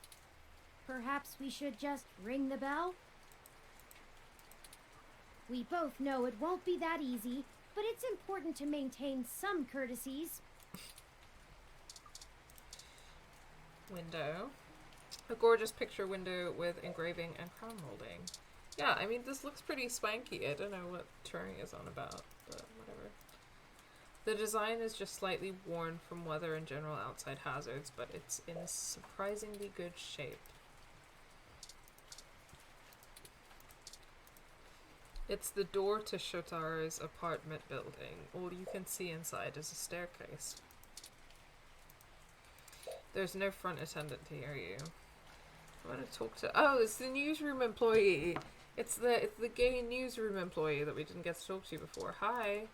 S2: Perhaps we should just ring the bell? We both know it won't be that easy, but it's important to maintain some courtesies.
S1: Window. A gorgeous picture window with engraving and crown molding. Yeah, I mean, this looks pretty swanky. I don't know what Turing is on about, but whatever. The design is just slightly worn from weather and general outside hazards, but it's in surprisingly good shape. It's the door to Shotaro's apartment building. All you can see inside is a staircase. There's no front attendant to hear you. I want to talk to... Oh, it's the newsroom employee. It's the gay newsroom employee that we didn't get to talk to before. Hi.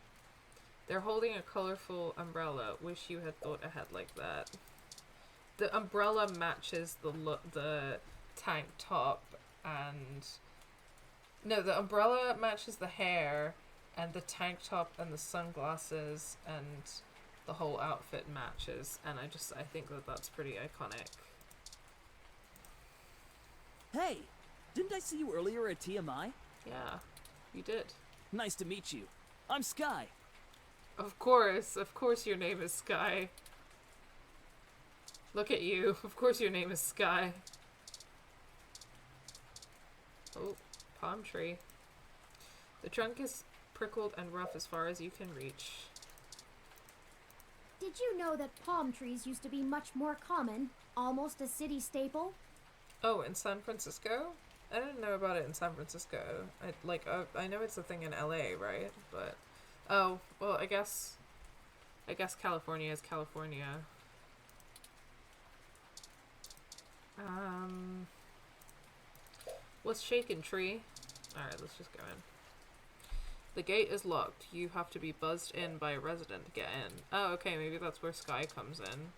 S1: They're holding a colorful umbrella. Wish you had thought ahead like that. The umbrella matches the tank top and... No, the umbrella matches the hair and the tank top and the sunglasses and the whole outfit matches. And I think that that's pretty iconic.
S10: Hey, didn't I see you earlier at TMI?
S1: Yeah, you did.
S10: Nice to meet you. I'm Sky.
S1: Of course your name is Sky. Look at you, of course your name is Sky. Oh, palm tree. The trunk is prickled and rough as far as you can reach.
S2: Did you know that palm trees used to be much more common? Almost a city staple?
S1: Oh, in San Francisco? I didn't know about it in San Francisco. I know it's a thing in LA, right? But oh, well, I guess California is California. What's shaking, tree? Alright, let's just go in. The gate is locked. You have to be buzzed in by a resident to get in. Oh, okay, maybe that's where Sky comes in.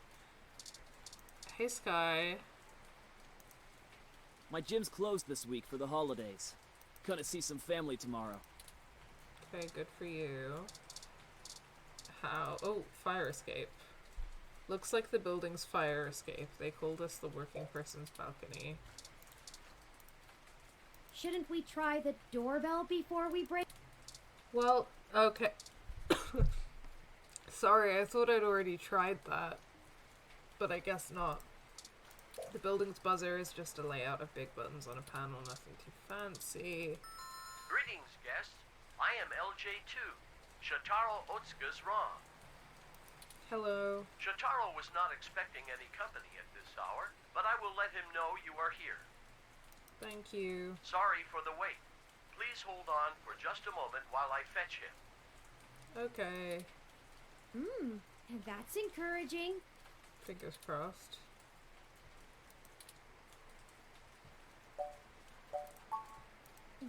S1: Hey, Sky.
S10: My gym's closed this week for the holidays. Gonna see some family tomorrow.
S1: Okay, good for you. How? Oh, fire escape. Looks like the building's fire escape. They called us the working person's balcony.
S2: Shouldn't we try the doorbell before we break?
S1: Well, okay. Sorry, I thought I'd already tried that. But I guess not. The building's buzzer is just a layout of big buttons on a panel, nothing too fancy.
S11: Greetings, guests. I am LJ2. Shotaro Otsuka's wrong.
S1: Hello.
S11: Shotaro was not expecting any company at this hour, but I will let him know you are here.
S1: Thank you.
S11: Sorry for the wait. Please hold on for just a moment while I fetch him.
S1: Okay.
S2: That's encouraging.
S1: Fingers crossed.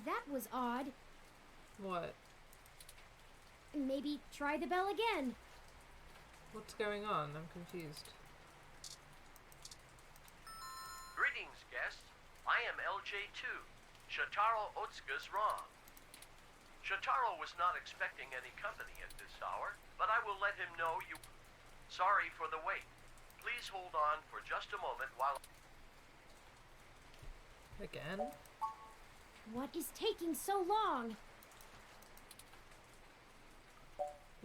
S2: That was odd.
S1: What?
S2: Maybe try the bell again.
S1: What's going on? I'm confused.
S11: Greetings, guests. I am LJ2. Shotaro Otsuka's wrong. Shotaro was not expecting any company at this hour, but I will let him know you... Sorry for the wait. Please hold on for just a moment while...
S1: Again?
S2: What is taking so long?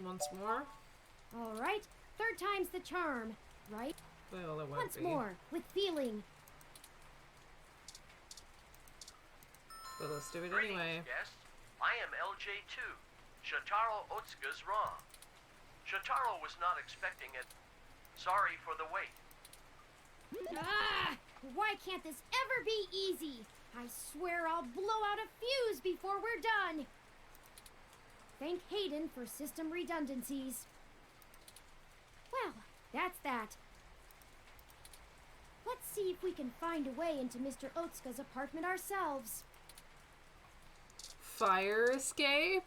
S1: Once more?
S2: All right, third time's the charm, right?
S1: Well, it won't
S2: Once
S1: be.
S2: more, with feeling.
S1: But let's do it
S11: Greetings,
S1: anyway.
S11: guests. I am LJ2. Shotaro Otsuka's wrong. Shotaro was not expecting it. Sorry for the wait.
S2: Ah! Why can't this ever be easy? I swear I'll blow out a fuse before we're done. Thank Hayden for system redundancies. Well, that's that. Let's see if we can find a way into Mr. Otsuka's apartment ourselves.
S1: Fire escape?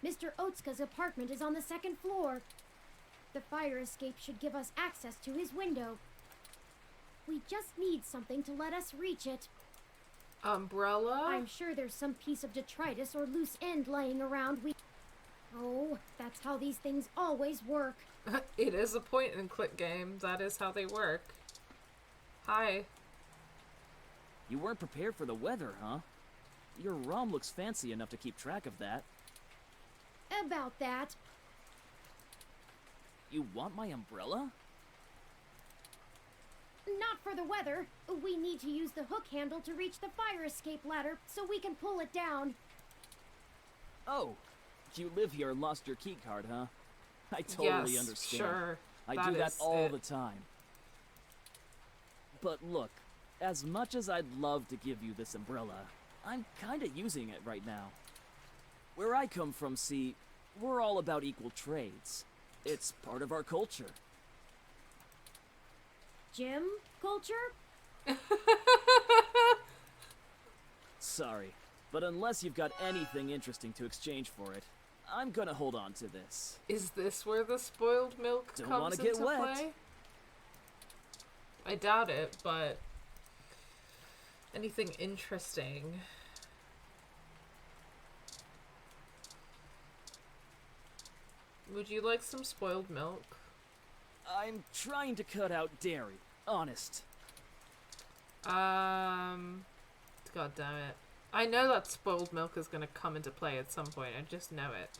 S2: Mr. Otsuka's apartment is on the second floor. The fire escape should give us access to his window. We just need something to let us reach it.
S1: Umbrella?
S2: I'm sure there's some piece of detritus or loose end laying around. Oh, that's how these things always work.
S1: It is a point-and-click game. That is how they work. Hi.
S10: You weren't prepared for the weather, huh? Your ROM looks fancy enough to keep track of that.
S2: About that.
S10: You want my umbrella?
S2: Not for the weather. We need to use the hook handle to reach the fire escape ladder so we can pull it down.
S10: Oh, you live here and lost your key card, huh? I totally
S1: yes,
S10: understand.
S1: Sure.
S10: I do that all the time. But look, as much as I'd love to give you this umbrella, I'm kinda using it right now. Where I come from, see, we're all about equal trades. It's part of our culture.
S2: Gym culture?
S10: Sorry, but unless you've got anything interesting to exchange for it, I'm gonna hold on to this.
S1: Is this where the spoiled milk
S10: Don't
S1: comes
S10: wanna get
S1: into
S10: wet.
S1: play? I doubt it, but anything interesting? Would you like some spoiled milk?
S10: I'm trying to cut out dairy, honest.
S1: God damn it. I know that spoiled milk is gonna come into play at some point. I just know it.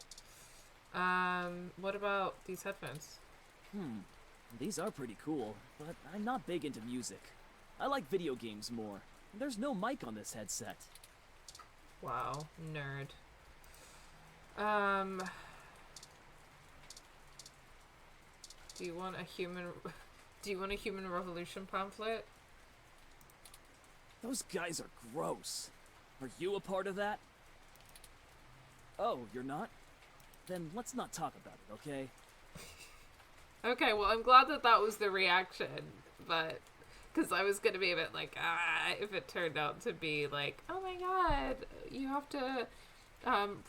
S1: What about these headphones?
S10: These are pretty cool, but I'm not big into music. I like video games more. There's no mic on this headset.
S1: Wow, nerd. Do you want a human revolution pamphlet?
S10: Those guys are gross. Are you a part of that? Oh, you're not? Then let's not talk about it, okay?
S1: Okay, well, I'm glad that that was the reaction, but because I was gonna be a bit like, if it turned out to be like, oh my god, you have to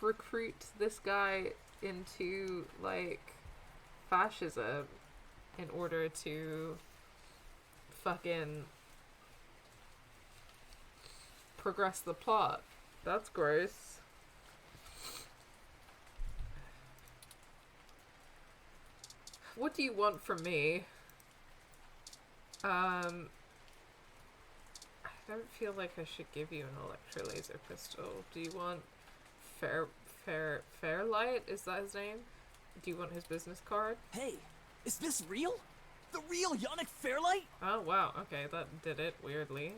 S1: recruit this guy into like fascism in order to fucking progress the plot. That's gross. What do you want from me? I don't feel like I should give you an electrolaser pistol. Do you want Fairlight? Is that his name? Do you want his business card?
S10: Hey, is this real? The real Yannick Fairlight?
S1: Oh wow, okay, that did it, weirdly.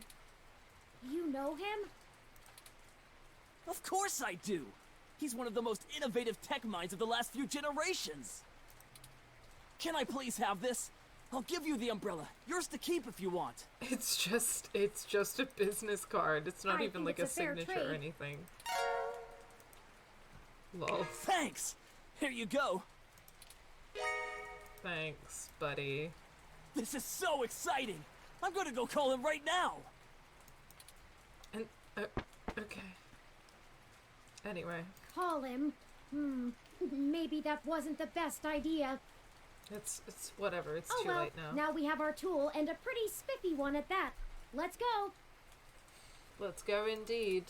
S2: You know him?
S10: Of course I do! He's one of the most innovative tech minds of the last few generations! Can I please have this? I'll give you the umbrella. Yours to keep if you want.
S1: It's just a business card. It's not even like a signature or anything. Lol.
S10: Thanks! Here you go.
S1: Thanks, buddy.
S10: This is so exciting! I'm gonna go call him right now!
S1: And, okay. Anyway.
S2: Call him? Maybe that wasn't the best idea.
S1: It's whatever, it's too late now.
S2: Now we have our tool, and a pretty spiffy one at that. Let's go!
S1: Let's go indeed.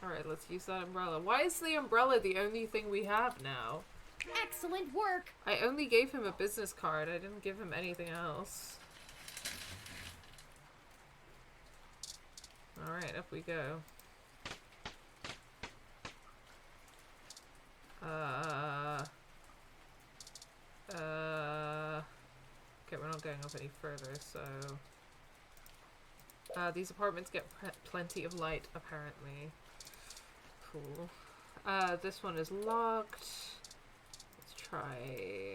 S1: Alright, let's use that umbrella. Why is the umbrella the only thing we have now?
S2: Excellent work!
S1: I only gave him a business card, I didn't give him anything else. Alright, up we go. Okay, we're not going up any further, so... these apartments get plenty of light, apparently. Cool. This one is locked. Let's try...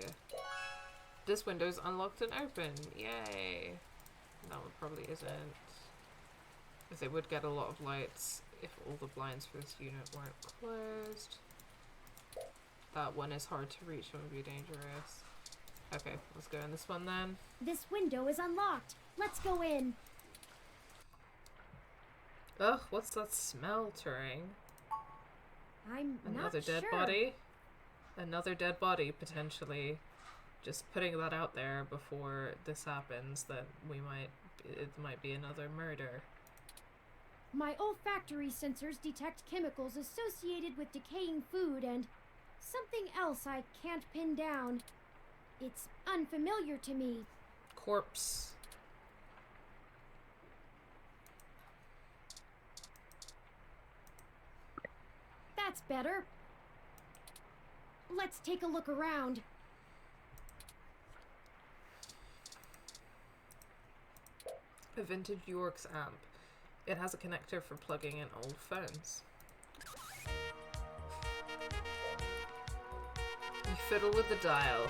S1: This window's unlocked and open. Yay! That one probably isn't. Because they would get a lot of lights if all the blinds for this unit weren't closed. That one is hard to reach and would be dangerous. Okay, let's go in this one then.
S2: This window is unlocked. Let's go in.
S1: Ugh, what's that smell, Turing?
S2: I'm
S1: Another
S2: not
S1: dead
S2: sure.
S1: body? Another dead body, potentially. Just putting that out there before this happens, that it might be another murder.
S2: My olfactory sensors detect chemicals associated with decaying food and something else I can't pin down. It's unfamiliar to me.
S1: Corpse.
S2: That's better. Let's take a look around.
S1: A vintage York's amp. It has a connector for plugging in old phones. You fiddle with the dial.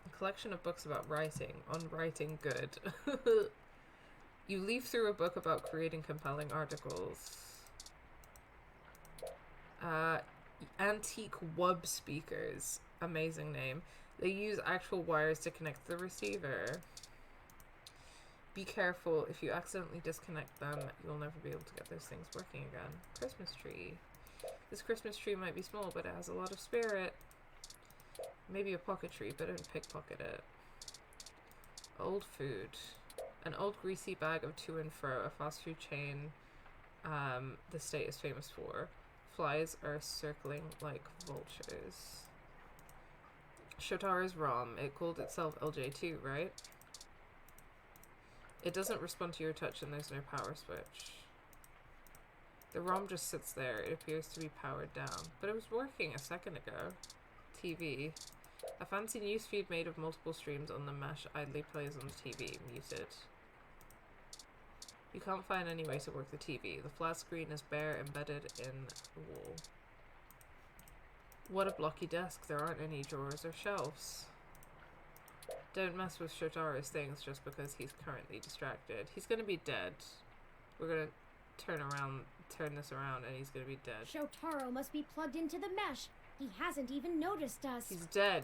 S1: A collection of books about writing. On writing good. You leaf through a book about creating compelling articles. Antique Wub speakers. Amazing name. They use actual wires to connect the receiver. Be careful, if you accidentally disconnect them, you'll never be able to get those things working again. Christmas tree. This Christmas tree might be small, but it has a lot of spirit. Maybe a pocket tree, but don't pickpocket it. Old food. An old greasy bag of to and fro, a fast food chain the state is famous for. Flies are circling like vultures. Shotaro's ROM. It called itself LJ2, right? It doesn't respond to your touch and there's no power switch. The ROM just sits there. It appears to be powered down. But it was working a second ago. TV. A fancy newsfeed made of multiple streams on the mesh idly plays on the TV. Muted. You can't find any way to work the TV. The flat screen is bare, embedded in the wall. What a blocky desk. There aren't any drawers or shelves. Don't mess with Shotaro's things just because he's currently distracted. He's gonna be dead. We're gonna turn this around, and he's gonna be dead.
S2: Shotaro must be plugged into the mesh. He hasn't even noticed us.
S1: He's dead.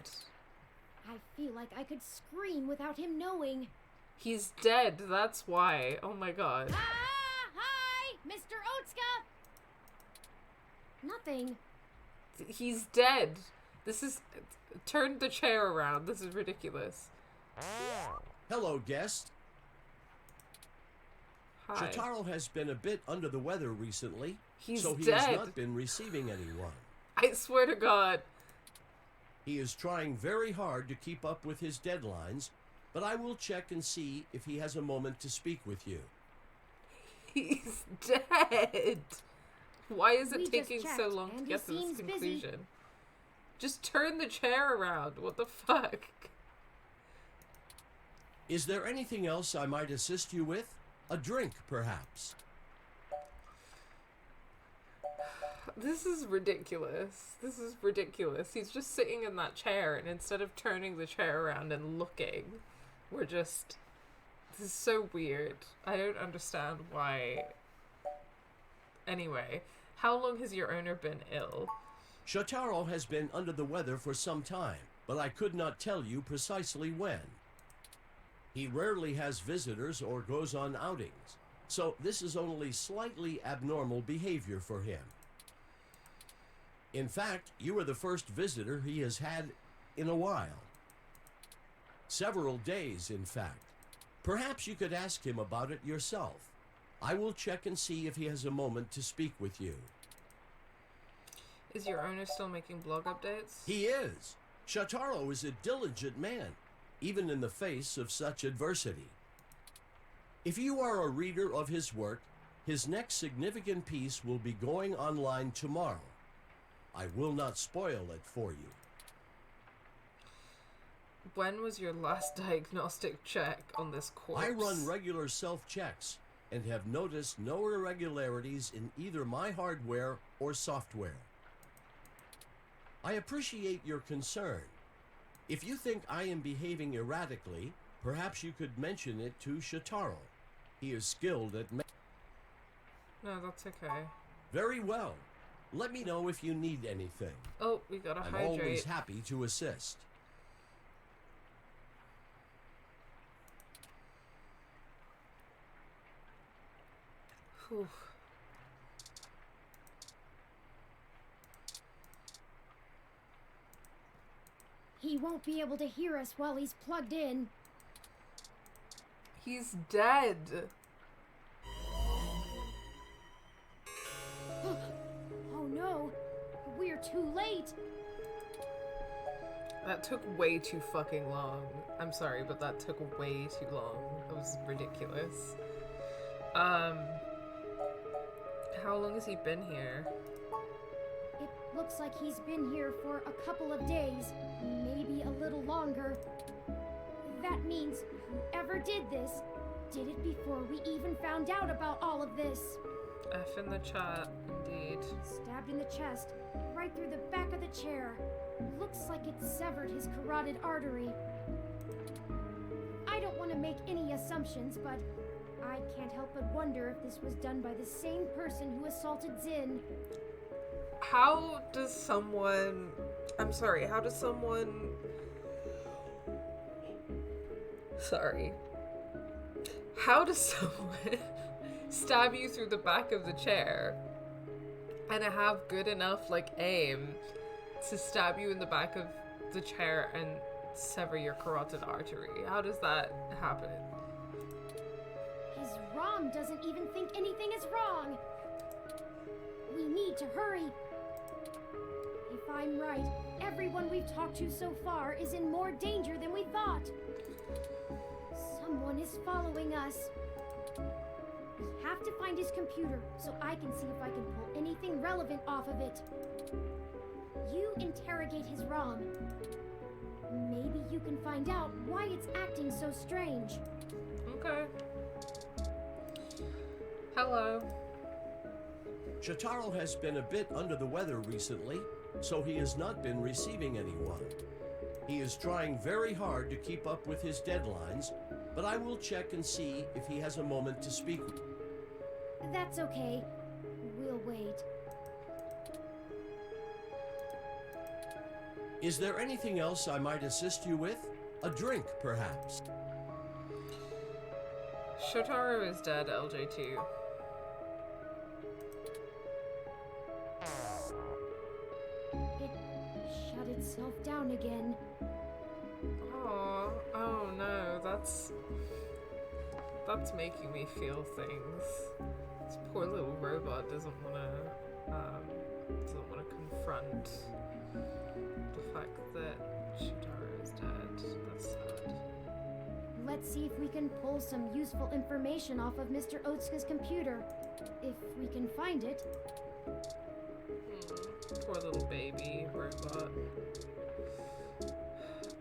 S2: I feel like I could scream without him knowing.
S1: He's dead, that's why. Oh my god.
S2: Ah! Hi! Mr. Otsuka! Nothing.
S1: He's dead. This is... Turn the chair around. This is ridiculous.
S12: Hello, guest.
S1: Hi.
S12: Shotaro has been a bit under the weather recently, so he
S1: dead.
S12: has not been receiving anyone.
S1: I swear to God.
S12: He is trying very hard to keep up with his deadlines, but I will check and see if he has a moment to speak with you.
S1: He's dead. Why is it
S2: We
S1: taking
S2: just
S1: so
S2: checked,
S1: long to
S2: and
S1: get to
S2: he
S1: this
S2: seems
S1: conclusion?
S2: busy.
S1: Just turn the chair around. What the fuck?
S12: Is there anything else I might assist you with? A drink, perhaps?
S1: This is ridiculous. This is ridiculous. He's just sitting in that chair, and instead of turning the chair around and looking, we're just... This is so weird. I don't understand why... Anyway, how long has your owner been ill?
S12: Shotaro has been under the weather for some time, but I could not tell you precisely when. He rarely has visitors or goes on outings, so this is only slightly abnormal behavior for him. In fact, you are the first visitor he has had in a while. Several days, in fact. Perhaps you could ask him about it yourself. I will check and see if he has a moment to speak with you.
S1: Is your owner still making blog updates?
S12: He is. Shotaro is a diligent man, even in the face of such adversity. If you are a reader of his work, his next significant piece will be going online tomorrow. I will not spoil it for you.
S1: When was your last diagnostic check on this corpse?
S12: I run regular self-checks and have noticed no irregularities in either my hardware or software. I appreciate your concern. If you think I am behaving erratically, perhaps you could mention it to Shotaro. He is skilled at...
S1: No, that's okay.
S12: Very well. Let me know if you need anything.
S1: Oh, we gotta
S12: I'm
S1: hydrate.
S12: always happy to assist.
S1: Whew.
S2: He won't be able to hear us while he's plugged in.
S1: He's dead.
S2: Oh no, we're too late.
S1: That took way too fucking long. I'm sorry, but that took way too long. It was ridiculous. How long has he been here?
S2: It looks like he's been here for a couple of days, maybe a little longer. That means whoever did this did it before we even found out about all of this.
S1: F in the chat, indeed.
S2: Stabbed in the chest, right through the back of the chair. Looks like it severed his carotid artery. I don't want to make any assumptions, but I can't help but wonder if this was done by the same person who assaulted Zin.
S1: How does someone... I'm sorry, how does someone... Sorry. How does someone stab you through the back of the chair and have good enough, like, aim to stab you in the back of the chair and sever your carotid artery? How does that happen?
S2: His ROM doesn't even think anything is wrong. We need to hurry. If I'm right, everyone we've talked to so far is in more danger than we thought. Someone is following us. We have to find his computer so I can see if I can pull anything relevant off of it. You interrogate his ROM. Maybe you can find out why it's acting so strange.
S1: Okay. Hello.
S12: Shotaro has been a bit under the weather recently, so he has not been receiving anyone. He is trying very hard to keep up with his deadlines, but I will check and see if he has a moment to speak with.
S2: That's okay. We'll wait.
S12: Is there anything else I might assist you with? A drink, perhaps?
S1: Shotaro is dead, LJ2.
S2: It shut itself down again.
S1: Oh no, that's making me feel things. This poor little robot doesn't wanna confront the fact that Shotaro is dead. That's sad.
S2: Let's see if we can pull some useful information off of Mr. Otsuka's computer. If we can find it.
S1: Poor little baby robot.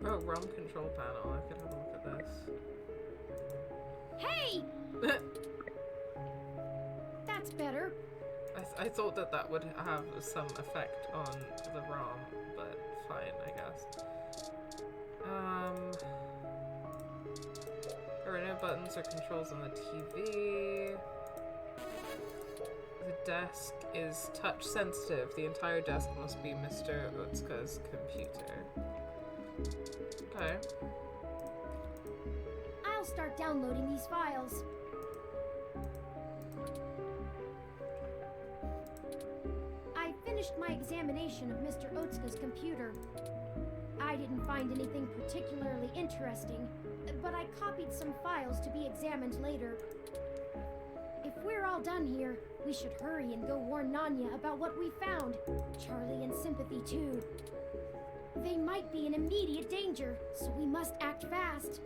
S1: Oh, ROM control panel. I could have a look at this.
S2: Hey! That's better.
S1: I thought that would have some effect on the ROM, but fine, I guess. There are no buttons or controls on the TV. The desk is touch sensitive. The entire desk must be Mr. Otsuka's computer. Okay.
S2: I'll start downloading these files. I finished my examination of Mr. Otsuka's computer. I didn't find anything particularly interesting, but I copied some files to be examined later. If we're all done here, we should hurry and go warn Nanya about what we found. Charlie and Sympathy, too. They might be in immediate danger, so we must act fast.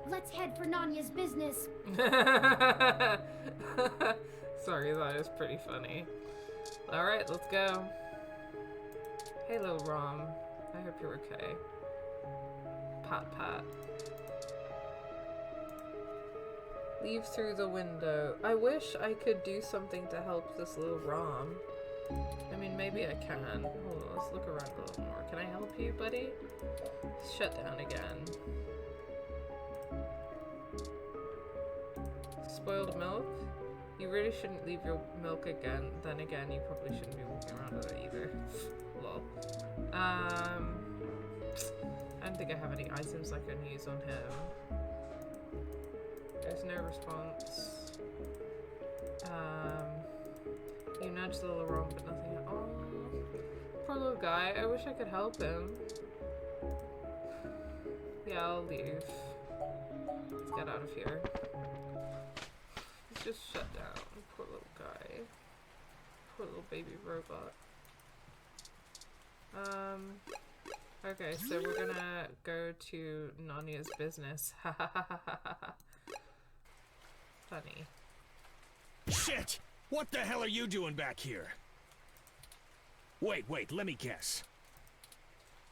S2: Let's head for Nanya's business.
S1: Sorry, that is pretty funny. Alright, let's go. Hey, little Rom. I hope you're okay. Pat pat. Leave through the window. I wish I could do something to help this little Rom. I mean, maybe I can. Hold on, let's look around a little more. Can I help you, buddy? Shut down again. Spoiled milk? You really shouldn't leave your milk again. Then again, you probably shouldn't be walking around with it either. Lol. I don't think I have any items I can use on him. There's no response. You nudged the little Rom, but nothing. Oh, poor little guy. I wish I could help him. Yeah, I'll leave. Let's get out of here. He's just shut down. Poor little guy. Poor little baby robot. Okay, so we're gonna go to Nanya's business. Ha ha ha ha ha ha. Funny.
S7: Shit! What the hell are you doing back here? Wait, let me guess.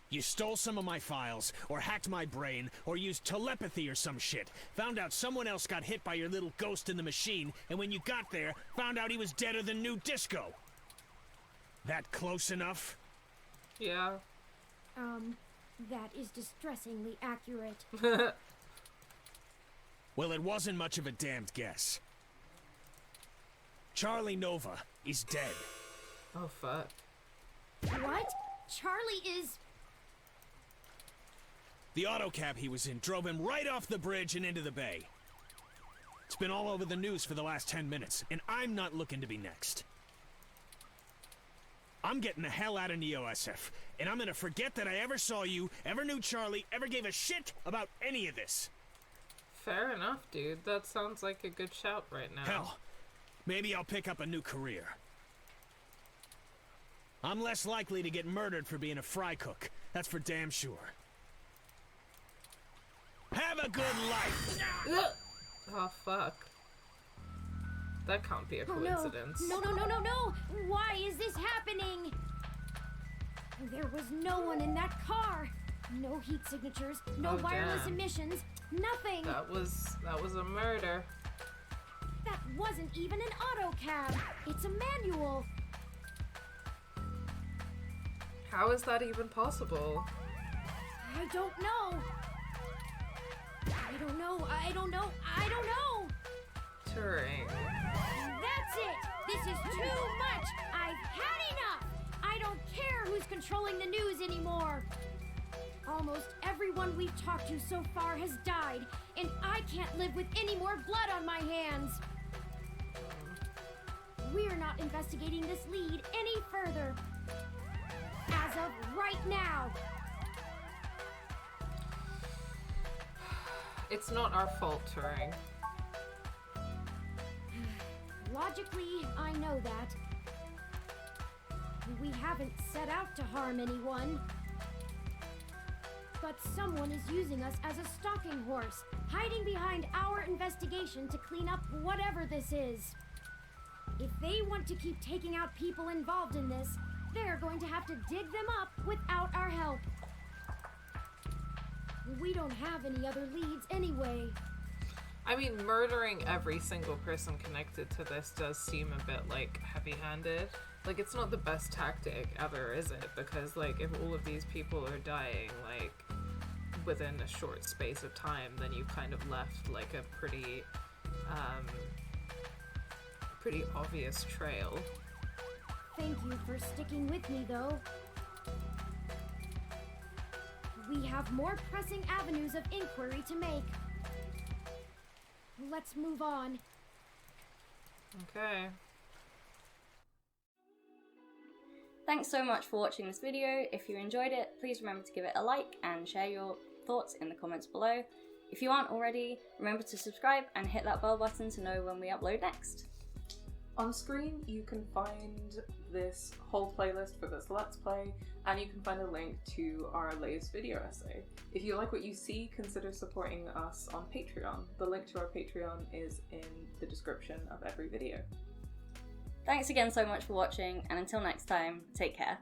S7: You stole some of my files, or hacked my brain, or used telepathy or some shit. Found out someone else got hit by your little ghost in the machine, and when you got there, found out he was deader than new disco. That close enough?
S1: Yeah.
S2: That is distressingly accurate.
S7: Well, it wasn't much of a damned guess. Charlie Nova is dead.
S1: Oh, fuck.
S2: What? Charlie is...
S7: The autocab he was in drove him right off the bridge and into the bay. It's been all over the news for the last 10 minutes, and I'm not looking to be next. I'm getting the hell out of NeoSF, and I'm gonna forget that I ever saw you, ever knew Charlie, ever gave a shit about any of this.
S1: Fair enough, dude. That sounds like a good shout right now.
S7: Hell, maybe I'll pick up a new career. I'm less likely to get murdered for being a fry cook. That's for damn sure. Have a good life!
S1: Oh, fuck. That can't be a coincidence.
S2: No. Why is this happening? There was no one in that car. No heat signatures, no wireless emissions, nothing.
S1: That was a murder.
S2: That wasn't even an auto cab. It's a manual.
S1: How is that even possible?
S2: I don't know. I don't know.
S1: Turing.
S2: That's it. This is too much. I've had enough. I don't care who's controlling the news anymore. Almost everyone we've talked to so far has died, and I can't live with any more blood on my hands. We're not investigating this lead any further. As of right now.
S1: It's not our fault, Turing.
S2: Logically, I know that. We haven't set out to harm anyone. But someone is using us as a stalking horse, hiding behind our investigation to clean up whatever this is. If they want to keep taking out people involved in this, they're going to have to dig them up without our help. We don't have any other leads anyway.
S1: I mean, murdering every single person connected to this does seem a bit, like, heavy-handed. Like, it's not the best tactic ever, is it? Because, like, if all of these people are dying, like, within a short space of time, then you've kind of left, like, a pretty obvious trail.
S2: Thank you for sticking with me, though. We have more pressing avenues of inquiry to make. Let's move on.
S1: Okay.
S13: Thanks so much for watching this video. If you enjoyed it, please remember to give it a like and share your thoughts in the comments below. If you aren't already, remember to subscribe and hit that bell button to know when we upload next.
S1: On screen, you can find this whole playlist for this Let's Play, and you can find a link to our latest video essay. If you like what you see, consider supporting us on Patreon. The link to our Patreon is in the description of every video.
S13: Thanks again so much for watching, and until next time, take care.